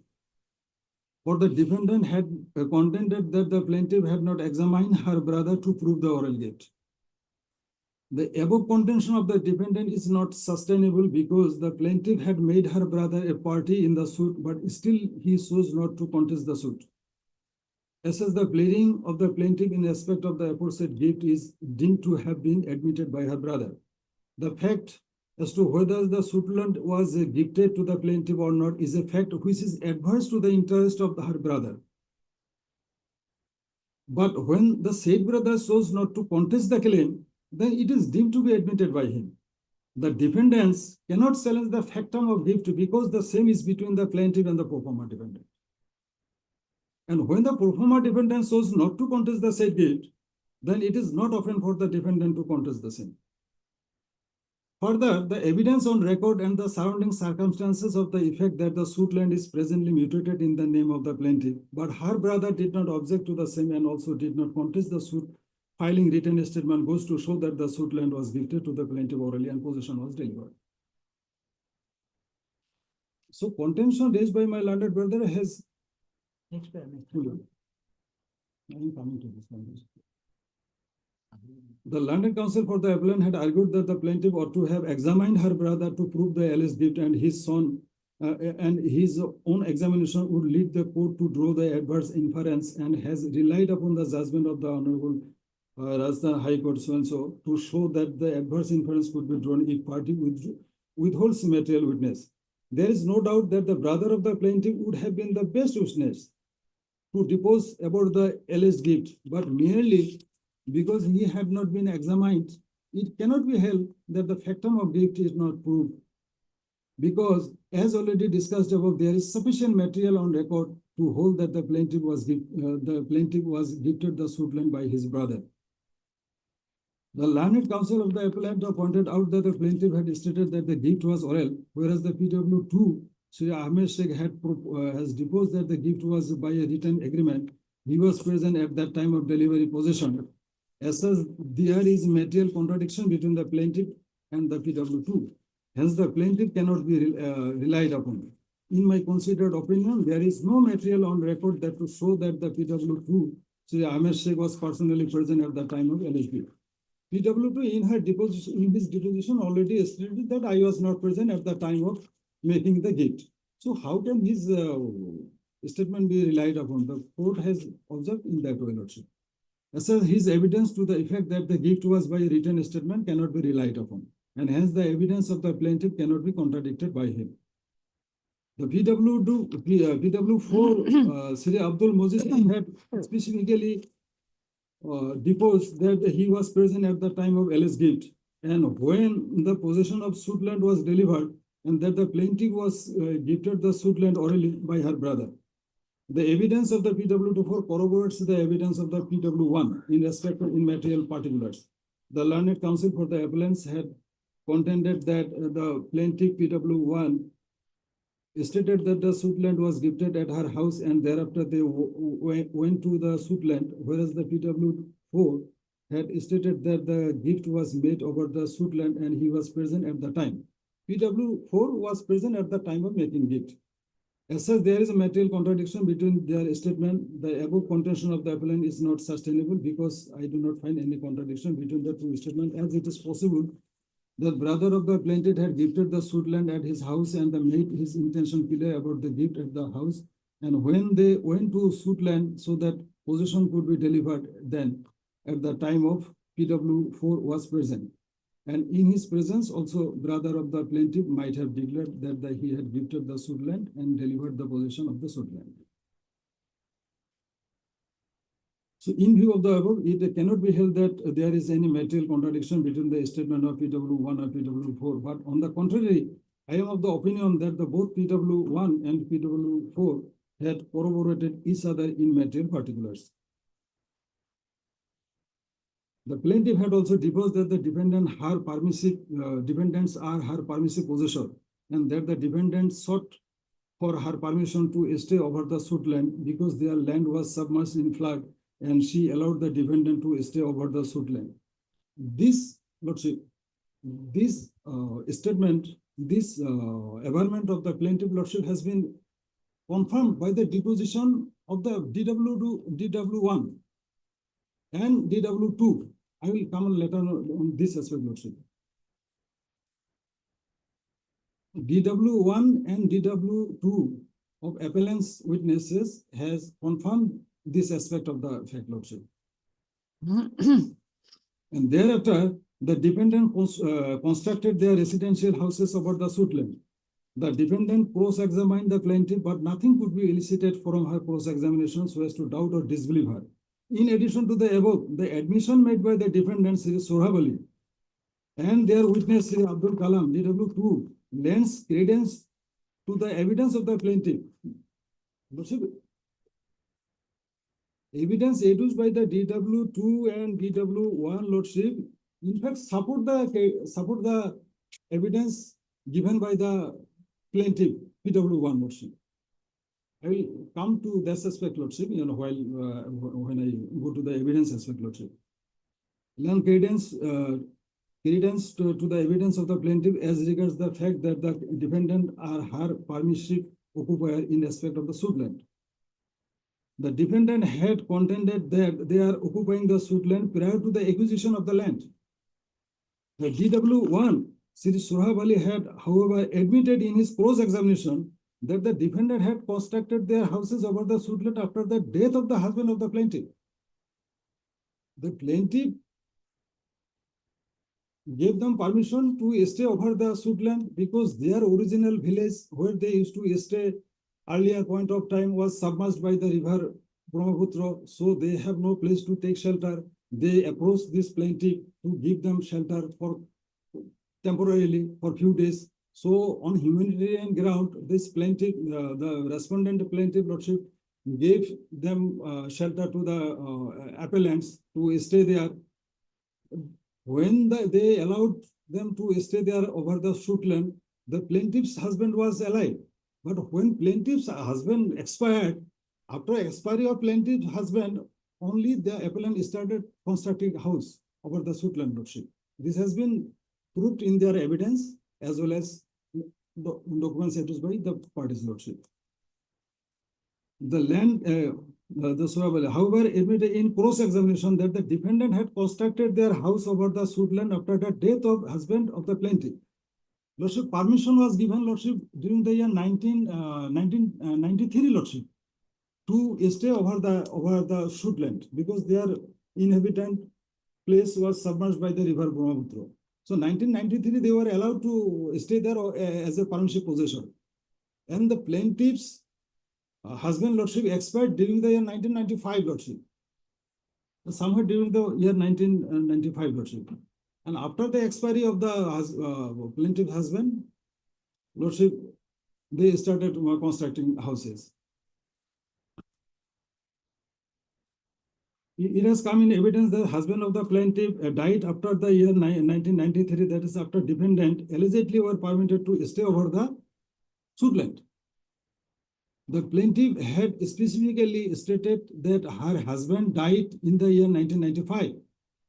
Speaker 12: for the defendant had contended that the plaintiff had not examined her brother to prove the oral gift. The above contention of the defendant is not sustainable because the plaintiff had made her brother a party in the suit, but still he chose not to contest the suit. As such, the pleading of the plaintiff in respect of the aforesaid gift is deemed to have been admitted by her brother. The fact as to whether the suitland was gifted to the plaintiff or not is a fact which is adverse to the interest of her brother. But when the said brother chose not to contest the claim, then it is deemed to be admitted by him. The defendants cannot challenge the factum of gift because the same is between the plaintiff and the pro forma defendant. And when the pro forma defendant chose not to contest the said gift, then it is not often for the defendant to contest the same. Further, the evidence on record and the surrounding circumstances of the effect that the suit land is presently mutated in the name of the plaintiff, but her brother did not object to the same and also did not contest the suit, filing written statement goes to show that the suit land was gifted to the plaintiff orally and possession was delivered. So contention raised by my learned brother has...
Speaker 21: Next paragraph.
Speaker 12: I am coming to this one. The London Council for the Appellant had argued that the plaintiff ought to have examined her brother to prove the alleged gift, and his son and his own examination would lead the court to draw the adverse inference, and has relied upon the judgment of the Honorable Rajasthan High Court so to show that the adverse inference could be drawn if party withholds material witness. There is no doubt that the brother of the plaintiff would have been the best witness to depose about the alleged gift, but merely because he had not been examined, it cannot be held that the factum of gift is not proved. Because, as already discussed above, there is sufficient material on record to hold that the plaintiff was gifted the suit land by his brother. The Learned Counsel of the Appellant pointed out that the plaintiff had stated that the gift was oral, whereas the PW2, Sri Ahmed Sheikh has deposed that the gift was by a written agreement. He was present at that time of delivery possession. As such, there is material contradiction between the plaintiff and the PW2. Hence, the plaintiff cannot be relied upon. In my considered opinion, there is no material on record that to show that the PW2, Sri Ahmed Sheikh, was personally present at the time of LHB. PW2 in his deposition already stated that I was not present at the time of making the gift. So how can his statement be relied upon? The court has observed in that way, Lordship. As such, his evidence to the effect that the gift was by a written statement cannot be relied upon, and hence the evidence of the plaintiff cannot be contradicted by him. The PW4, Sri Abdul Moses had specifically deposed that he was present at the time of Alice gift, and when the possession of suit land was delivered, and that the plaintiff was gifted the suit land orally by her brother. The evidence of the PW24 corroborates the evidence of the PW1 in respect of immaterial particulars. The Learned Counsel for the Appellants had contended that the plaintiff PW1 stated that the suit land was gifted at her house, and thereafter they went to the suit land, whereas the PW4 had stated that the gift was made over the suit land and he was present at the time. PW4 was present at the time of making gift. As such, there is a material contradiction between their statement. The above contention of the appellant is not sustainable because I do not find any contradiction between the two statements, as it is possible that brother of the plaintiff had gifted the suit land at his house and made his intention clear about the gift at the house. And when they went to suit land so that possession could be delivered, then at the time of PW4 was present. And in his presence, also brother of the plaintiff might have declared that he had gifted the suit land and delivered the possession of the suit land. So in view of the above, it cannot be held that there is any material contradiction between the statement of PW1 and PW4. But on the contrary, I am of the opinion that both PW1 and PW4 had corroborated each other in material particulars. The plaintiff had also deposed that the defendants are her permissive possessor, and that the defendant sought for her permission to stay over the suit land because their land was submerged in flood, and she allowed the defendant to stay over the suit land. This, Lordship, statement, this averment of the plaintiff, Lordship, has been confirmed by the deposition of the DW1 and DW2. I will come later on this aspect, Lordship. DW1 and DW2 of appellant's witnesses has confirmed this aspect of the fact, Lordship. And thereafter, the defendant constructed their residential houses over the suit land. The defendant cross-examined the plaintiff, but nothing could be elicited from her cross-examination so as to doubt or disbelieve her. In addition to the above, the admission made by the defendant, Sri Sohrab and their witness, Sri Abdul Kalam, DW2, lends credence to the evidence of the plaintiff. Evidence adduced by the DW2 and DW1, Lordship, in fact, support the evidence given by the plaintiff, PW1, Lordship. I will come to this aspect, Lordship, while when I go to the evidence aspect, Lordship. Lend credence to the evidence of the plaintiff as regards the fact that the defendant are her permissive occupier in respect of the suit land. The defendant had contended that they are occupying the suit land prior to the acquisition of the land. The DW1, Sri Sohrab had, however, admitted in his cross-examination that the defendant had constructed their houses over the suit land after the death of the husband of the plaintiff. The plaintiff gave them permission to stay over the suit land because their original village where they used to stay earlier point of time was submerged by the river Brahmaputra, so they have no place to take shelter. They approached this plaintiff to give them shelter for temporarily for few days. So on humanitarian ground, this plaintiff, the respondent plaintiff, Lordship, gave them shelter to the appellants to stay there. When they allowed them to stay there over the suit land, the plaintiff's husband was alive. But when plaintiff's husband expired, after expiry of plaintiff's husband, only the appellant started constructing a house over the suit land, Lordship. This has been proved in their evidence as well as documents adduced by the parties, Lordship. The land, however, admitted in cross-examination that the defendant had constructed their house over the suit land after the death of husband of the plaintiff. Lordship, permission was given, Lordship, during the year 1993, Lordship, to stay over the suit land because their inhabitant place was submerged by the river Brahmaputra. So 1993, they were allowed to stay there as a permissive possession. And the plaintiff's husband, Lordship, expired during the year 1995, Lordship. Somewhere during the year 1995, Lordship. And after the expiry of the plaintiff husband, Lordship, they started constructing houses. It has come in evidence that the husband of the plaintiff died after the year 1993, that is after defendant allegedly were permitted to stay over the suit land. The plaintiff had specifically stated that her husband died in the year 1995,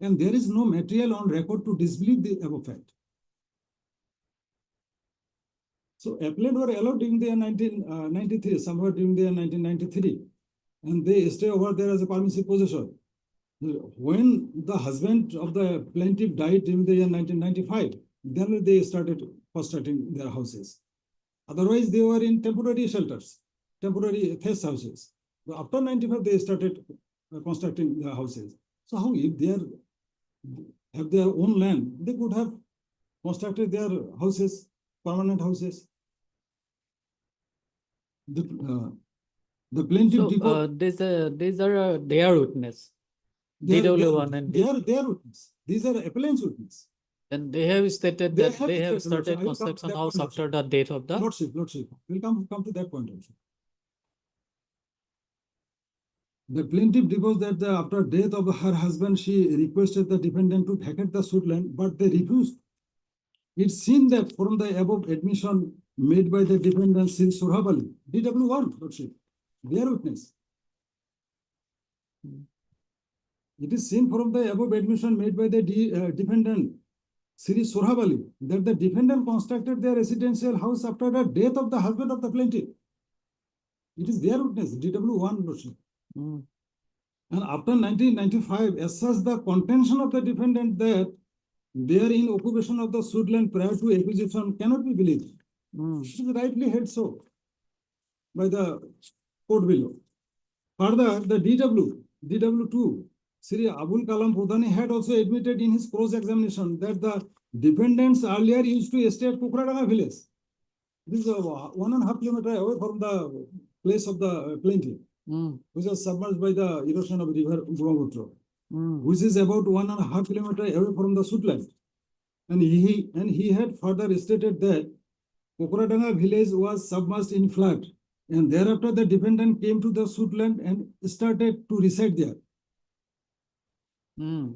Speaker 12: and there is no material on record to disbelieve the above fact. So appellant were allowed during the year 1993, somewhere during the year 1993, and they stay over there as a permissive possession. When the husband of the plaintiff died during the year 1995, then they started constructing their houses. Otherwise, they were in temporary shelters, temporary guest houses. But after 95, they started constructing their houses. So how if they have their own land, they could have constructed their houses, permanent houses. The plaintiff.
Speaker 1: So these are their witness. DW1 and
Speaker 12: they are witness. These are appellant's witness.
Speaker 1: And they have stated that they have started construction house after the death of the
Speaker 12: Lordship. We'll come to that point also. The plaintiff deposed that after death of her husband, she requested the defendant to vacate the suit land, but they refused. It's seen that from the above admission made by the defendant, Sri Sohrab, DW1, Lordship, their witness. It is seen from the above admission made by the defendant, Sri Sohrab, that the defendant constructed their residential house after the death of the husband of the plaintiff. It is their witness, DW1 lordship. And after 1995, as such the contention of the defendant that they are in occupation of the suit land prior to acquisition cannot be believed. It is rightly held so by the court below. Further, the DW2, Sri Abul Kalam Pradhani had also admitted in his cross-examination that the defendants earlier used to stay at Kukradanga village. This is 1.5 kilometers away from the place of the plaintiff, which was submerged by the erosion of river Brahmaputra, which is about 1.5 kilometers away from the suit land. And he had further stated that Kukradanga village was submerged in flood, and thereafter the defendant came to the suit land and started to reside there.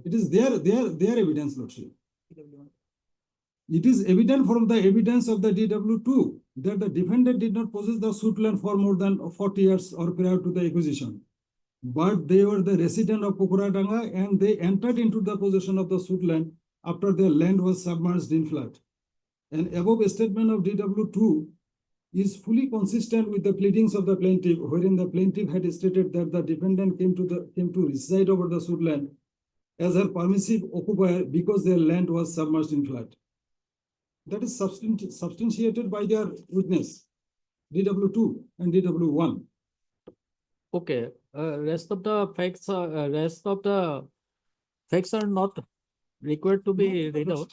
Speaker 12: It is their evidence, lordship. It is evident from the evidence of the DW2 that the defendant did not possess the suit land for more than 40 years or prior to the acquisition. But they were the resident of Kukradanga and they entered into the possession of the suit land after their land was submerged in flood. And above statement of DW2 is fully consistent with the pleadings of the plaintiff, wherein the plaintiff had stated that the defendant came to reside over the suit land as her permissive occupier because their land was submerged in flood. That is substantiated by their witness, DW2 and DW1.
Speaker 1: Okay, rest of the facts are not required to be read out.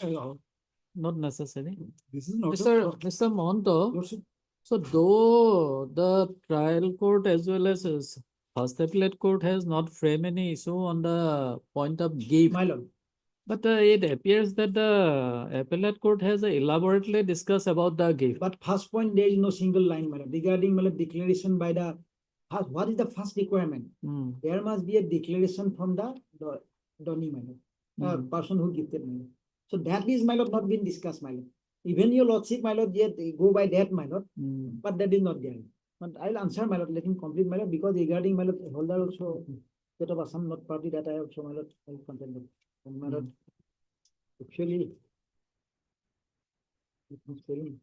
Speaker 1: Not necessary.
Speaker 12: This is not
Speaker 1: Mr. Mohanto, so though the trial court as well as first appellate court has not framed any issue on the point of gift,
Speaker 21: My lord.
Speaker 1: but it appears that the appellate court has elaborately discussed about the gift.
Speaker 21: But first point, there is no single line, my lord, regarding my lord, declaration by the, what is the first requirement? There must be a declaration from the donee, my lord, person who gifted, my lord. So that is, my lord, not been discussed, my lord. Even your lordship, my lord, yet go by that, my lord, but that is not there. But I'll answer, my lord, let him complete, my lord, because regarding, my lord, holder also, that of Assam not party that I also, my lord, I'll content them. And my lord, actually, it was very.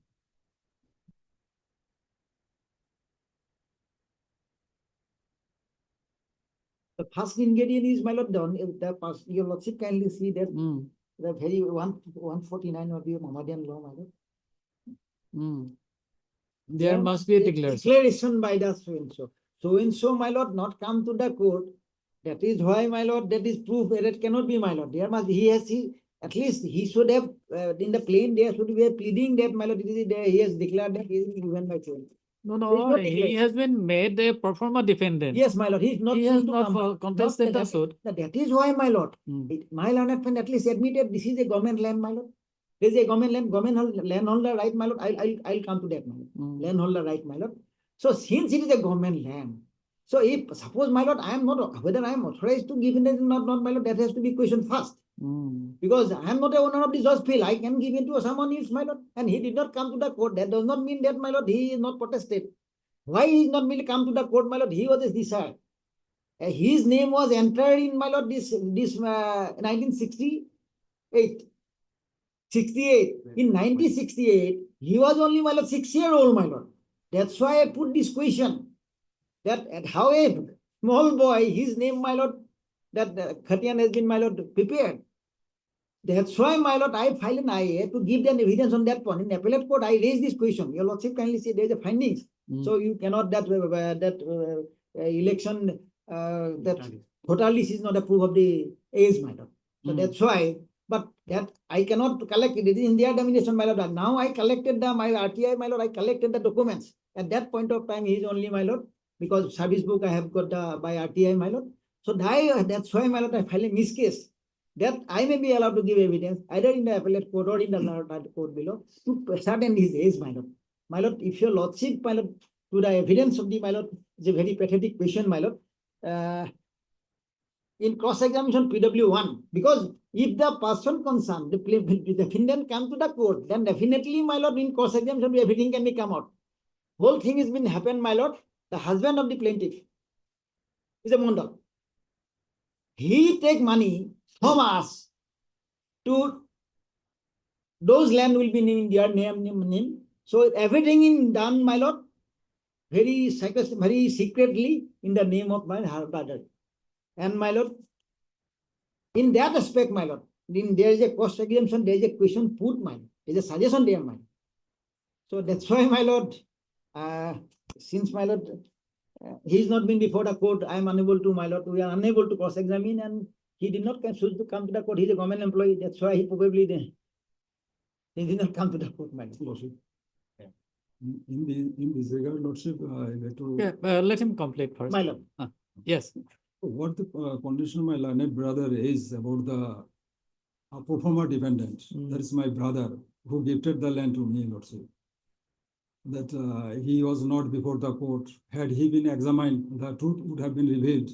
Speaker 21: The first ingredient is, my lord, your lordship kindly see that the very 149 of the Mohammedan law, my lord.
Speaker 1: There must be a declaration.
Speaker 21: Declaration by the so-and-so. So-and-so, my lord, not come to the court. That is why, my lord, that is proof that it cannot be, my lord. There must, at least he should have, in the plain, there should be a pleading that, my lord, he has declared that he is given by so-and-so.
Speaker 1: No, he has been made a pro forma defendant.
Speaker 21: Yes, my lord, he
Speaker 1: has not contested the suit.
Speaker 21: That is why, my lord, my learned friend at least admitted this is a government land, my lord. There is a government landholder right, my lord. I'll come to that, my lord. Landholder right, my lord. So since it is a government land, so if suppose, my lord, I am not, whether I am authorized to give it or not, my lord, that has to be questioned first. Because I am not a owner of the George Field, I can give it to someone else, my lord, and he did not come to the court. That does not mean that, my lord, he is not protested. Why he is not merely come to the court, my lord? He was a desire. His name was entered in, my lord, this 1968. 68. In 1968, he was only, my lord, 6-year-old, my lord. That's why I put this question. That how a small boy, his name, my lord, that Khatian has been, my lord, prepared. That's why, my lord, I filed an IA to give them evidence on that point. In appellate court, I raised this question. Your lordship kindly say there is a findings. So you cannot election that voter list is not a proof of the age, my lord. So that's why, but that I cannot collect it. It is in their domination, my lord. Now I collected my RTI, my lord. I collected the documents. At that point of time, he is only, my lord, because service book I have got by RTI, my lord. So that's why, my lord, I filed a miscase. That I may be allowed to give evidence either in the appellate court or in the court below to ascertain his age, my lord. My lord, if your lordship, my lord, to the evidence of the, my lord, is a very pathetic question, my lord. In cross-examination PW1, because if the person concerned, the defendant come to the court, then definitely, my lord, in cross-examination, everything can be come out. Whole thing has been happened, my lord. The husband of the plaintiff is a Mondal. He take money from us to those land will be in their name. So everything in done, my lord, very very secretly in the name of my brother. And my lord, in that aspect, my lord, there is a cost exemption, there is a question put, my lord. There is a suggestion there, my lord. So that's why, my lord, since my lord, he's not been before the court, I am unable to, my lord, we are unable to cross-examine, and he did not choose to come to the court. He's a government employee. That's why he probably he did not come to the court, my lord.
Speaker 12: In this regard, Lordship, I like to.
Speaker 1: Yeah, let him complete first.
Speaker 21: My lord.
Speaker 1: Yes.
Speaker 12: What the condition my learned brother is about the pro forma dependent. That is my brother who gifted the land to me, Lordship. That he was not before the court. Had he been examined, the truth would have been revealed.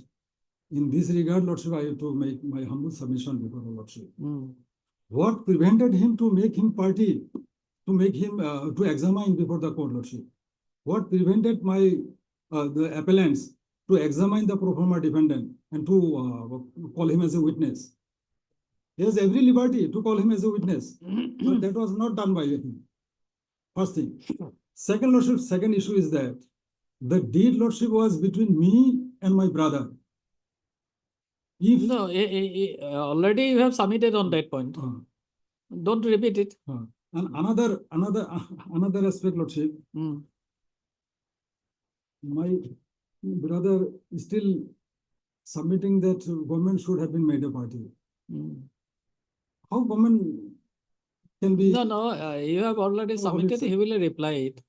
Speaker 12: In this regard, Lordship, I have to make my humble submission before the Lordship. What prevented him to make him party, to make him to examine before the court, Lordship? What prevented my the appellants to examine the pro forma defendant and to call him as a witness? He has every liberty to call him as a witness, but that was not done by him. First thing. Second, Lordship, second issue is that the deed, Lordship, was between me and my brother. If
Speaker 1: no, already you have submitted on that point. Don't repeat it.
Speaker 12: And another aspect, Lordship. My brother is still submitting that government should have been made a party. How government can be?
Speaker 1: No, you have already submitted. He will reply it.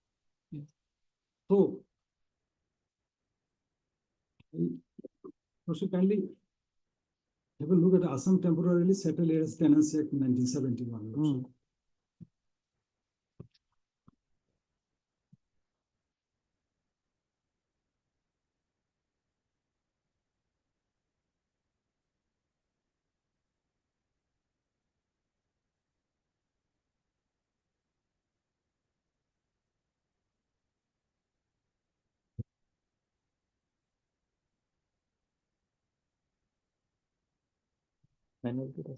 Speaker 12: So, Lordship, kindly have a look at Assam Temporarily Settled Heirs Tenancy Act 1971. Lordship.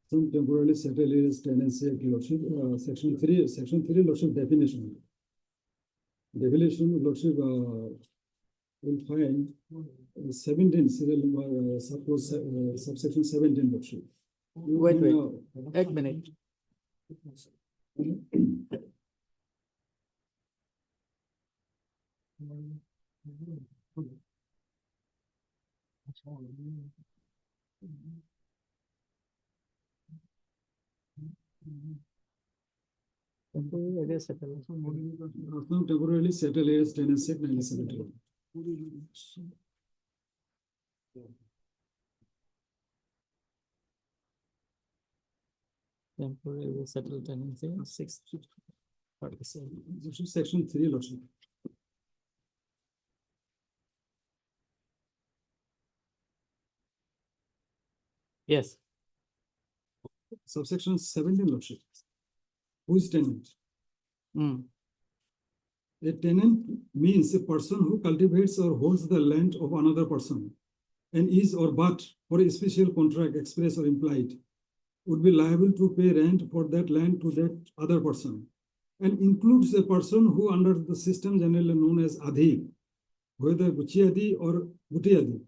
Speaker 12: Some temporarily settled heirs tenancy act, Lordship, section 3, Lordship, definition. Definition, Lordship, will find 17, suppose subsection 17, Lordship.
Speaker 1: Wait. 1 minute.
Speaker 12: Temporarily settled heirs tenancy act 1971.
Speaker 1: Temporary settled tenancy, 647.
Speaker 12: This is section 3, Lordship.
Speaker 1: Yes.
Speaker 12: Subsection 17, Lordship. Who is tenant? A tenant means a person who cultivates or holds the land of another person and is or but for a special contract, express or implied, would be liable to pay rent for that land to that other person, and includes a person who under the system generally known as Adhi, whether Guchiadi or Gutiadi,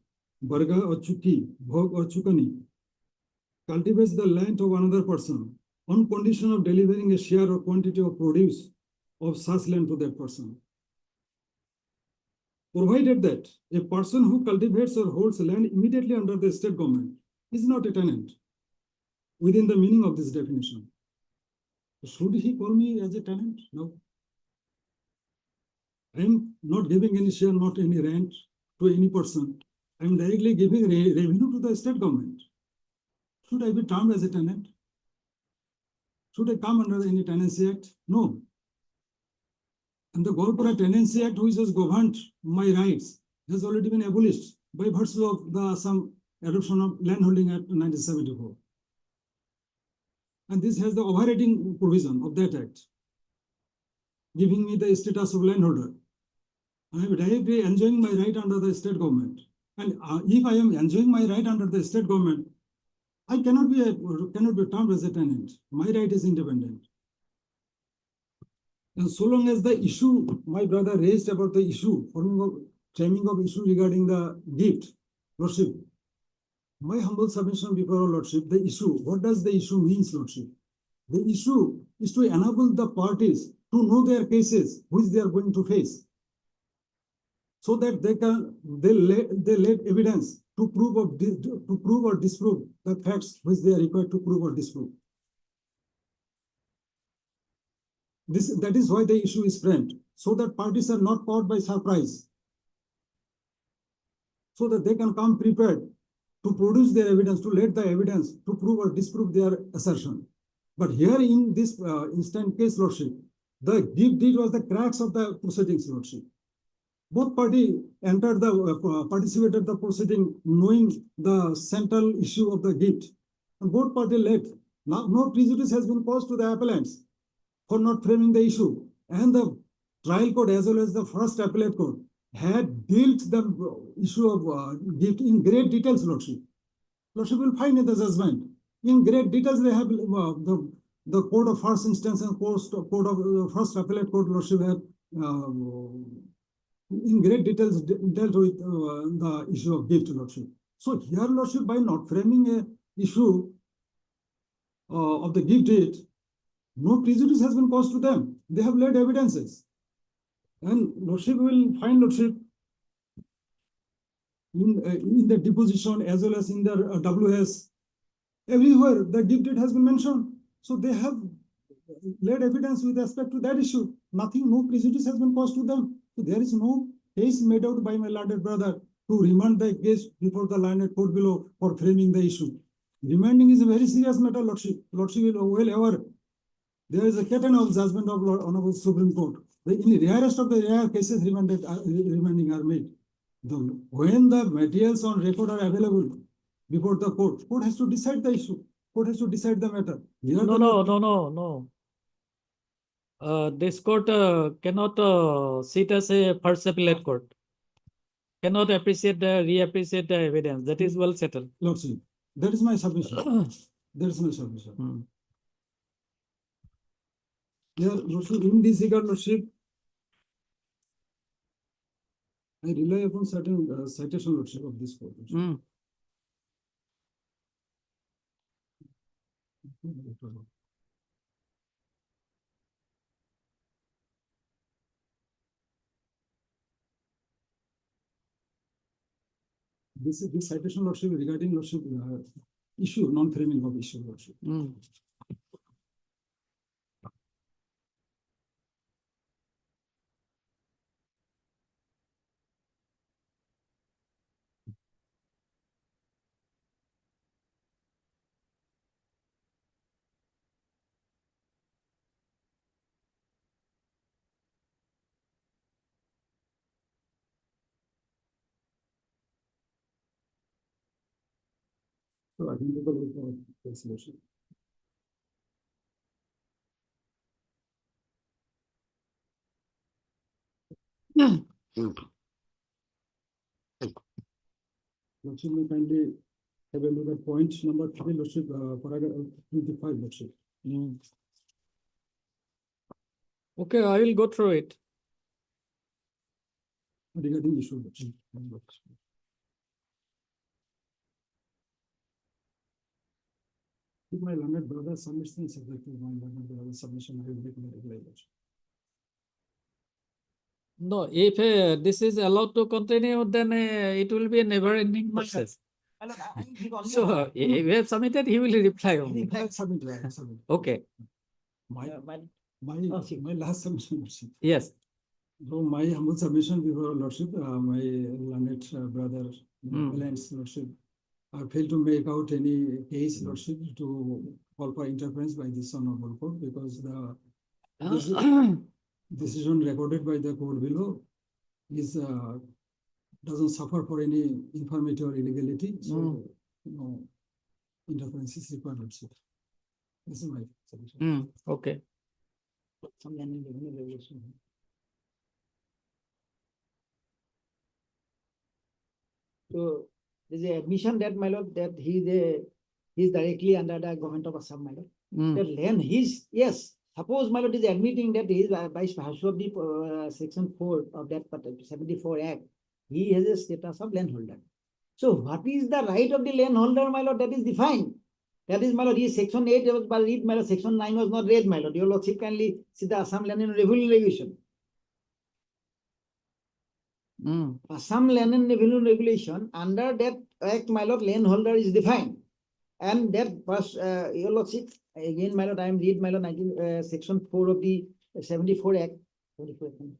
Speaker 12: Barga or Chuki, Bhog or Chukani, cultivates the land of another person on condition of delivering a share or quantity of produce of such land to that person. Provided that a person who cultivates or holds land immediately under the state government is not a tenant within the meaning of this definition. Should he call me as a tenant? No. I am not giving any share, not any rent to any person. I am directly giving revenue to the state government. Should I be termed as a tenant? Should I come under any tenancy act? No. And the Golpura Tenancy Act, which has governed my rights, has already been abolished by virtue of the Assam Adoption of Landholding Act 1974. And this has the overriding provision of that act, giving me the status of landholder. I am directly enjoying my right under the state government. And if I am enjoying my right under the state government, I cannot be termed as a tenant. My right is independent. And so long as the issue, my brother raised about the issue, framing of issue regarding the gift, Lordship, my humble submission before Lordship, the issue, what does the issue means, Lordship? The issue is to enable the parties to know their cases, which they are going to face, so that they let evidence to prove or disprove the facts which they are required to prove or disprove. That is why the issue is framed, so that parties are not caught by surprise, so that they can come prepared to produce their evidence, to let the evidence to prove or disprove their assertion. But here in this instant case, Lordship, the gift deed was the crux of the proceedings, Lordship. Both parties entered participated the proceeding knowing the central issue of the gift, and both parties led. Now, no prejudice has been caused to the appellants for not framing the issue, and the trial court as well as the first appellate court had dealt the issue of gift in great details, Lordship. Lordship will find in the judgment. In great details, they have the court of first instance and court of first appellate court, Lordship, have in great details dealt with the issue of gift, Lordship. So here, Lordship, by not framing a issue of the gift deed, no prejudice has been caused to them. They have laid evidences. And Lordship will find, Lordship, in the deposition as well as in the WS, everywhere the gift deed has been mentioned. So they have laid evidence with respect to that issue. Nothing, no prejudice has been caused to them. So there is no case made out by my learned brother to remand the case before the learned court below for framing the issue. Remanding is a very serious matter, Lordship. Lordship will well aware. There is a curtain of judgment of Honorable Supreme Court. In the rarest of the rare cases, remanding are made. When the materials on record are available before the court, court has to decide the issue. Court has to decide the matter.
Speaker 1: No. This court cannot sit as a first appellate court. Cannot reappreciate the evidence. That is well settled.
Speaker 12: Lordship, that is my submission. That is my submission. Yeah, Lordship, in this regard, Lordship, I rely upon certain citation, Lordship, of this court. This citation, Lordship, regarding, Lordship, issue, non-framing of issue, Lordship. So identical with the resolution. Lordship, may kindly have a look at point number 3, Lordship, paragraph 25, Lordship.
Speaker 1: Okay, I will go through it.
Speaker 12: Regarding issue, Lordship. If my learned brother submits things subject to my learned brother submission, I will make my reply, Lordship.
Speaker 1: No, if this is allowed to continue, then it will be a never-ending process. So if you have submitted, he will reply only.
Speaker 12: Submit.
Speaker 1: Okay.
Speaker 12: My last submission, Lordship.
Speaker 1: Yes.
Speaker 12: So my humble submission before Lordship, my learned brother, Lordship, I failed to make out any case, Lordship, to call for interference by this honorable court, because the decision recorded by the court below is doesn't suffer for any infirmity or illegality. So no interference is required, Lordship. This is my submission.
Speaker 1: Okay.
Speaker 21: So there's a admission that, my lord, that he is directly under the government of Assam, my lord. That land, yes, suppose my lord is admitting that he is by virtue of the section 4 of that 74 Act, he has a status of landholder. So what is the right of the landholder, my lord? That is defined. That is, my lord, section 8 was read, my lord, section 9 was not read, my lord. Your lordship kindly see the Assam Land and Revenue Regulation. Assam Land and Revenue Regulation, under that act, my lord, landholder is defined. And that was, your lordship, again, my lord, I am read, my lord, section 4 of the 74 Act. 74 Act.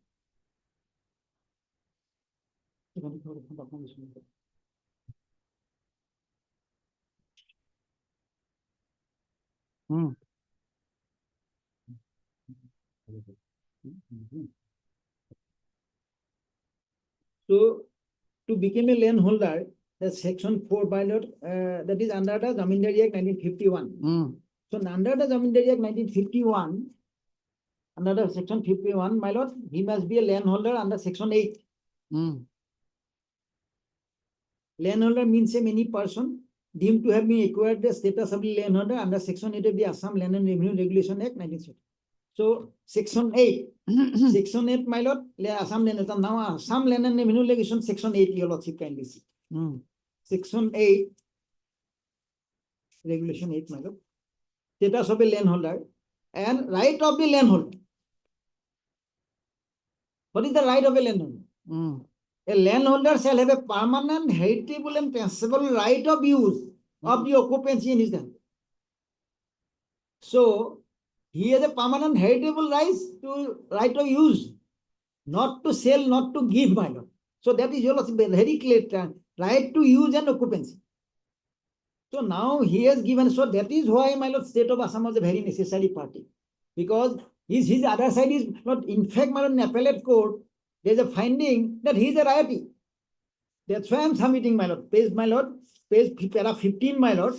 Speaker 21: So, to become a landholder, the section 4 by lord, that is under the Zamindari Act 1951. So, under the Zamindari Act 1951, under the section 51, my lord, he must be a landholder under section 8. Landholder means any person deemed to have been acquired the status of the landholder under section 8 of the Assam Land and Revenue Regulation Act 1960. So, section 8, section 8, my lord, Assam Land, now Assam Land and Revenue Regulation, section 8, your lordship kindly see. Section 8, Regulation 8, my lord, status of a landholder and right of the landholder. What is the right of a landholder? A landholder shall have a permanent, heritable, and transferable right of use of the occupancy in his land. So, he has a permanent, heritable right of use, not to sell, not to give, my lord. So, that is your very clear right to use and occupancy. So, now he has given, so that is why, my lord, state of Assam was a very necessary party. Because his other side is not, in fact, my lord, in appellate court, there is a finding that he is a righty. That's why I am submitting, my lord. Page, my lord, page para 15, my lord,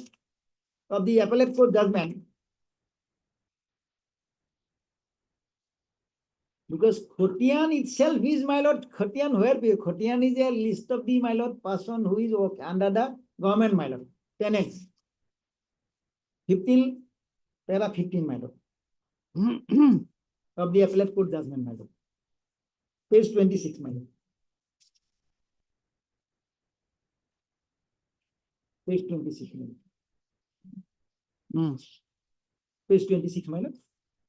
Speaker 21: of the appellate court judgment. Because Khotian itself is, my lord, Khotian where? Khotian is a list of the, my lord, person who is under the government, my lord. Tenants. 15, para 15, my lord. Of the appellate court judgment, my lord. Page 26, my lord. Page 26, my lord. Page 26, my lord.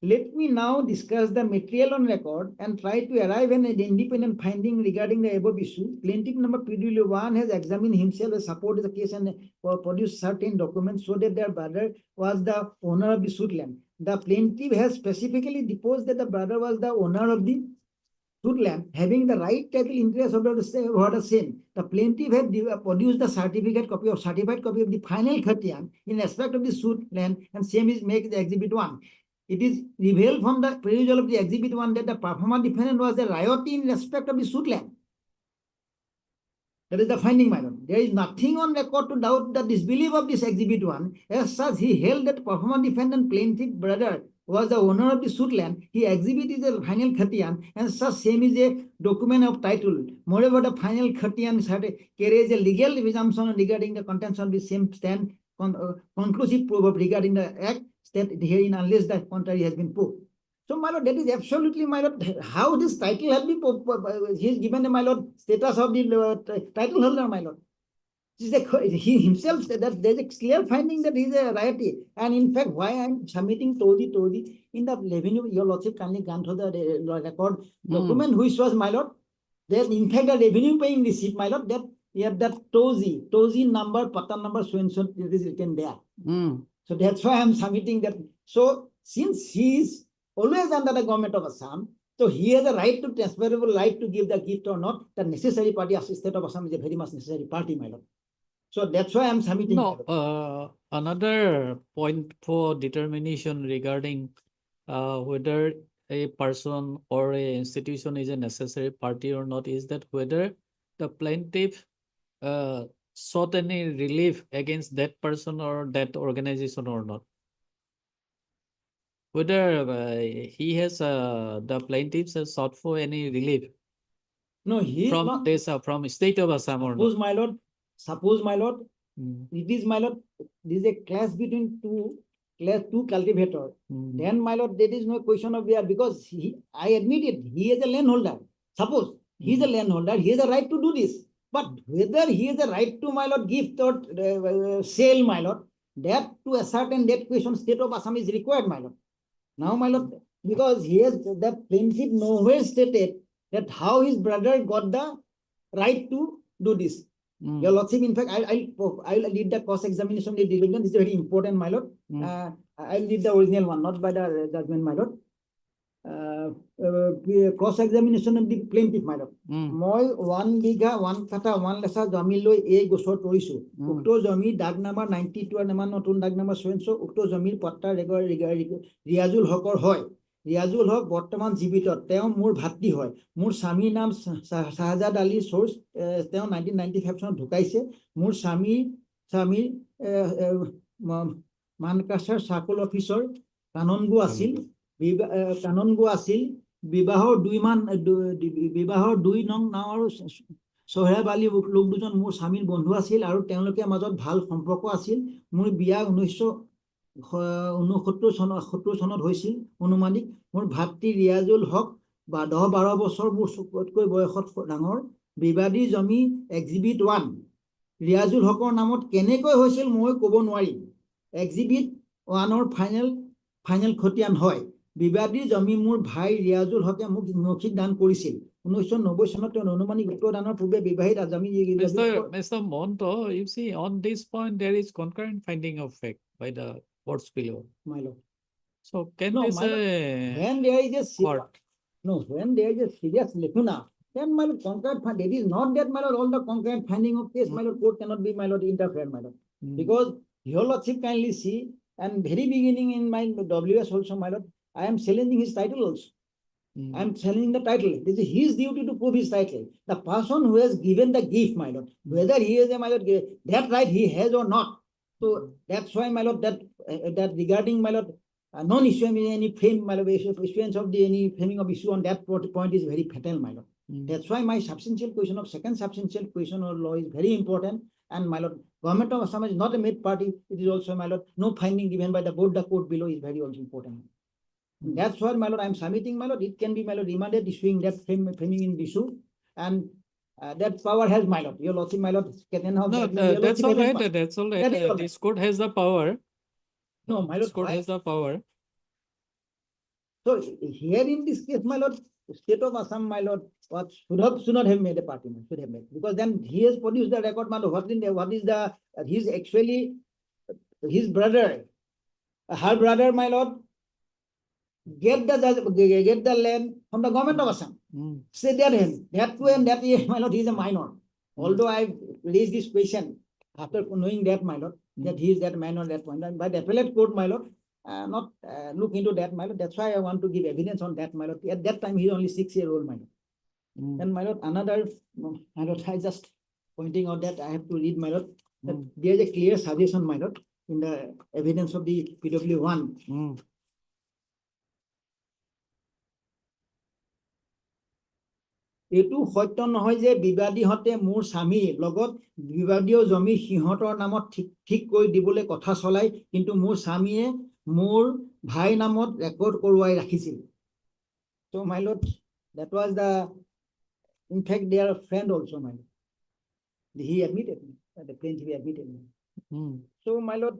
Speaker 21: Let me now discuss the material on record and try to arrive at an independent finding regarding the above issue. Plaintiff number PW1 has examined himself as support the case and produced certain documents so that their brother was the owner of the suit land. The plaintiff has specifically deposed that the brother was the owner of the suit land, having the right title interest of the same. The plaintiff had produced the certified copy of the final khatian in respect of the suit land, and same is made the exhibit 1. It is revealed from the procedural of the exhibit 1 that the performer defendant was a riotee in respect of the suit land. That is the finding, my lord. There is nothing on record to doubt the disbelief of this exhibit 1. As such, he held that performer defendant plaintiff brother was the owner of the suit land. He exhibited the final khatian, and such same is a document of title. Moreover, the final khatian carries a legal presumption regarding the contents of the same stand, conclusive proof regarding the act state herein unless the contrary has been proved. So, my lord, that is absolutely, my lord, how this title has been, he is given, my lord, status of the title holder, my lord. He himself said that there is a clear finding that he is a riotee. And in fact, why I am submitting Tozi in the revenue, your lordship kindly grant to the record document, which was, my lord, there in fact a revenue paying receipt, my lord, that Tozi number, pattern number, so and so, it is written there. So that's why I am submitting that. So since he is always under the government of Assam, so he has a right to transferable right to give the gift or not. The necessary party, state of Assam is a very much necessary party, my lord. So that's why I am submitting.
Speaker 1: No, another point for determination regarding whether a person or a institution is a necessary party or not is that whether the plaintiff sought any relief against that person or that organization or not. Whether he has the plaintiffs has sought for any relief.
Speaker 21: No, he
Speaker 1: from
Speaker 21: not,
Speaker 1: this from state of Assam or
Speaker 21: suppose,
Speaker 1: not.
Speaker 21: my lord, it is, my lord, this is a clash between two class 2 cultivator, then my lord, there is no question of where, because I admit it, he is a landholder. Suppose he is a landholder, he has a right to do this. But whether he has a right to, my lord, gift or sale, my lord, that to ascertain that question, state of Assam is required, my lord. Now, my lord, because he has that plaintiff nowhere stated that how his brother got the right to do this. Your lordship, in fact, I'll read the cross-examination of the defendant. It's very important, my lord. I'll read the original one, not by the judgment, my lord. Cross-examination of the plaintiff, my lord. Moi 1 bigha 1 kata 1 lesa jami loi ei gosor torisu. Ukto jami dag number 92 and naman notun dag number 7 ukto jami patta Riazul Hokor hoy. Riazul Hok বর্তমান জীবিত, তেওঁ মোৰ ভাতৃ হয়। মোৰ স্বামীৰ নাম Shahzad Ali source, তেওঁ 1995 চনত ঢুকাইছে। মোৰ স্বামীৰ মানকাছাৰ চাৰ্কল অফিচৰ কাননগো আছিল। বিবাহৰ 2 নং নাও আৰু সোহৰাব আলী লোক দুজন মোৰ স্বামীৰ বন্ধু আছিল আৰু তেওঁলোকে মাজত ভাল সম্পৰ্ক আছিল। মোৰ বিয়া 1969 চনত হৈছিল অনুমানিক। মোৰ ভাতৃ ৰিয়াজুল হক 10-12 বছৰ মোৰ চকুতকৈ বয়সত ডাঙৰ। বিবাদী জমি এক্সিবিট 1 ৰিয়াজুল হকৰ নামত কেনেকৈ হৈছিল মই ক'ব নোৱাৰিম। এক্সিবিট 1ৰ ফাইনেল খতিয়ান হয়। বিবাদী জমি মোৰ ভাই ৰিয়াজুল হকে মোক মৌখিক দান কৰিছিল। 1990 চনত তেওঁ অনুমানিক উত্তৰ দানৰ পূৰ্বে বিবাহিত জমি।
Speaker 1: Mr. Monto, you see, on this point, there is concurrent finding of fact by the courts below.
Speaker 21: My lord.
Speaker 1: So can
Speaker 21: No,
Speaker 1: this
Speaker 21: my lord, when there is a
Speaker 1: court?
Speaker 21: No, when there is a serious lacuna, then my lord, concurrent finding. It is not that, my lord, all the concurrent finding of case, my lord, court cannot be, my lord, interfere, my lord. Because your lordship kindly see, and very beginning in my WS also, my lord, I am challenging his title also. I am challenging the title. This is his duty to prove his title. The person who has given the gift, my lord, whether he is a, my lord, that right he has or not. So that's why, my lord, that regarding, my lord, non-issuing any frame, my lord, issuance of any framing of issue on that point is very fatal, my lord. That's why my second substantial question of law is very important. And my lord, government of Assam is not a made party. It is also, my lord, no finding given by the board. The court below is very also important. That's why, my lord, I am submitting, my lord. It can be, my lord, remanded, issuing that framing in issue, and that power has, my lord. Your lordship, my lord, can have.
Speaker 1: No, that's all right. That's all right. This court has the power.
Speaker 21: No, my lord,
Speaker 1: this court has the power.
Speaker 21: So here in this case, my lord, state of Assam, my lord, should not have made a party, should have made, because then he has produced the record, my lord. What is the he's actually his brother, her brother, my lord, get the land from the government of Assam. Say that him, that to him, that year, my lord, he is a minor. Although I raised this question after knowing that, my lord, that he is that minor at that point, but the appellate court, my lord, not look into that, my lord. That's why I want to give evidence on that, my lord. At that time, he is only 6-year-old, my lord. And my lord, another, my lord, I just pointing out that I have to read, my lord, that there is a clear suggestion, my lord, in the evidence of the PW1. এইটো সত্য নহয় যে বিবাদীহতে মোৰ স্বামীৰ লগত বিবাদীয় জমি সিহঁতৰ নামত ঠিক কৰি দিবলৈ কথা চলাই, কিন্তু মোৰ স্বামীয়ে মোৰ ভাই নামত ৰেকৰ্ড কৰোৱাই ৰাখিছিল। So my lord, that was in fact, their friend also, my lord. He admitted me, the plaintiff admitted me. So my lord,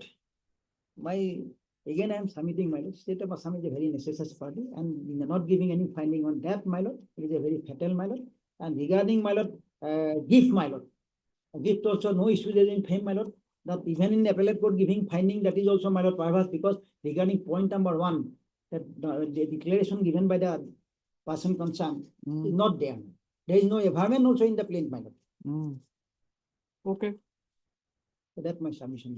Speaker 21: again I am submitting, my lord, state of Assam is a very necessary party, and we are not giving any finding on that, my lord. It is a very fatal, my lord. And regarding, my lord, gift, my lord, gift also no issues in fame, my lord. That even in the appellate court giving finding, that is also, my lord, perverse, because regarding point number 1, that the declaration given by the person concerned is not there. There is no environment also in the plaint, my lord.
Speaker 1: Okay.
Speaker 21: So that's my submission.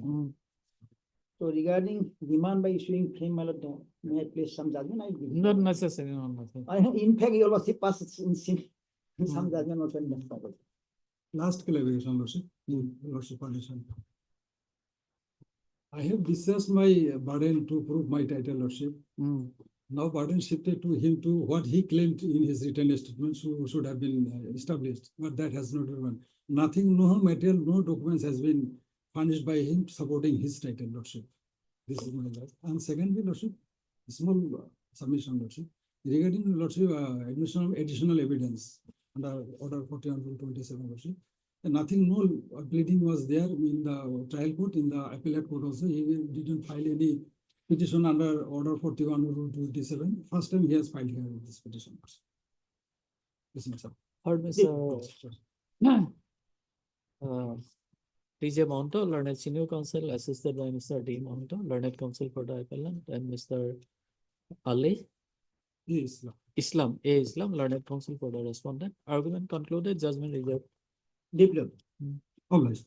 Speaker 21: So regarding remand by issuing claim, my lord, may I place some judgment? I give
Speaker 1: Not necessary, not necessary.
Speaker 21: In fact, your lordship passes in some judgment also in that purpose.
Speaker 12: Last clarification, lordship permission. I have discussed my burden to prove my title, lordship. Now burden shifted to him to what he claimed in his written statement should have been established, but that has not been done. Nothing, no material, no documents has been furnished by him supporting his title, lordship. This is my last. And secondly, Lordship, small submission, Lordship, regarding Lordship, admission of additional evidence under Order 41/27, Lordship. And nothing, no pleading was there in the trial court, in the appellate court also. He didn't file any petition under Order 41/27. First time he has filed here with this petition. Yes, sir.
Speaker 1: Heard Mr. T.J. Monto, learned senior counsel, assisted by Mr. D. Monto, learned counsel for the appellant, and Mr. Ali Islam, learned counsel for the respondent. Argument concluded, judgment reserved.
Speaker 21: Developed.
Speaker 12: Obliged.